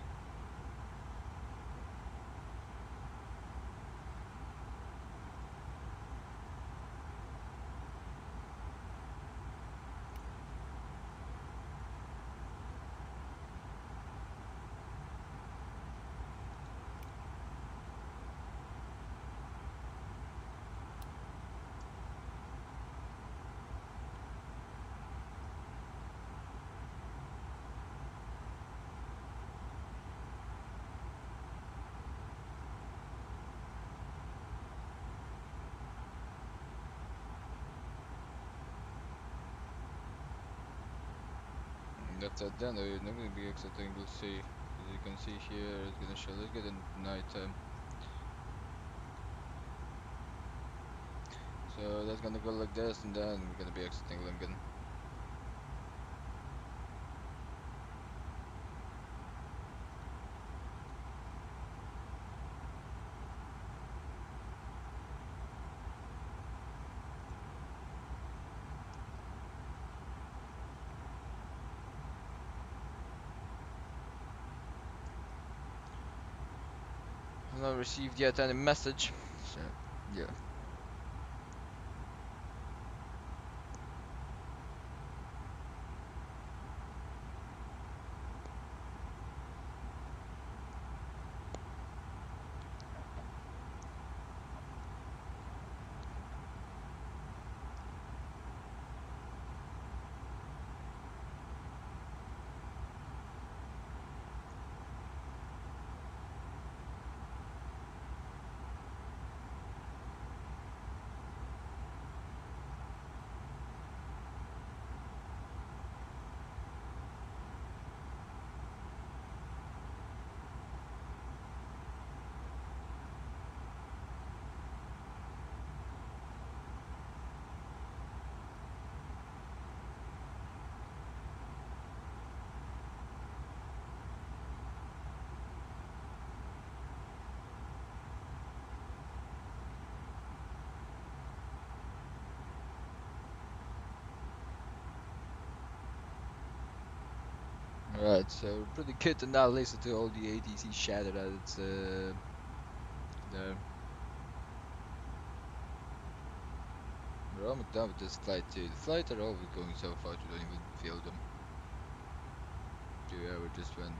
That's at then, you're not going to be exiting, we'll see. As you can see here, it's going to show, let's get in night time. So that's going to go like this, and then we're going to be exiting Lingen. Not received yet any message, so yeah. Alright, so pretty good to not listen to all the ATC chatter that's there. We're almost done with this flight too. The flights are always going so fast you don't even feel them. 2 hours just went,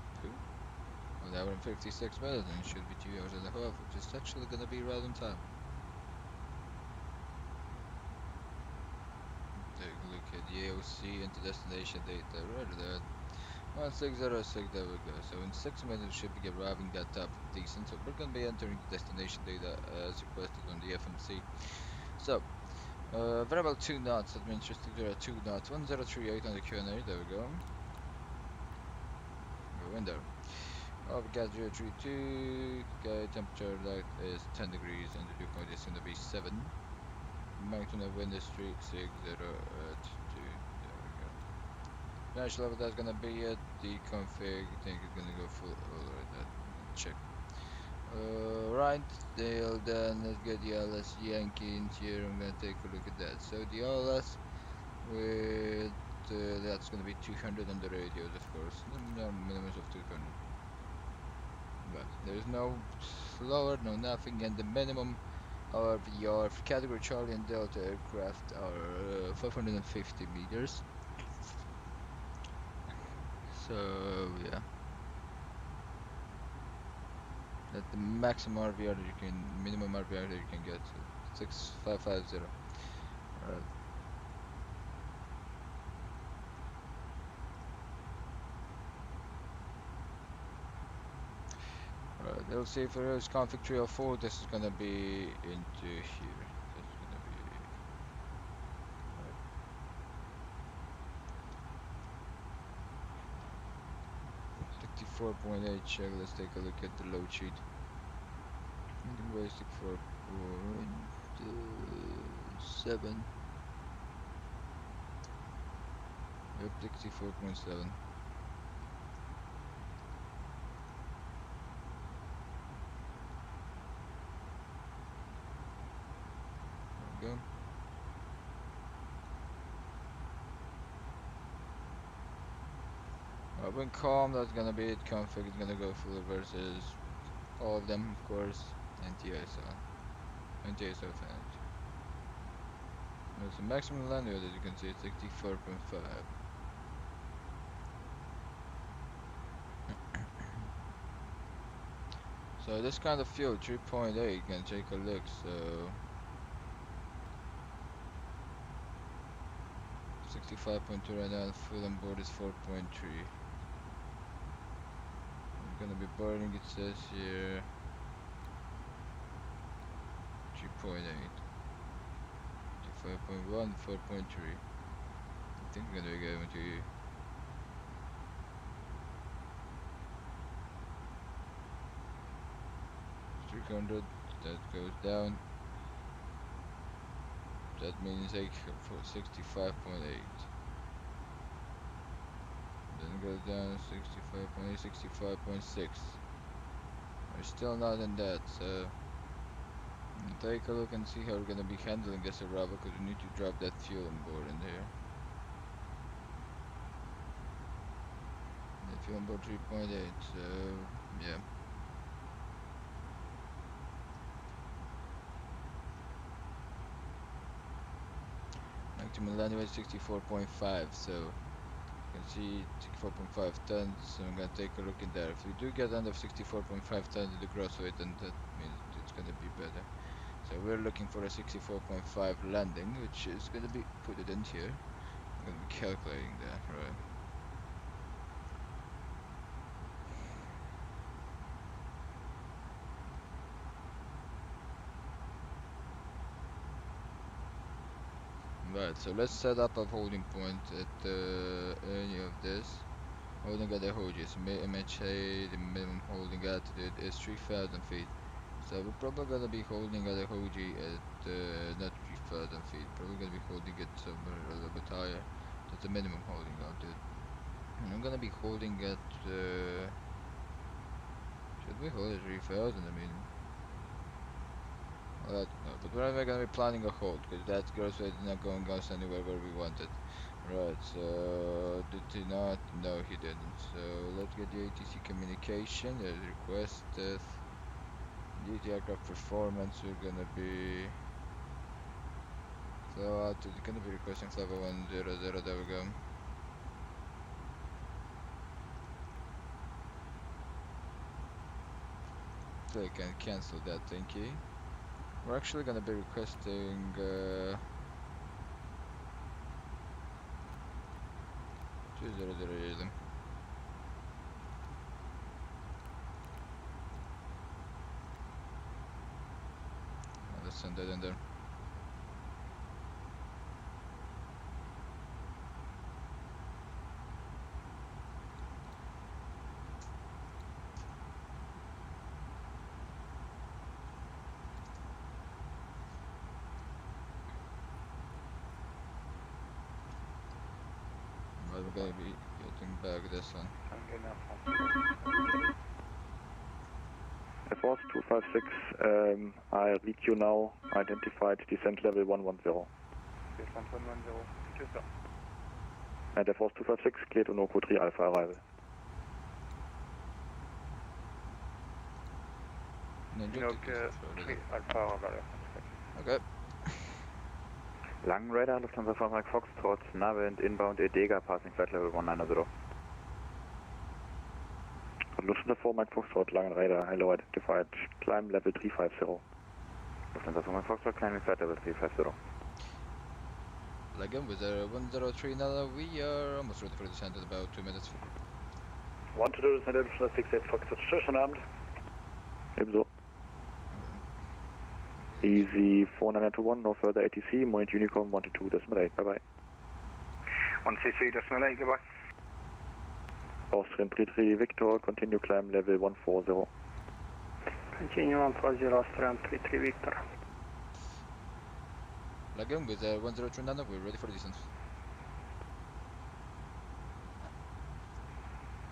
1 hour and 56 minutes, and it should be 2 hours and a half, which is actually gonna be right on time. Take a look at the AOC into destination data right there. 1606, there we go. So in 6 minutes we should be arriving at top decent. So we're gonna be entering the destination data as requested on the FMC. So variable 2 knots, that means just 2 knots, 1038 on the Q&A, there we go. Go in there. ORBX 032, okay, temperature that is 10 degrees and the dew point is going to be 7. Magnitude of wind is 360 at 2, there we go. Flash level that's going to be at the config, I think it's going to go full, alright, that check. Right, then let's get the LS Yankee in here, I'm going to take a look at that. So the LS with, that's going to be 200 on the radios of course, no minimums of 200. But there's no slower, no nothing, and the minimum RVR for category Charlie and Delta aircraft are 550 meters. So yeah, that's the maximum RVR that you can, minimum RVR that you can get. 6550. Alright. Alright, let's see if there is config 304, this is gonna be into here. This is gonna be... Right. 64.8 check, let's take a look at the load sheet. Basic 4.7. Yep, 64.7. Go. When calm, that's gonna be it. Config is gonna go full versus all of them, of course. NTISO. NTISO fans. There's a maximum land area that you can see, 64.5. So this kind of fuel, 3.8, you can take a look. So 65.2 right now, fuel on board is 4.3. We're gonna be burning, it says here 3.8, 5.1, 4.3. I think we're gonna be going to 300, that goes down. That means like 65.8. Then goes down 65.8, 65.6. We're still not in that, so take a look and see how we're gonna be handling this arrival, because we need to drop that fuel on board in there. That fuel on board 3.8, so yeah. Maximum landing weight 64.5, so you can see 64.5 tons, so I'm gonna take a look in there. If we do get under 64.5 tons in the gross weight, then that means it's gonna be better. So we're looking for a 64.5 landing, which is gonna be put it in here. I'm gonna be calculating that, right? Right, so let's set up a holding point at any of this. Holding at the Hoji's MHA, the minimum holding altitude is 3,000 feet. So we're probably gonna be holding at the Hoji at not 3,000 feet. Probably gonna be holding it somewhere a little bit higher. That's the minimum holding altitude. And I'm gonna be holding at. Should we hold at 3,000? I mean. Well, no, but we're gonna be planning a hold, because that gross weight is not going us anywhere where we want it. Right, so did he not? No, he didn't. So let's get the ATC communication as requested. The aircraft performance, we're gonna be so out. We're gonna be requesting level 100. There we go. So I can cancel that thingy. We're actually gonna be requesting 2008. Let's send that in there. But we're gonna be getting back this one. Air Force 256, I read you now, identified descent level 110. Descent 110, thank you, sir. And Air Force 256, clear to Norco 3 Alpha arrival. Norco 3 Alpha arrival. Okay. Lang radar, Lufthansa Fahrwerk Foxtrot, Nave and inbound Edega, passing flight level 190. Lufthansa Fahrwerk Foxtrot, Langen Radar, hello, identified, climb level 350. Lufthansa Fahrwerk Foxtrot, climbing flight level 350. Again with the 103 now, we are almost ready for descent in about 2 minutes. 120 descended from 68 Foxtrot, schönen Abend. Ebenso. Easy 4921, no further ATC, Point Unicorn 122.8, bye bye. 133.8, goodbye. Austrian 33 Victor, continue climb level 140. Continue 140, Austrian 33 Victor. Again with the 103 Nano, we're ready for descent.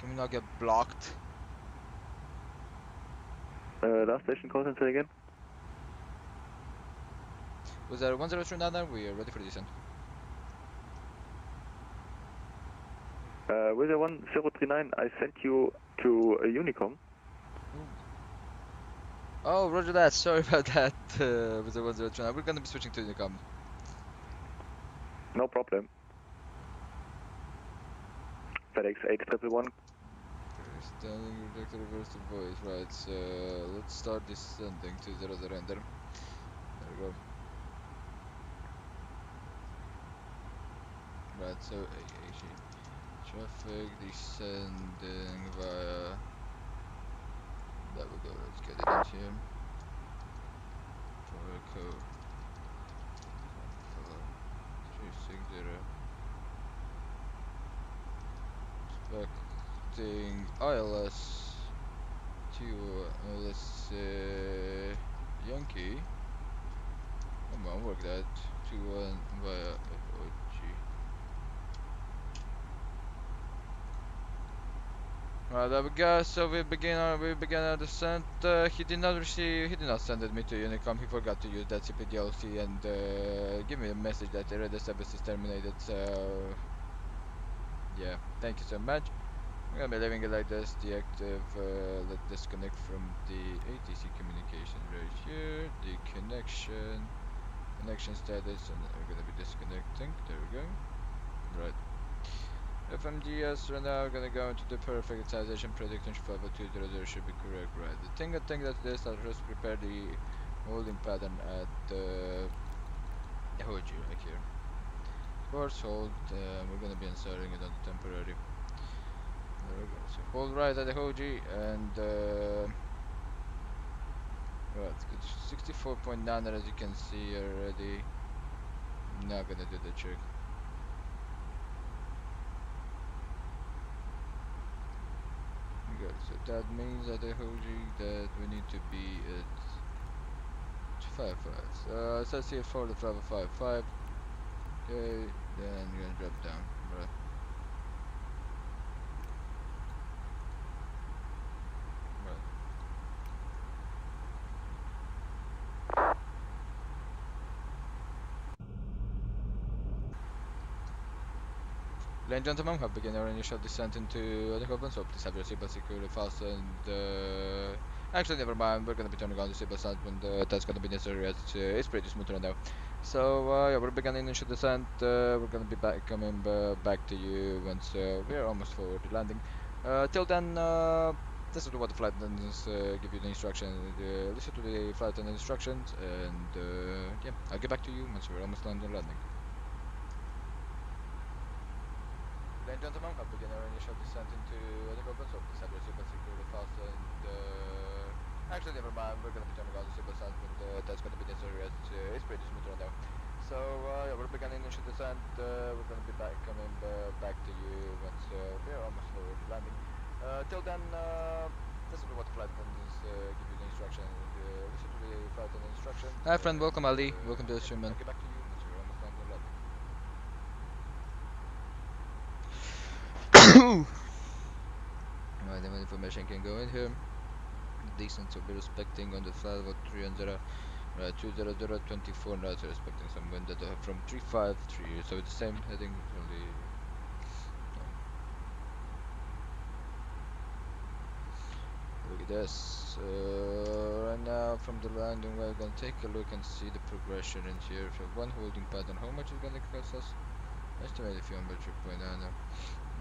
Can we not get blocked? Last station call center again. With the 103 Nano, we are ready for descent. With the 1039, I sent you to a Unicom. Oh, roger that. Sorry about that. With the 103. We're gonna be switching to Unicom. No problem. FedEx 8111. Standing, rejected, reverse to voice. Right, so let's start descending to 00 enter. There we go. Right, so traffic descending via. There we go, let's get it in here. Forward code 360. Expecting ILS to ILS Yankee. Come on, work that. 21 via FOG. Right, there we go. So we begin our descent. He did not send me to Unicom. He forgot to use that CPDLC and give me a message that the radio service is terminated. So yeah, thank you so much. I'm gonna be leaving it like this. Deactive. Let's disconnect from the ATC communication right here. The connection status, and we're gonna be disconnecting. There we go. Right. FMGS right now, we're gonna go into the perfect utilization prediction 50200 should be correct, right? The thing that this, I'll just prepare the holding pattern at the HOG right here. Course hold, we're gonna be inserting it on the temporary. There we go, so hold right at the HOG and right, it's 64.9 as you can see already. Not gonna do the trick. Good, so that means at the HOG that we need to be at 55. So it says here for the 555. Okay, then you're gonna drop down, right? Ladies and gentlemen, we have begun our initial descent into the open, so please have your seatbelt securely fastened. Actually, never mind, we're gonna be turning on the seatbelt sound when that's gonna be necessary, as it's pretty smooth right now. So, yeah, we're beginning initial descent. We're gonna be coming back to you once we are almost for the landing. Till then, this is what the flight attendants give you the instruction. Listen to the flight attendant instructions, and yeah, I'll get back to you once we're almost landing. Ladies and gentlemen, we have begun our initial descent into the open, so please have your seatbelt securely fastened. Actually, never mind, we're gonna be turning on the seatbelt sound when that's gonna be necessary, as it's pretty smooth right now. So, yeah, we're beginning initial descent. We're gonna be coming back to you once we're almost for the landing. Till then, this is what the flight attendants give you the instruction. Listen to the flight attendant instructions. Hi friend, welcome Ali. Welcome to the stream, man. I'll get back to you once we're almost landing. Alright, then information can go in here. Decent, so be respecting on the flight about 300, 20024 knots, respecting some wind that from 353, so it's the same heading, only. Look at this. Right now from the landing, we're gonna take a look and see the progression in here. So one holding pattern, how much is gonna cost us? Estimate if you remember 3.9.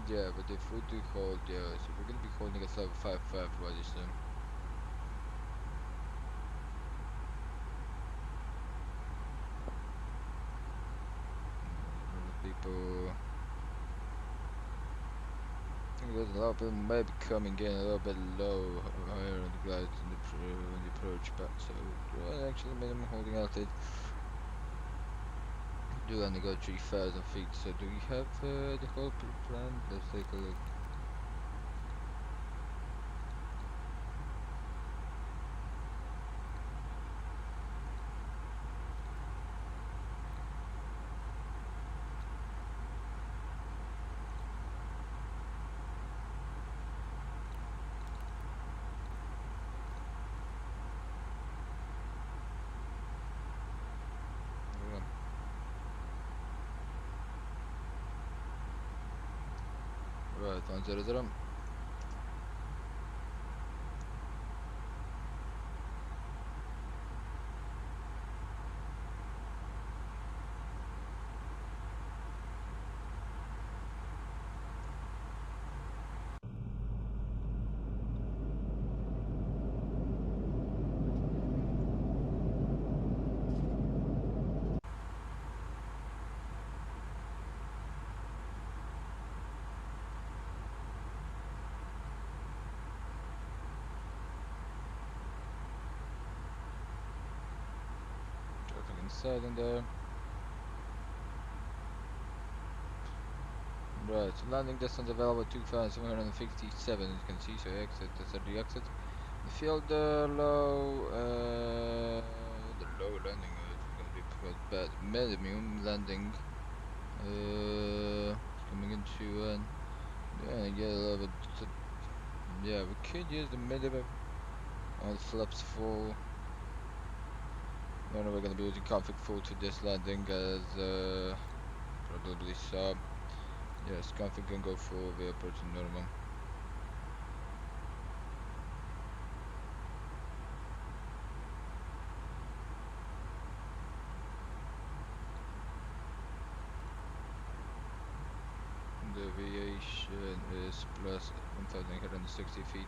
Yeah, but if we do hold, yeah, so we're gonna be holding a 755 really soon. People, I think there's a lot of people maybe coming in a little bit low higher on the glides in the approach back, so actually minimum holding altitude. Do want to go 3,000 feet, so do we have the whole plan? Let's take a look. Right, 100. Inside in there. Right, so landing distance available 2,757, as you can see, so exit, that's at the exit. The field low, the low landing is gonna be quite bad. Medium landing, coming into yeah, get a little bit, yeah, we could use the medium on flaps full. No, we're gonna be using config full to this landing as probably sub. Yes, config can go full, we approach normal. The deviation is plus 1,160 feet.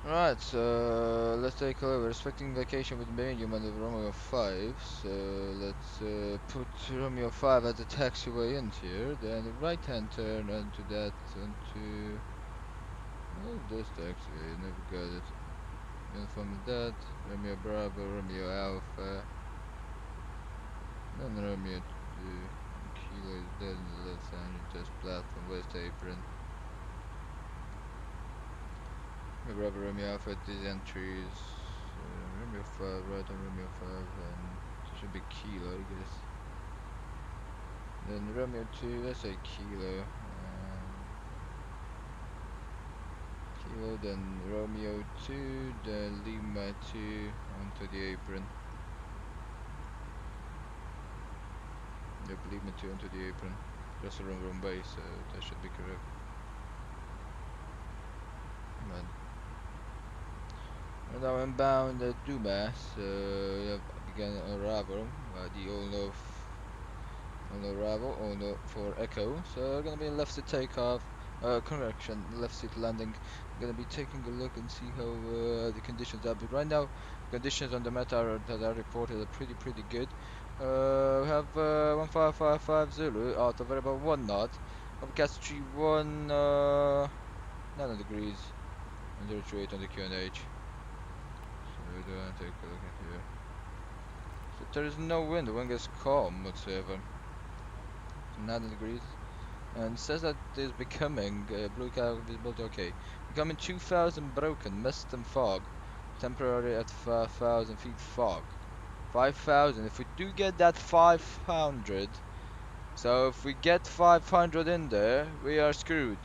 Right, so let's take a look. We're expecting vacation with medium on the Romeo 5, so let's put Romeo 5 at the taxiway in here, then the right hand turn onto that, onto this taxiway, never got it. And from that, Romeo Bravo, Romeo Alpha, then Romeo 2, Kilo is dead in the left hand, just platform, West Apron. Bravo Romeo Alpha at these entries, Romeo 5, right on Romeo 5, and it should be Kilo, I guess. Then Romeo 2, let's say Kilo, Kilo, then Romeo 2, then Lima 2, onto the apron. Yep, leave me 2 into the apron. Just a room base, so that should be correct. Man. And now inbound Dumas, yep, again arrival, the all arrival, all for Echo. So gonna be left seat takeoff, correction, left seat landing. Gonna be taking a look and see how the conditions are. But right now, conditions on the META that are reported are pretty good. We have 15550 out of about 1 knot. Overcast 31, 9 degrees, and 028 on the QNH. So we're gonna take a look at here. So there is no wind, the wind is calm whatsoever. 9 degrees. And it says that there's becoming blue cloud visibility okay. Becoming 2000 broken, mist and fog. Temporary at 5000 feet fog. 5000. If we do get that 500, so if we get 500 in there, we are screwed.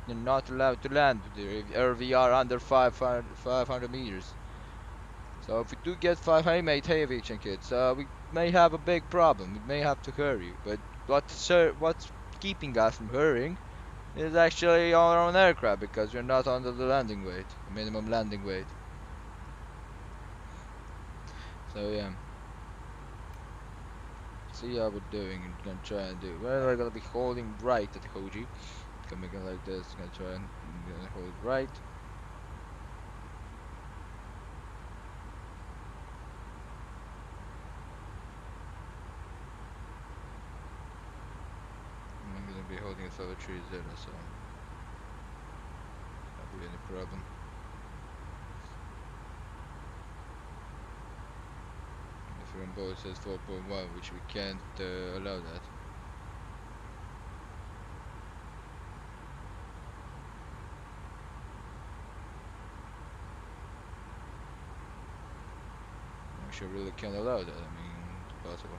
We're not allowed to land there, or we are under 500 meters. So if we do get 500, mate, hey, aviation kids, we may have a big problem. We may have to hurry. But what's keeping us from hurrying is actually our own aircraft, because we're not under the landing weight, the minimum landing weight. So yeah. See how we're doing and gonna try and do. We're gonna be holding right at the Hoji. Coming in like this, gonna try and gonna hold right. I'm gonna be holding a 530, so not be any problem. If we're on board, it says 4.1, which we can't allow that. We really can't allow that. I mean, it's possible.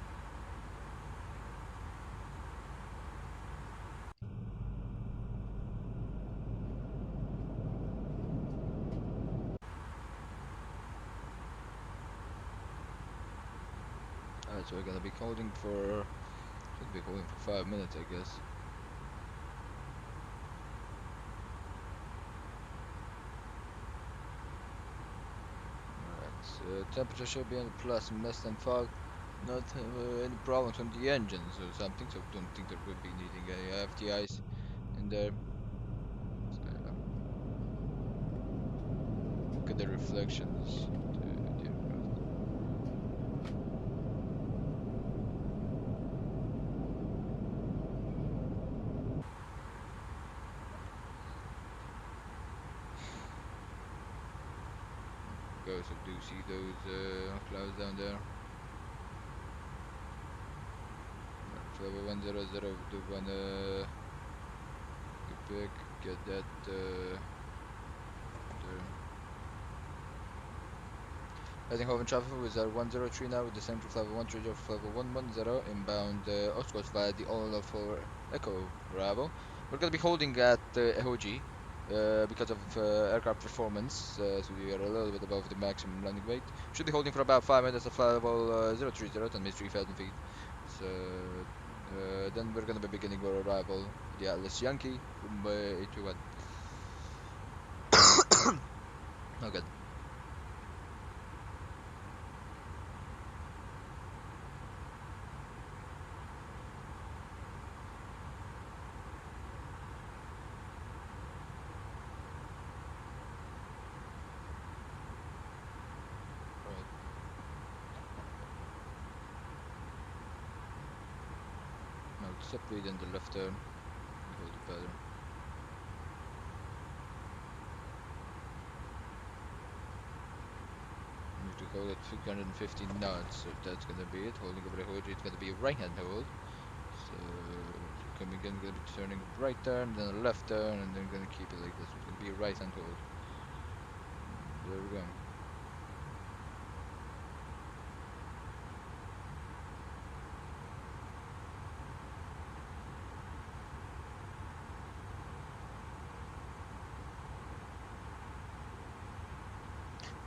Alright, so we're gonna be holding for. Should be holding for 5 minutes, I guess. Alright, so temperature should be on the plus, mist and fog. Not any problems on the engines or something, so don't think that we'll be needing any FTIs in there. So, look at the reflections. Go, so do see those clouds down there. Flight 100, do wanna pick, get that there. Heading home in traffic with our 103 now, with the same to flight 130 of flight 110 inbound Oscars via the all for Echo Bravo. We're gonna be holding at EHEH because of aircraft performance, so we are a little bit above the maximum landing weight. Should be holding for about 5 minutes at flight level 030 and means 3000 feet. So then we're gonna be beginning our arrival, the Atlas Yankee from 821. Oh good. Stop reading the left turn. Hold it better. Need to hold at 250 knots, so that's gonna be it. Holding over the hold, it's gonna be a right hand hold. So coming in, gonna be turning a right turn, then a left turn, and then gonna keep it like this. It's gonna be a right hand hold. There we go.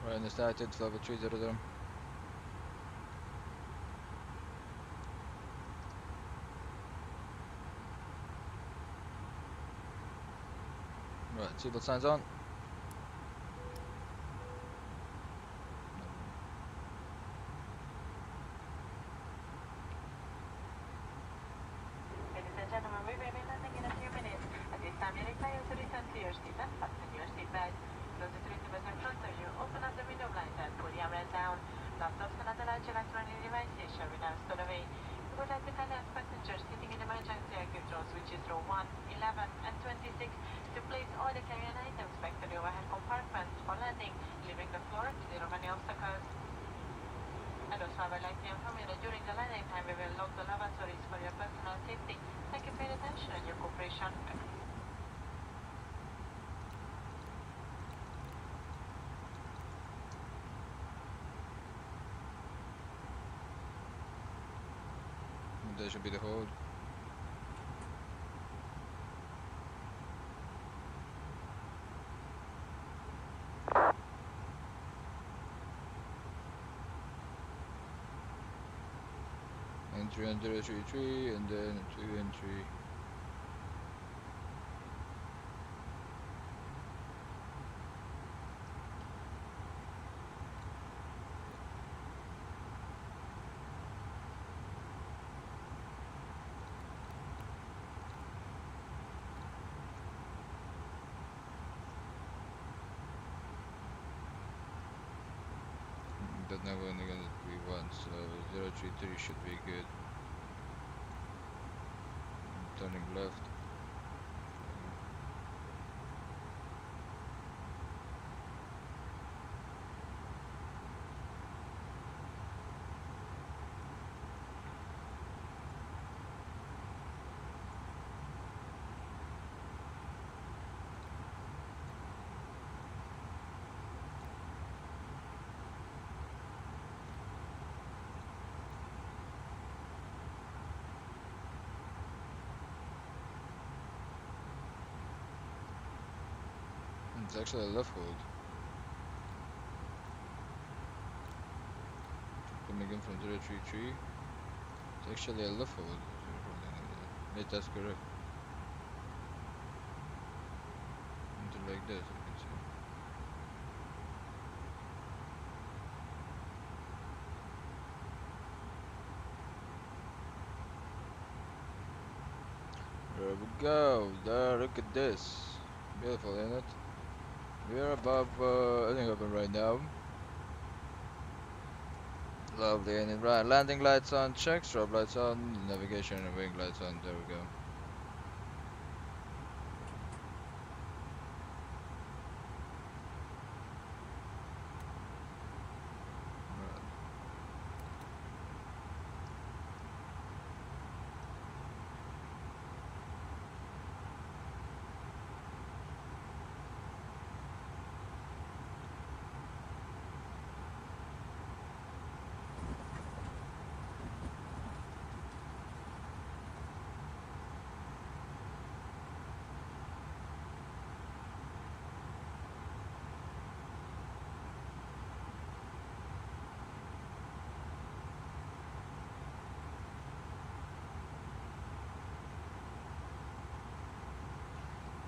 Right, and started level 300. Right, seatbelt signs on. Ladies and gentlemen, we will be landing in a few minutes. At this time, we require you to return to your seat and fasten your seatbelt. Close the receiver in front of you, open up the window blinds and pull the umbrella down. Laptops and other large electronic devices shall be now stowed away. We would like to kindly ask passengers sitting in emergency exit rows, which is row 1, 11, and 26, to place all the carry-on items back to the overhead compartments for landing, leaving the floor clear of any obstacles. And also, I would like to inform you that during the landing time, we will lock the lavatories for your personal safety. Thank you for your attention and your cooperation. There should be the hold. Entry on 033 and then 2 entry. That now we're only gonna be one, so 033 should be good. Turning left. It's actually a left hold. Coming in from 033. It's actually a left hold. Yeah, that's correct. Something like this, you can see. There we go. There, look at this. Beautiful, isn't it? We are above Eindhoven right now. Lovely, and right, landing lights on, check, strobe lights on, navigation and wing lights on, there we go.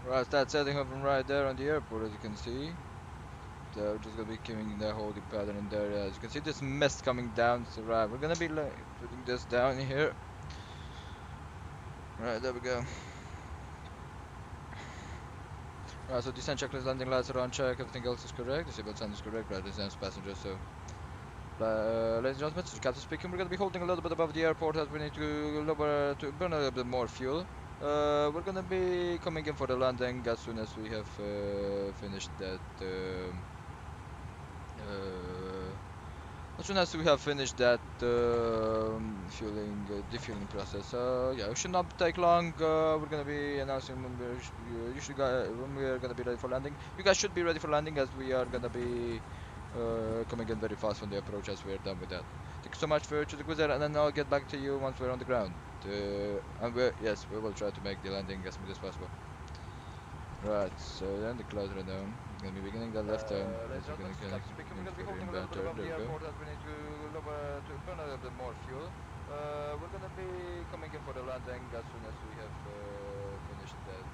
Right, that's Eindhoven right there on the airport, as you can see. So we're just gonna be keeping the holding pattern in there. As you can see, this mist coming down. So right, we're gonna be like putting this down here. Right, there we go. Right, so descent checklist, landing lights are on check. Everything else is correct. The seatbelt sign is correct. Right, descent passengers. So, ladies and gentlemen, this is Captain speaking. We're gonna be holding a little bit above the airport as we need to lower to burn a little bit more fuel. We're gonna be coming in for the landing as soon as we have finished that. As soon as we have finished that defueling process, yeah, it should not take long. We're gonna be announcing when when we are gonna be ready for landing. You guys should be ready for landing as we are gonna be coming in very fast on the approach as we are done with that. Thank you so much for choosing Wizz Air, and then I'll get back to you once we're on the ground. And yes, we will try to make the landing as smooth as possible. Right, so then the clouds are down. We're gonna be beginning the left turn. We're gonna be holding a little bit above the airport as we need to burn a little bit more fuel. We're gonna be coming in for the landing as soon as we have finished that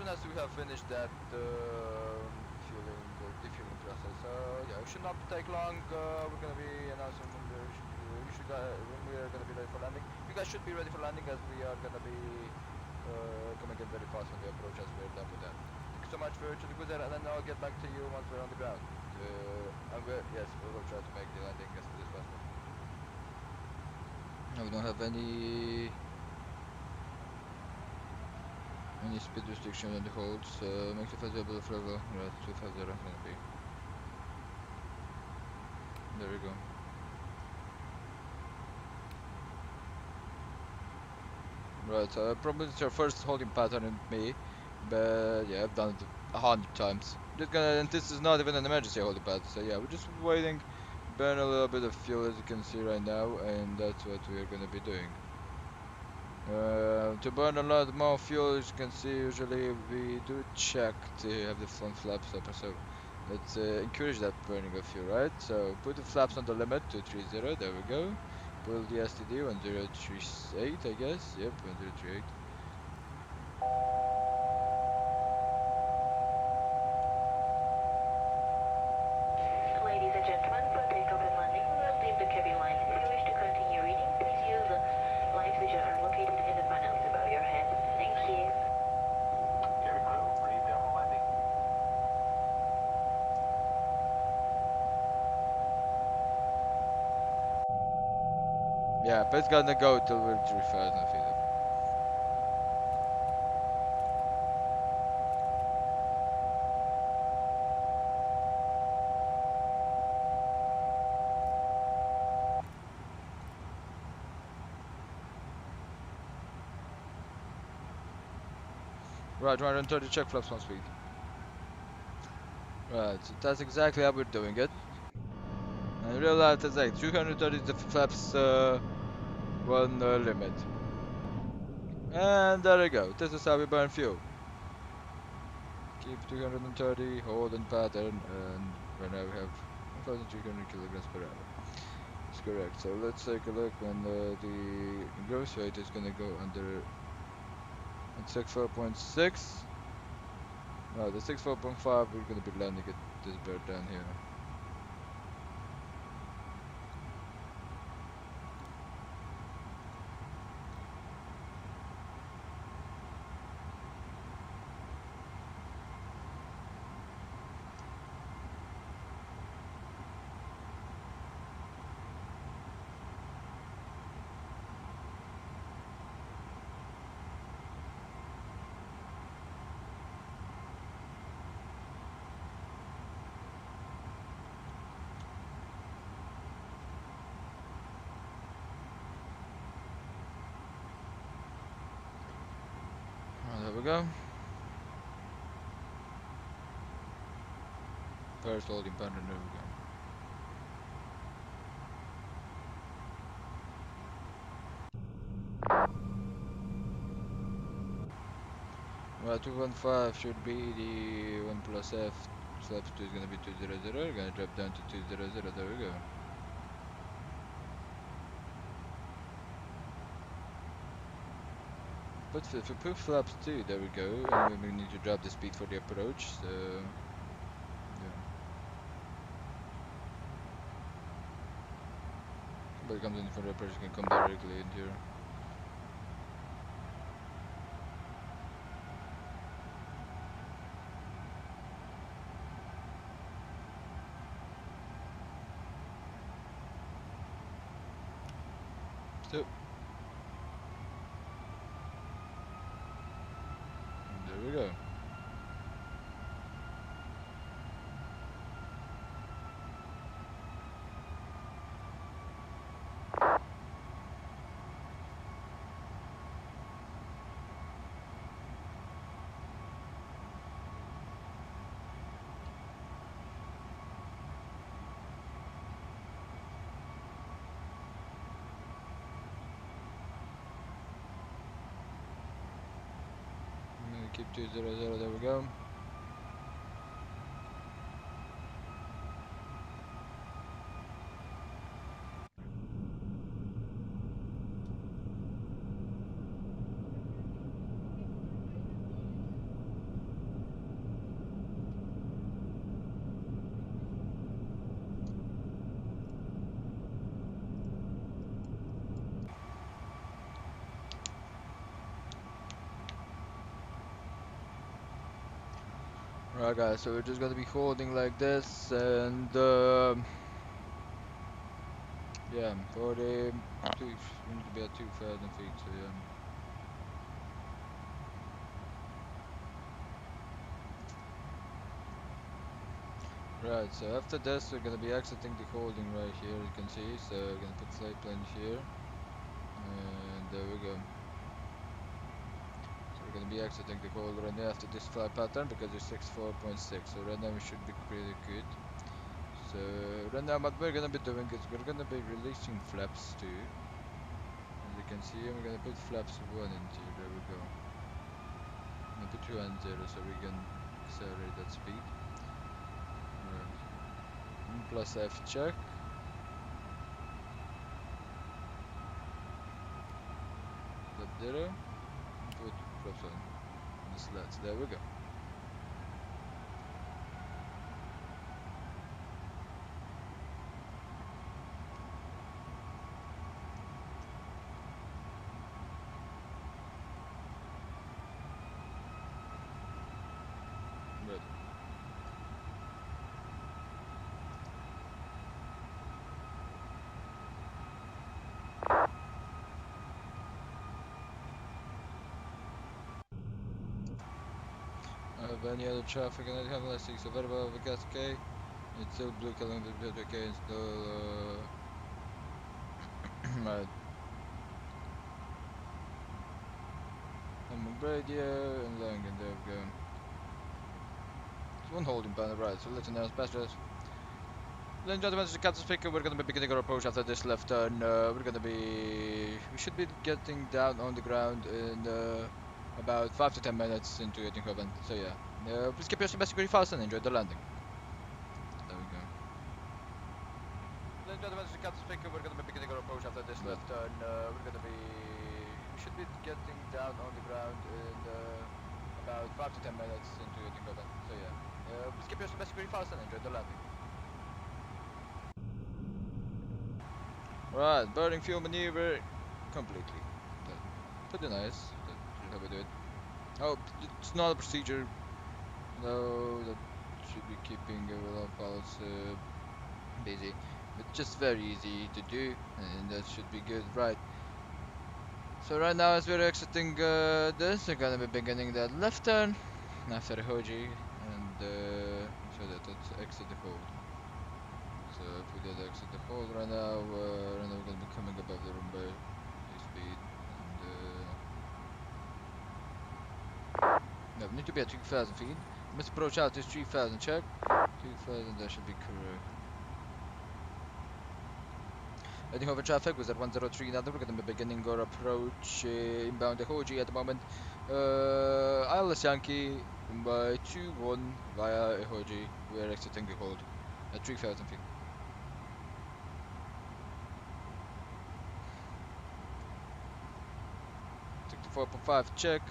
soon as we have finished that defueling process, yeah, it should not take long. We're gonna be announcing when when we are gonna be ready for landing. You guys should be ready for landing as we are gonna be coming in very fast on the approach as we're done with that. Thank you so much for choosing Wizz Air, and then I'll get back to you once we're on the ground. Yes, we will try to make the landing as soon as possible. No, we don't have any speed restriction on the holds. Make the available of level. Right, 250 gonna be. There we go. Right, probably it's your first holding pattern in me, but yeah, I've done it 100 times. Just gonna, and this is not even an emergency holding pattern, so yeah, we're just waiting, burn a little bit of fuel as you can see right now, and that's what we're gonna be doing. To burn a lot more fuel, as you can see, usually we do check to have the front flaps up, so let's encourage that burning of fuel, right? So put the flaps on the limit, 230, there we go. Pull the STD, 1038, I guess, yep, 1038. Ladies and gentlemen, for takeoff and landing, we will leave the cabin lights. If you wish to continue reading, please use the lights which are located in the panels above your head. Thank you. Cabin crew, ready for landing. Yeah, but it's gonna go till we're 3,000 feet up. Right, 130, check flaps on speed. Right, so that's exactly how we're doing it. And realize that's like 230 is the flaps one limit. And there we go, this is how we burn fuel. Keep 230, hold in pattern, and right now we have 1,300 kilograms per hour. That's correct, so let's take a look when the gross weight is gonna go under at 64.6. No, the 64.5 we're gonna be landing at this bird down here. There we go. First holding pattern, there we go. Well, 215 should be the 1 plus F. Flaps 2 is gonna be 200. We're gonna drop down to 200. There we go. But if we put flaps 2, there we go. And we need to drop the speed for the approach. So yeah. But it comes in for the approach, you can come directly in here. So there we go. I'm gonna keep 200. There we go. Alright guys, so we're just gonna be holding like this and yeah, for the we need to be at 2,000 feet, so yeah. Right, so after this we're gonna be exiting the holding right here, you can see, so we're gonna put flight plane here, and there we go. So we're gonna be exiting the hold right now after this flight pattern because it's 64.6, so right now we should be pretty good. So right now what we're gonna be doing is we're gonna be releasing flaps too. As you can see, we're gonna put flaps 1 and 2, there we go. I'm gonna put 2 and 0 so we can accelerate that speed. Right. Plus F check. Flap 0. Put flaps 1 on the slats, there we go. Good. Any other traffic and I have less 6 available VATSIM. It's still blue color the VATSIM is still right. I'm on radio and long and there we go. It's one holding panel right, so let's announce passengers. Ladies and gentlemen, this is the captain speaker. We're gonna be beginning our approach after this left turn. We should be getting down on the ground in about 5 to 10 minutes into Eindhoven. So yeah, please keep your best security fast and enjoy the landing. There we go. Ladies and gentlemen, this is the captain speaker. We're gonna be beginning our approach after this left turn. We should be getting down on the ground in about 5 to 10 minutes into Eindhoven. So yeah, please keep your best security fast and enjoy the landing. Right, burning fuel maneuver completely. Pretty nice. That's how we do it. Oh, it's not a procedure. No, that should be keeping a lot of pilots busy. But just very easy to do, and that should be good. Right. So right now, as we're exiting this, we're gonna be beginning that left turn after Hoji, and so let's exit the hold. So if we did exit the hold right now, we're gonna be coming above the runway speed, and no, we need to be at 2,000 feet. We must approach out this 3,000 check. 2,000, that should be correct. Heading over traffic with at 103 now, we're gonna be beginning our approach inbound the Hoji at the moment. ILS Yankee by 2-1 via Hoji. We're exiting the hold at 3,000 feet. 4.5 check.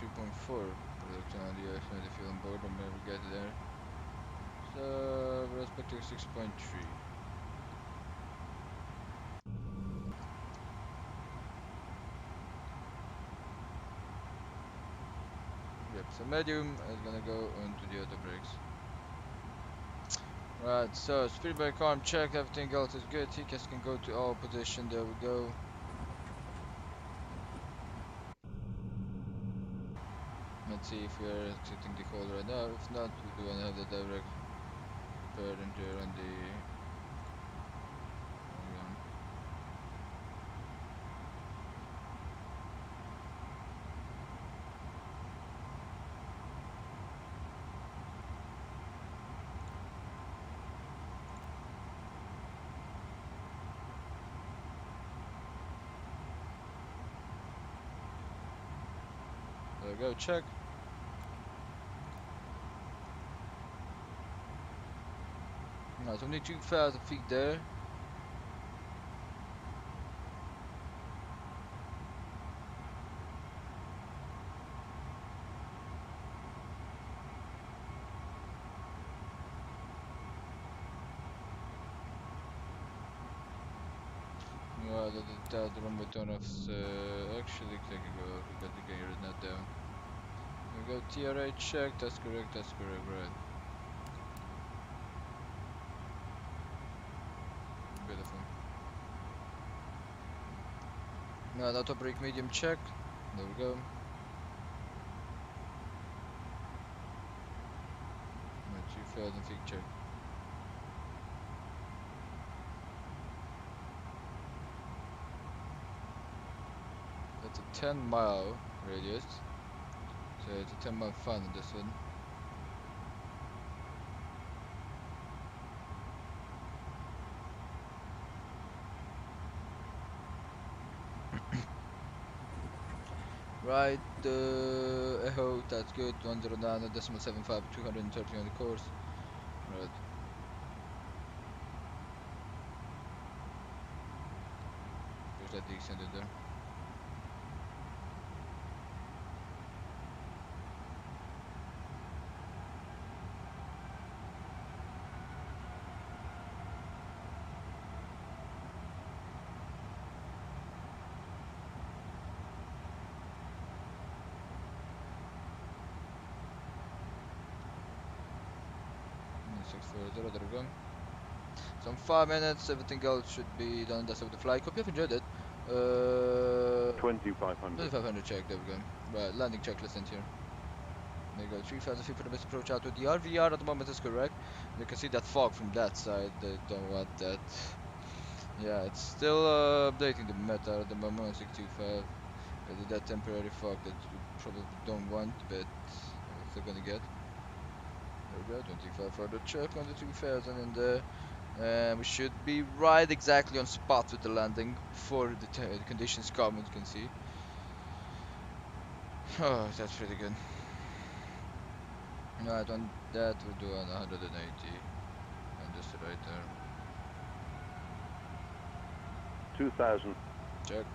2.4 production on the estimated fuel on board when we get there. So we're expecting 6.3. Yep, so medium is gonna go onto the auto brakes. Right, so speed brake arm check, everything else is good. TCAS can go to all position, there we go. Let's see if we are exiting the hold right now. If not, we do want to have the direct prepared into on the there we go, check. No, it's only 2,000 feet there. Well, the runway turn offs actually take a go because the gear is not down. We go TRA check, that's correct, right. Beautiful. Now auto brake medium check. There we go. My 2000 feet check. That's a 10-mile radius. So it's a 10-mile fun on this one. Right, echo, that's good. 109.75, 230 on the course. Right. Push that decent in there. There we go. So in 5 minutes, everything else should be done. That's with the flight. Hope you have enjoyed it. 2500. 2500 check, there we go. Right, landing checklist in here. There you go, 3000 feet for the best approach out with the RVR at the moment is correct. You can see that fog from that side, they don't want that. Yeah, it's still updating the meta at the moment, 625. They did that temporary fog that we probably don't want, but we're still gonna get. There we go, 25 for the check on the 2000 and we should be right exactly on spot with the landing before the conditions come, as you can see. Oh, that's pretty good. Right, on that we're doing 180 and just right there. 2000. Check.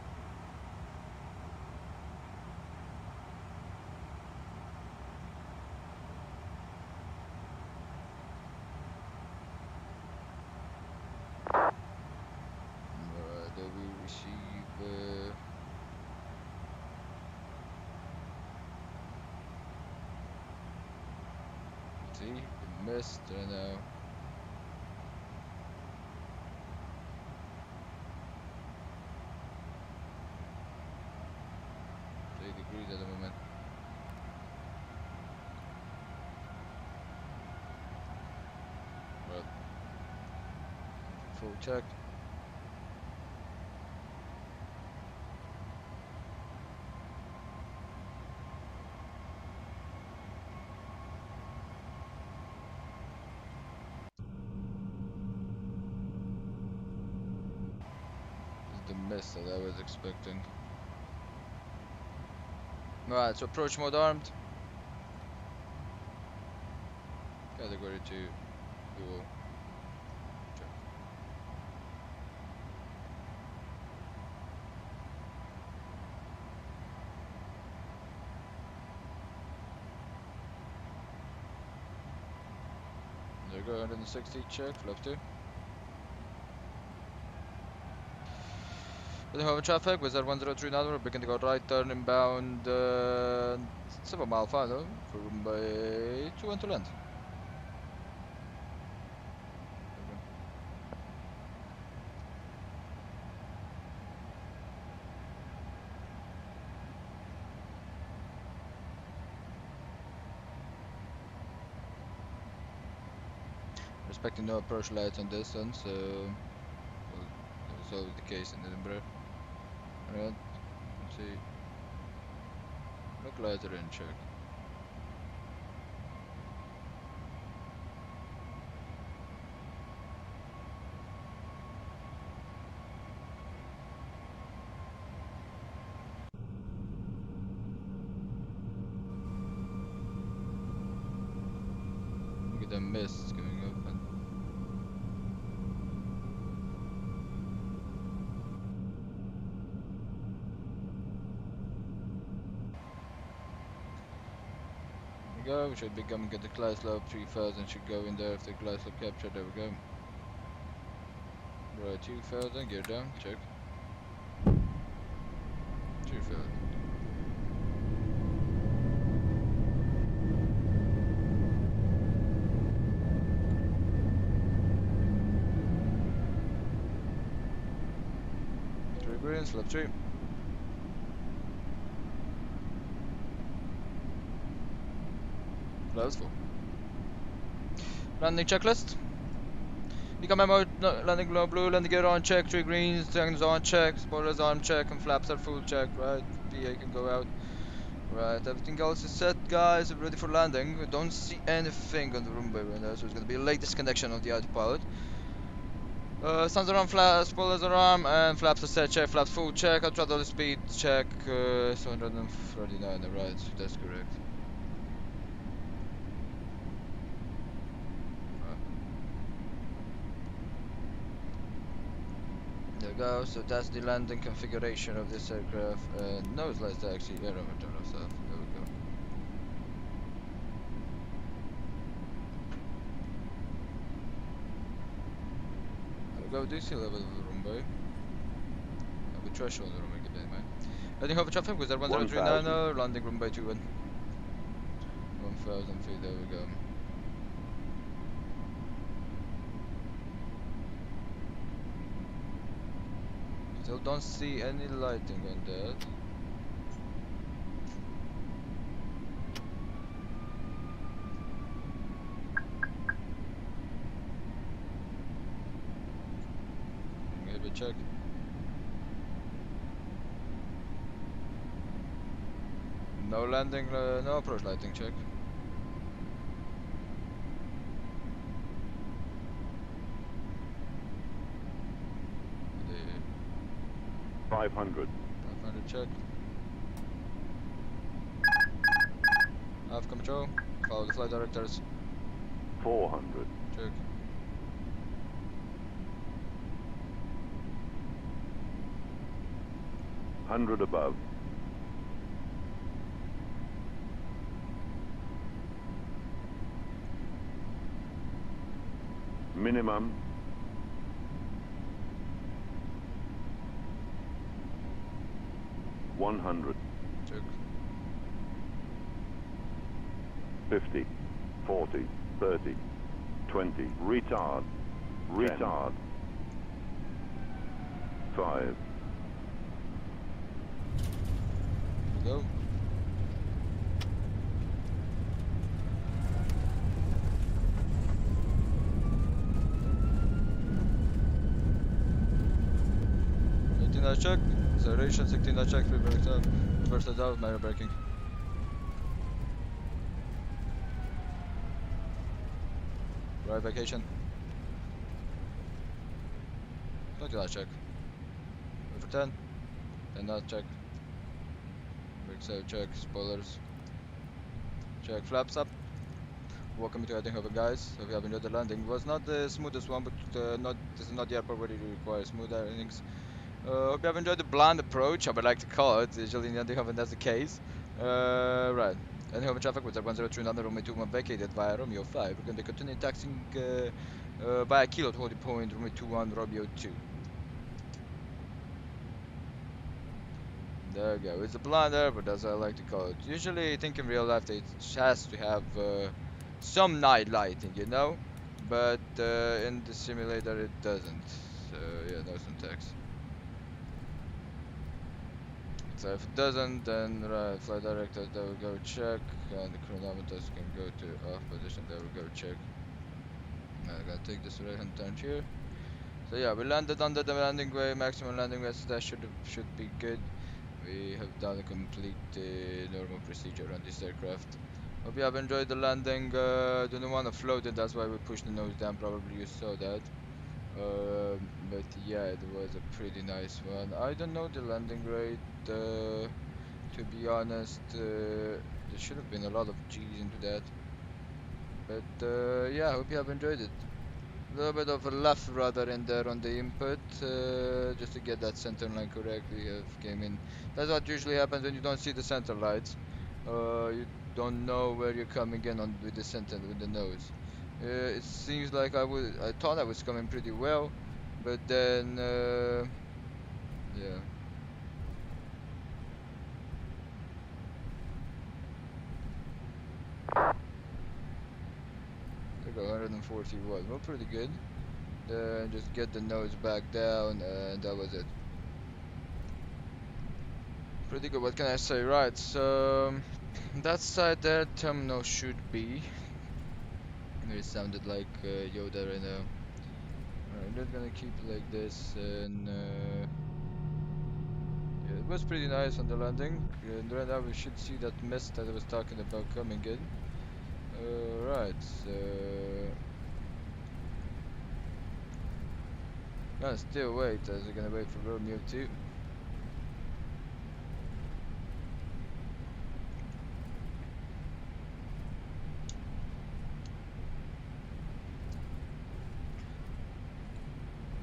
See, the mist right now. Degrees at the moment. Well, full check. The mist that I was expecting. Right, so approach mode armed. Category 2, dual. Check. There you go, 160 check, left 2. Heading over traffic, Wizz Air 103 now, we're beginning to go right turn inbound 7 mile final for runway 21 to land. Respecting no approach lights on this one, so well, that was always the case in Edinburgh. Alright, let's see. Look lights are in check. Look at the mist going up. Go, we should be coming at the glide slope 3000 should go in there if the glide slope captured, there we go. Right, 2000, gear down, check. 2000. greens, flap 3. Flaps 4. Landing checklist. Become mode, landing glow blue, landing gear on check, 3 greens, tangents on check, spoilers on check, and flaps are full check, right? PA can go out. Right, everything else is set, guys. We're ready for landing. We don't see anything on the runway right now, so it's gonna be a late disconnection of the autopilot. Suns are on, spoilers are on, and flaps are set, check, flaps full check, throttle speed check, 739, right, that's correct. There we go, so that's the landing configuration of this aircraft, and nose lights are actually aerometer off, there we go. There we go, do you see level of the runway? The threshold of the runway, keep that in mind. Heading over traffic, Wizz Air 1039, landing runway 21. 1000 feet, there we go. Still don't see any lighting on that. Give it a check. No landing, no approach lighting check. 500. 500 check. Have control. Follow the flight directors. 400. Check. Hundred above. Minimum. $100. Check. 50, 40, 30, 20. Retard. Retard. 5. Go. Check. Acceleration 16 check, free brake up. First out, minor braking. Right vacation. 20 check. Wait for 10. 10 check. Brakes out check, spoilers. Check, flaps up. Welcome to heading over, guys. Hope you have enjoyed the landing. It was not the smoothest one, but this is not the airport where you require smooth landings. Hope you have enjoyed the blind approach, I would like to call it. Usually in Eindhoven that's the case. Right. Eindhoven traffic with 1039 runway 21 vacated via Romeo 5. We're going to continue taxiing via Kilo to holding point runway 21 Romeo 2. There we go. It's a blind airport, that's what I like to call it. Usually I think in real life it has to have some night lighting, you know? But in the simulator it doesn't. So yeah, no syntax. So if it doesn't, then right, flight director, there we go, check, and the chronometers can go to off position, there we go, check. Now I'm gonna take this right hand turn here. So yeah, we landed under the landing way, maximum landing way, so that should be good. We have done a complete normal procedure on this aircraft. Hope you have enjoyed the landing. Didn't want to float it, that's why we pushed the nose down, probably you saw that. But yeah, it was a pretty nice one. I don't know the landing rate, to be honest. There should have been a lot of G's into that. But yeah, I hope you have enjoyed it. A little bit of a left rudder in there on the input, just to get that center line correctly. Came in. That's what usually happens when you don't see the center lights. You don't know where you're coming in on with the center, with the nose. It seems like I thought I was coming pretty well, but then yeah. I got 141. Well, pretty good. Then just get the nose back down, and that was it. Pretty good, what can I say? Right, so that side there, terminal should be. It sounded like Yoda right now. Alright, I'm just gonna keep it like this, and yeah, it was pretty nice on the landing. And right now we should see that mist that I was talking about coming in. Right, so gonna still wait as we're gonna wait for Romeo 2.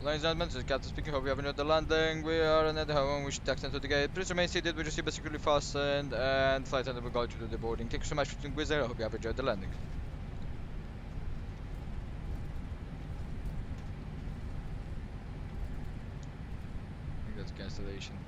Ladies and gentlemen, this is Captain speaking. Hope you have enjoyed the landing. We are on the home. We should taxi into the gate. Please remain seated. We just see securely fastened, and flight attendant will guide you to the boarding. Thank you so much for tuning Wizz Air. I hope you have enjoyed the landing. I think that's cancellation.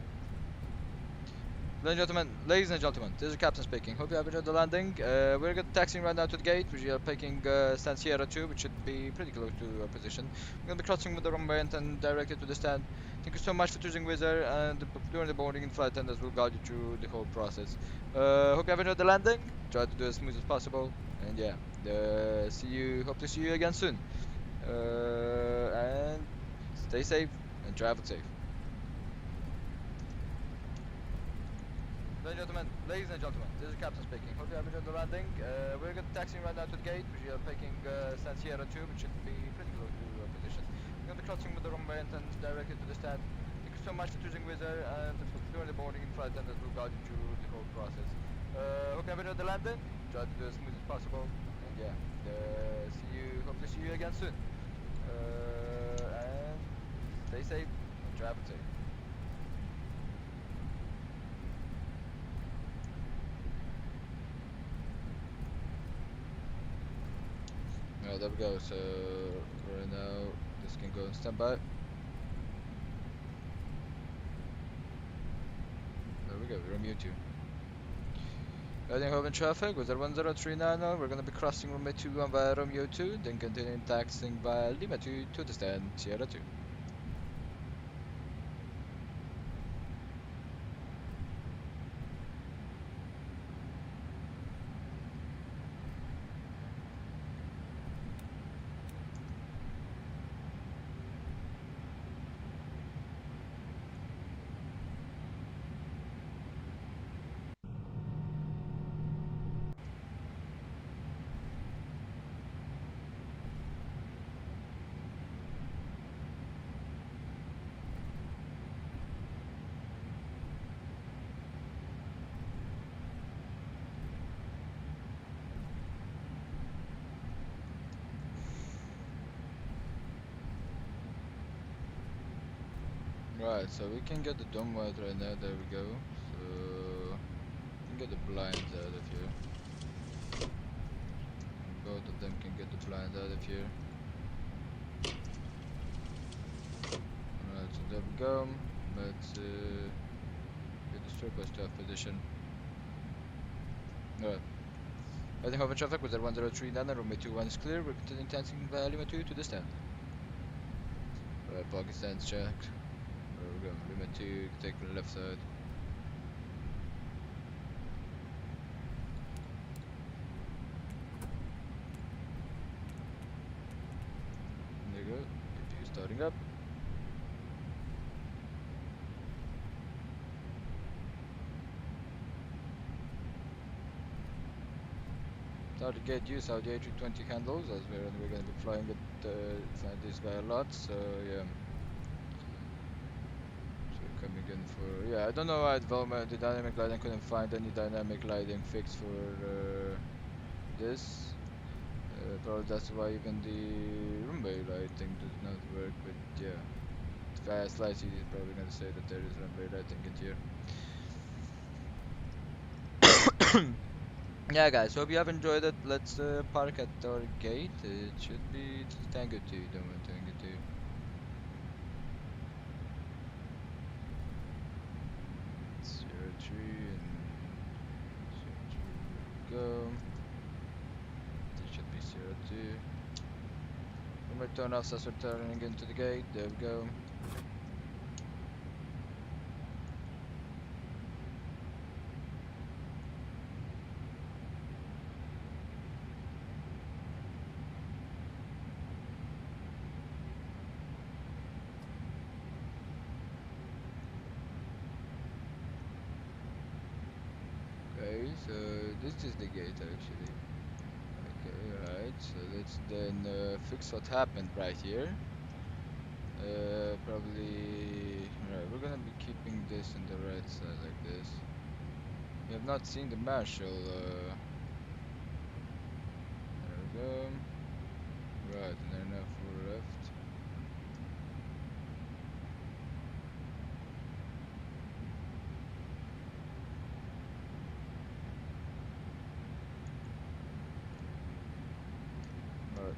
Ladies and gentlemen, this is Captain speaking. Hope you have enjoyed the landing. We're taxiing right now to the gate. We are taking stand Sierra 2, which should be pretty close to our position. We're gonna be crossing with the runway and then directed to the stand. Thank you so much for choosing Wizz Air, and during the boarding and flight attendants will guide you through the whole process. Hope you have enjoyed the landing. Try to do as smooth as possible, and yeah, hope to see you again soon. And stay safe and travel safe. Ladies and gentlemen, this is Captain speaking. Hope you have enjoyed the landing. We're taxiing right now to the gate. We are taking stand Sierra 2, which should be pretty close to our position. We're going to be crossing with the runway and then directed to the stand. Thank you so much for choosing Wizz Air, and during the boarding and flight attendants will guide you through the whole process. Hope you have enjoyed the landing. Try to do as smooth as possible. And yeah, hope to see you again soon. And stay safe and travel safe. Alright, there we go. So right now this can go on standby. There we go, we're on mute. Heading home in traffic with 10390. We're gonna be crossing runway 21 via Romeo 2, then continuing taxiing via Lima 2 to the stand Sierra 2. Right, so we can get the dome white right now, there we go. So, we can get the blinds out of here. Both of them can get the blinds out of here. Alright, so there we go. Let's get the surplus to our position. Alright. Heading over traffic with 1039 and runway 21 is clear. We're continuing taxiing via Lima 2 to the stand. Alright, parking stands checked. There we go, Lima 2, take the left side. There you go, APU starting up. Start to get used how the A320 handles, as we're going to be flying with this guy a lot, so yeah. Coming in for, yeah, I don't know why the dynamic lighting couldn't find any dynamic lighting fix for this. Probably that's why even the runway lighting does not work, but yeah. If I ask Slicey, he's probably going to say that there is runway lighting in here. Yeah guys, hope you have enjoyed it. Let's park at our gate. It should be Tango 2, don't want Tango 2. Go. This should be 02. When we turn off as we're turning into the gate, there we go. So this is the gate actually. Okay, right. So let's then fix what happened right here. Probably right. We're gonna be keeping this on the right side like this. We have not seen the marshal. There we go. Right, and then now for left. Right.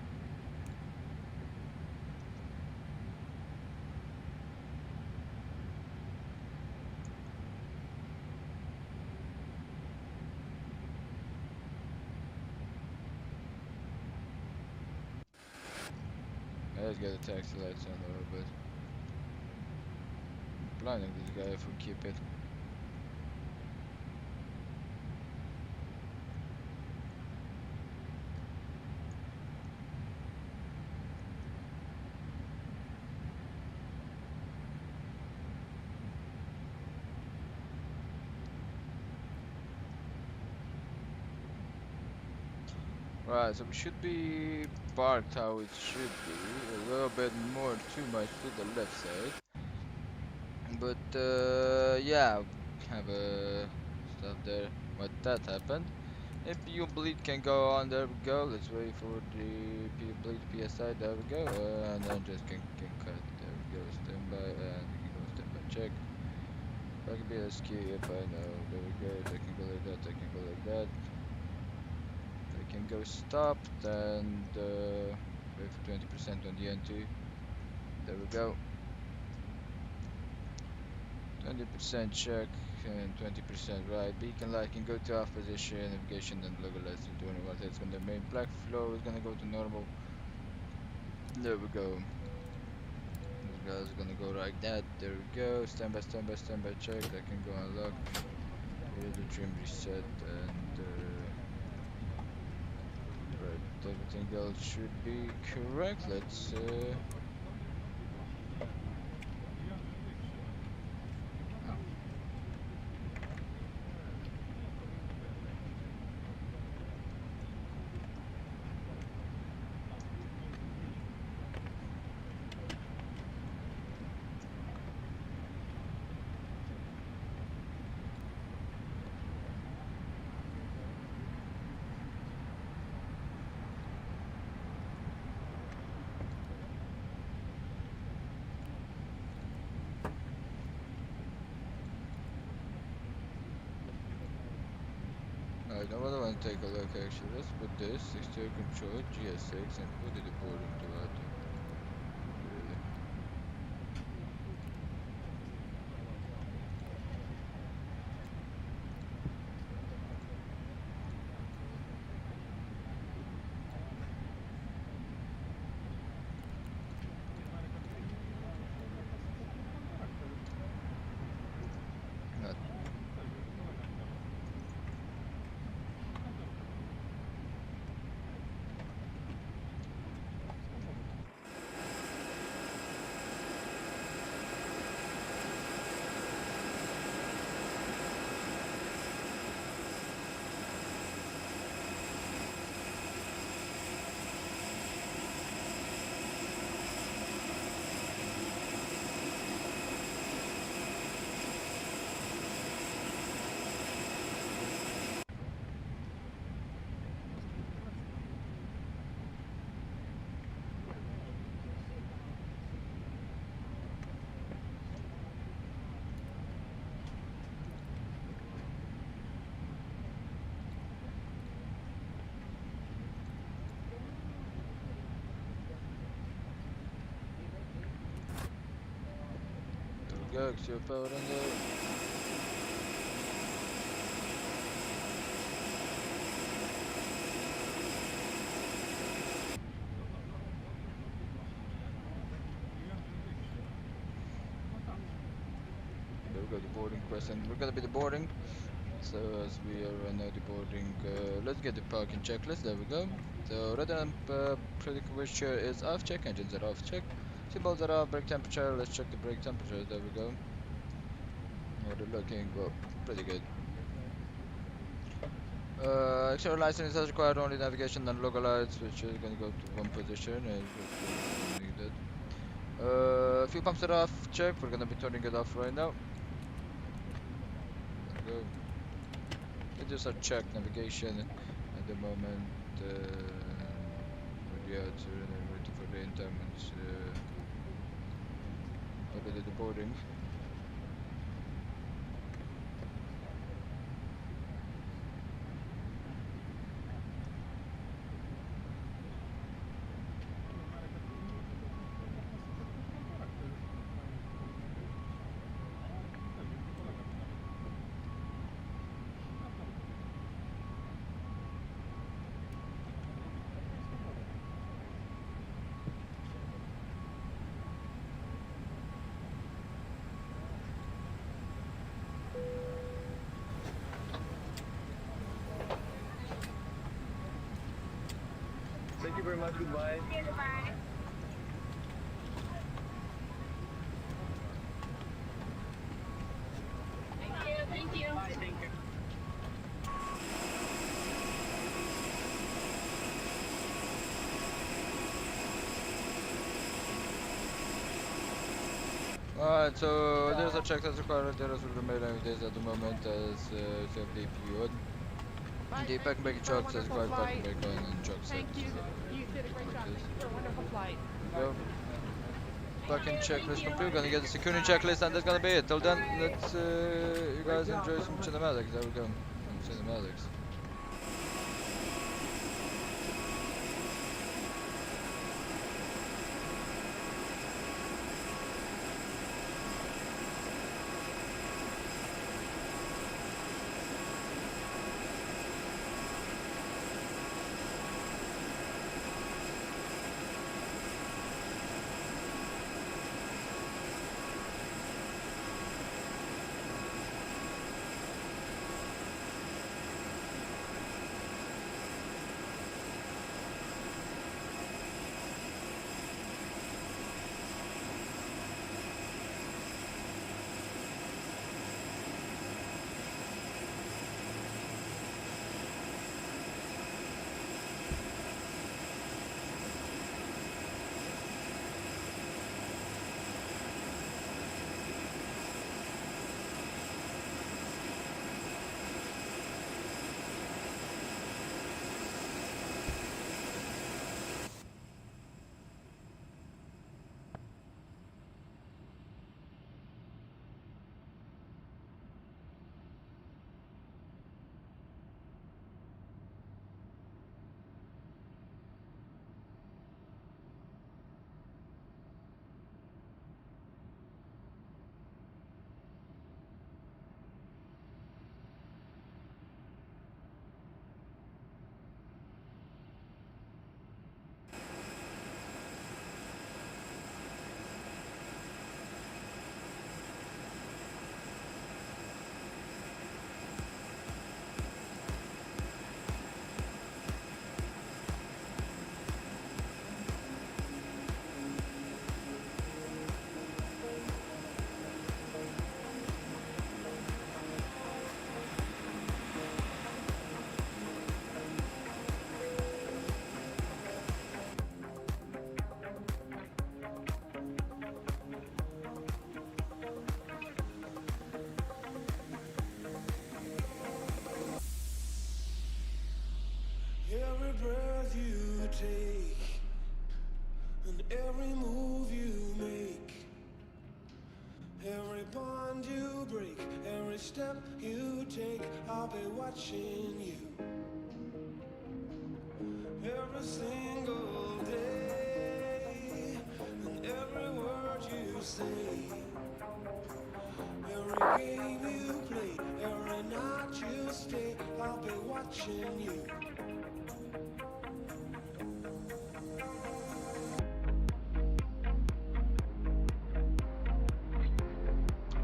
Let's get the taxi lights on a little bit. I'm blinding this guy if we keep it. Right, so we should be parked how it should be. A little bit more, too much to the left side. But yeah, have a stuff there. But that happened. APU bleed can go on. There we go. Let's wait for the bleed PSI. There we go. And then just can cut. There we go. Standby and we can go standby check. I can be a ski if I know. There we go. I can go like that. I can go like that. I can go stopped and wait for 20% on the N2. There we go. 20% check and 20% right. Beacon light can go to off position. Navigation and logo lights is doing what it's going to main. Black flow is going to go to normal. There we go. This guy's going to go like that. There we go. Standby check. That can go unlock. Here the trim reset and right. Everything else should be correct. Let's Alright, now what I want to take a look actually. Let's put this exterior control GS6 and put it boarding to that. Really. Not go, exterior power window. There we go, the boarding question. We're gonna be the boarding. So as we are right now the boarding, let's get the parking checklist. There we go. So radar prediction is off check, engines are off check. Symbols are off, brake temperature. Let's check the brake temperature. There we go. Oh, they're looking well, pretty good. External license has required only navigation and local lights, which is gonna go to one position and we're needed. Fuel pumps are off, check. We're gonna be turning it off right now. Go. It just a check navigation at the moment. Yeah, it's waiting for the intiments. Already the boarding. Thank you very much. Goodbye. Goodbye. Thank you. Bye, thank you. Alright, so there's a check that's required. There is remaining days at the moment as safely PO'd. The parking brake trucks has required parking brake on and truck set. Thank you. You did a great job. Thank you for a wonderful flight. There we go. Parking checklist complete. We're gonna get the security checklist and that's gonna be it. Till then, let's you guys enjoy some cinematics. There we go. Some cinematics. Every breath you take and every move you make, every bond you break, every step you take, I'll be watching you. Every single day and every word you say, every game you play, every night you stay, I'll be watching you.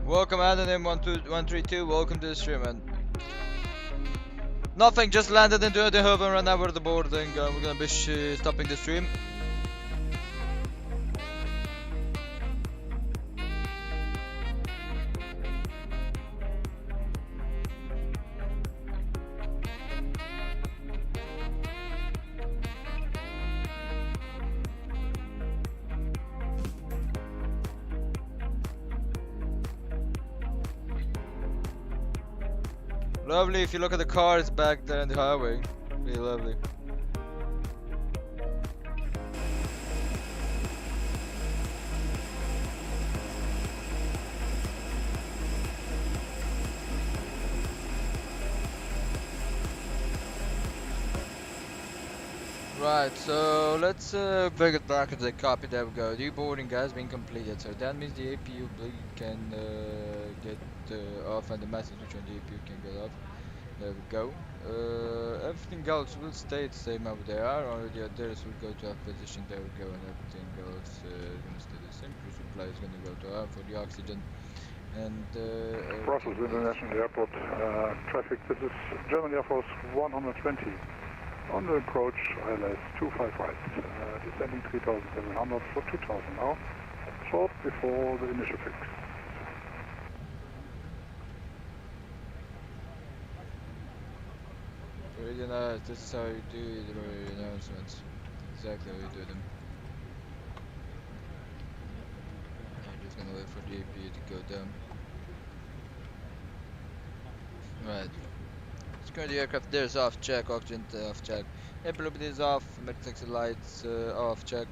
Welcome Anonym 132, welcome to the stream, man. Nothing, just landed into Eindhoven right now, we're at the boarding. We're gonna be stopping the stream. Lovely. If you look at the cars back there on the highway, really lovely. Right, so let's bring it back to the copy. There we go. Deboarding has been completed, so that means the APU bleed can get off, and the message switch on the APU can get off. There we go. Everything else will stay the same over there. Only the adders will go to off position. There we go, and everything else is gonna stay the same. Cruise supply is gonna go to off for the oxygen, and Brussels International Airport traffic. This is German Air Force 120. On the approach, ILS 25 right, descending 3,700 for 2,000 now, short before the initial fix. Really nice. This is how you do the announcements. Exactly how you do them. I'm just gonna wait for the APU to go down. Right. Secure the aircraft. There's off check. Oxygen off check. APU is off. Emergency lights off check.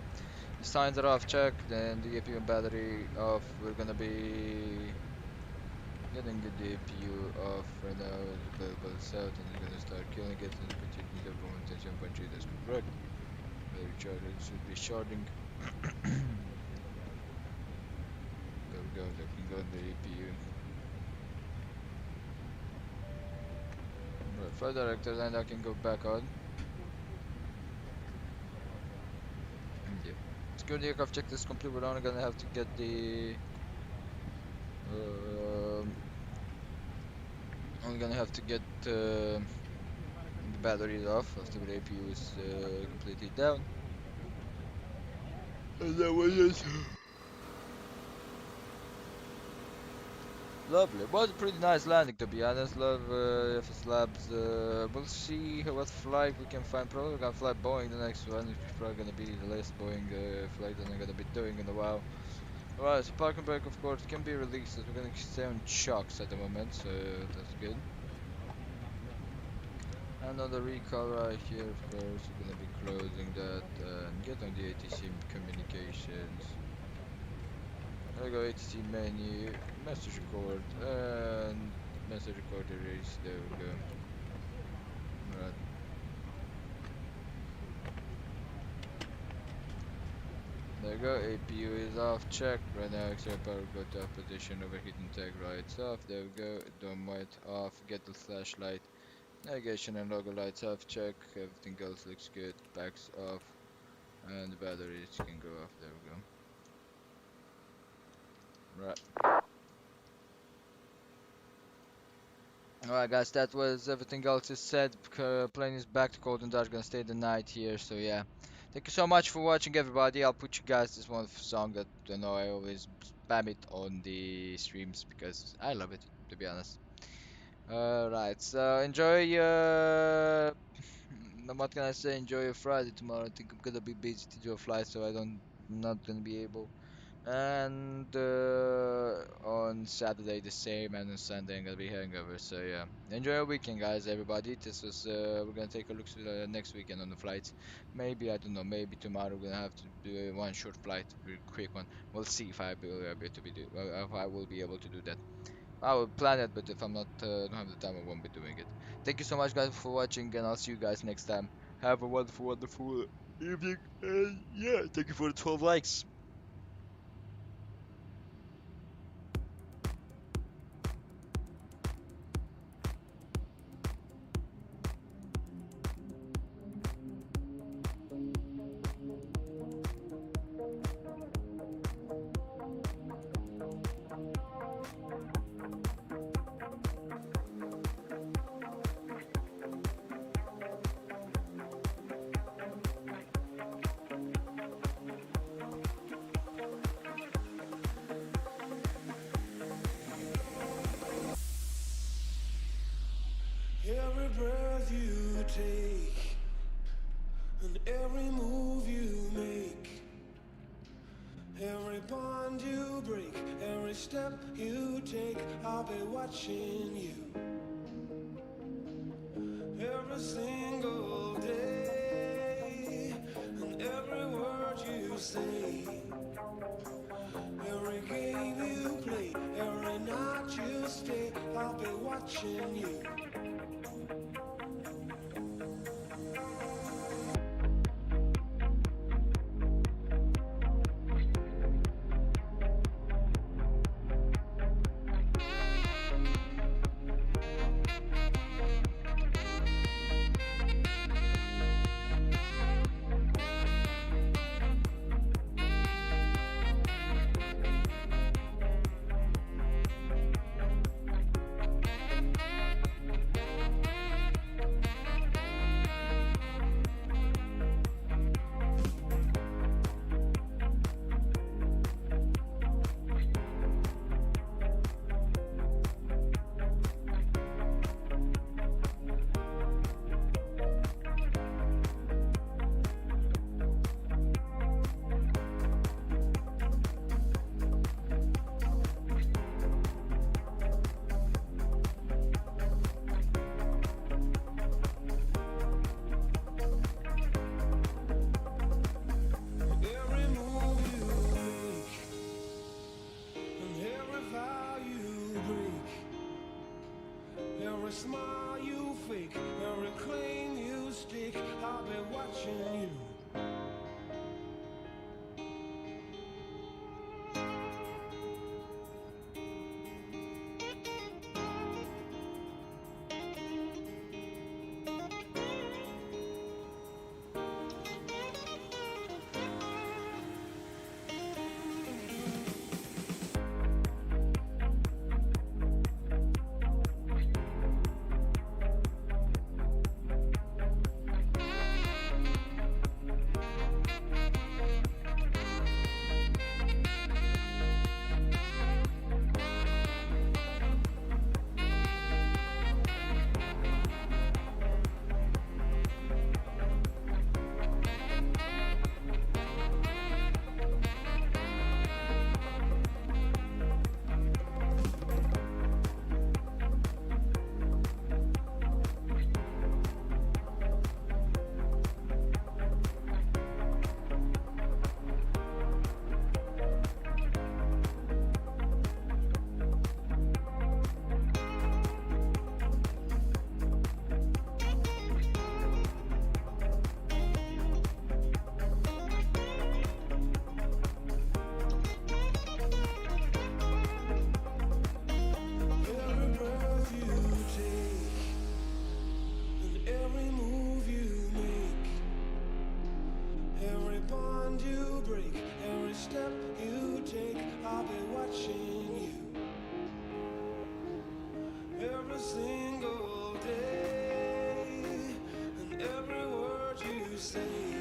The signs are off check. Then the APU and battery off. We're gonna be getting the APU off right now. It's available south, and you're gonna start killing it. And continue the momentum 7.3. That's correct. Very charged. It should be sharding. There we go. That can go in the APU. Right, flight director, and I can go back on. Yep. Security aircraft check is complete. We're only gonna have to get the only gonna have to get the batteries off after the APU is completely down. And that was it. Lovely. It was a pretty nice landing, to be honest. Love FSLabs. We'll see what flight we can find. Probably gonna fly Boeing the next one, which is probably gonna be the last Boeing flight that I'm gonna be doing in a while. Alright, so parking brake, of course, can be released as we're gonna stay on chocks at the moment, so that's good. Another recall right here, of course. We're gonna be closing that and get on the ATC communications. There we go, ATC menu, message record, and message recorder is, there we go. Right. There we go, APU is off, check. Right now, exterior power go to off position, overheating tag lights off. There we go, dome light off, get the flashlight. Navigation and logo lights off, check. Everything else looks good, backs off. And the batteries can go off, there we go. Right. Alright guys, that was everything else is said. Plane is back to cold and dark, gonna stay the night here, so yeah. Thank you so much for watching, everybody. I'll put you guys this one song that I know I always spam it on the streams because I love it, to be honest. Alright, so enjoy what can I say, enjoy your Friday tomorrow. I think I'm gonna be busy to do a flight, so I'm not gonna be able. And on Saturday the same, and on Sunday I'm gonna be hangover. So yeah, enjoy your weekend, guys. Everybody, this was we're gonna take a look to the next weekend on the flights. Maybe, I don't know, maybe tomorrow we're gonna have to do one short flight, real quick one. We'll see if I will be able to if I will be able to do that. I will plan it, but if I'm not don't have the time, I won't be doing it. Thank you so much, guys, for watching, and I'll see you guys next time. Have a wonderful evening, and yeah, thank you for the 12 likes. Every breath you take and every move you make, every bond you break, every step you take, I'll be watching you. every single day, and every word you say, every game you play, every night you stay, I'll be watching you. Every smile you fake, every claim you stake, I'll be watching you. Every single day, and every word you say.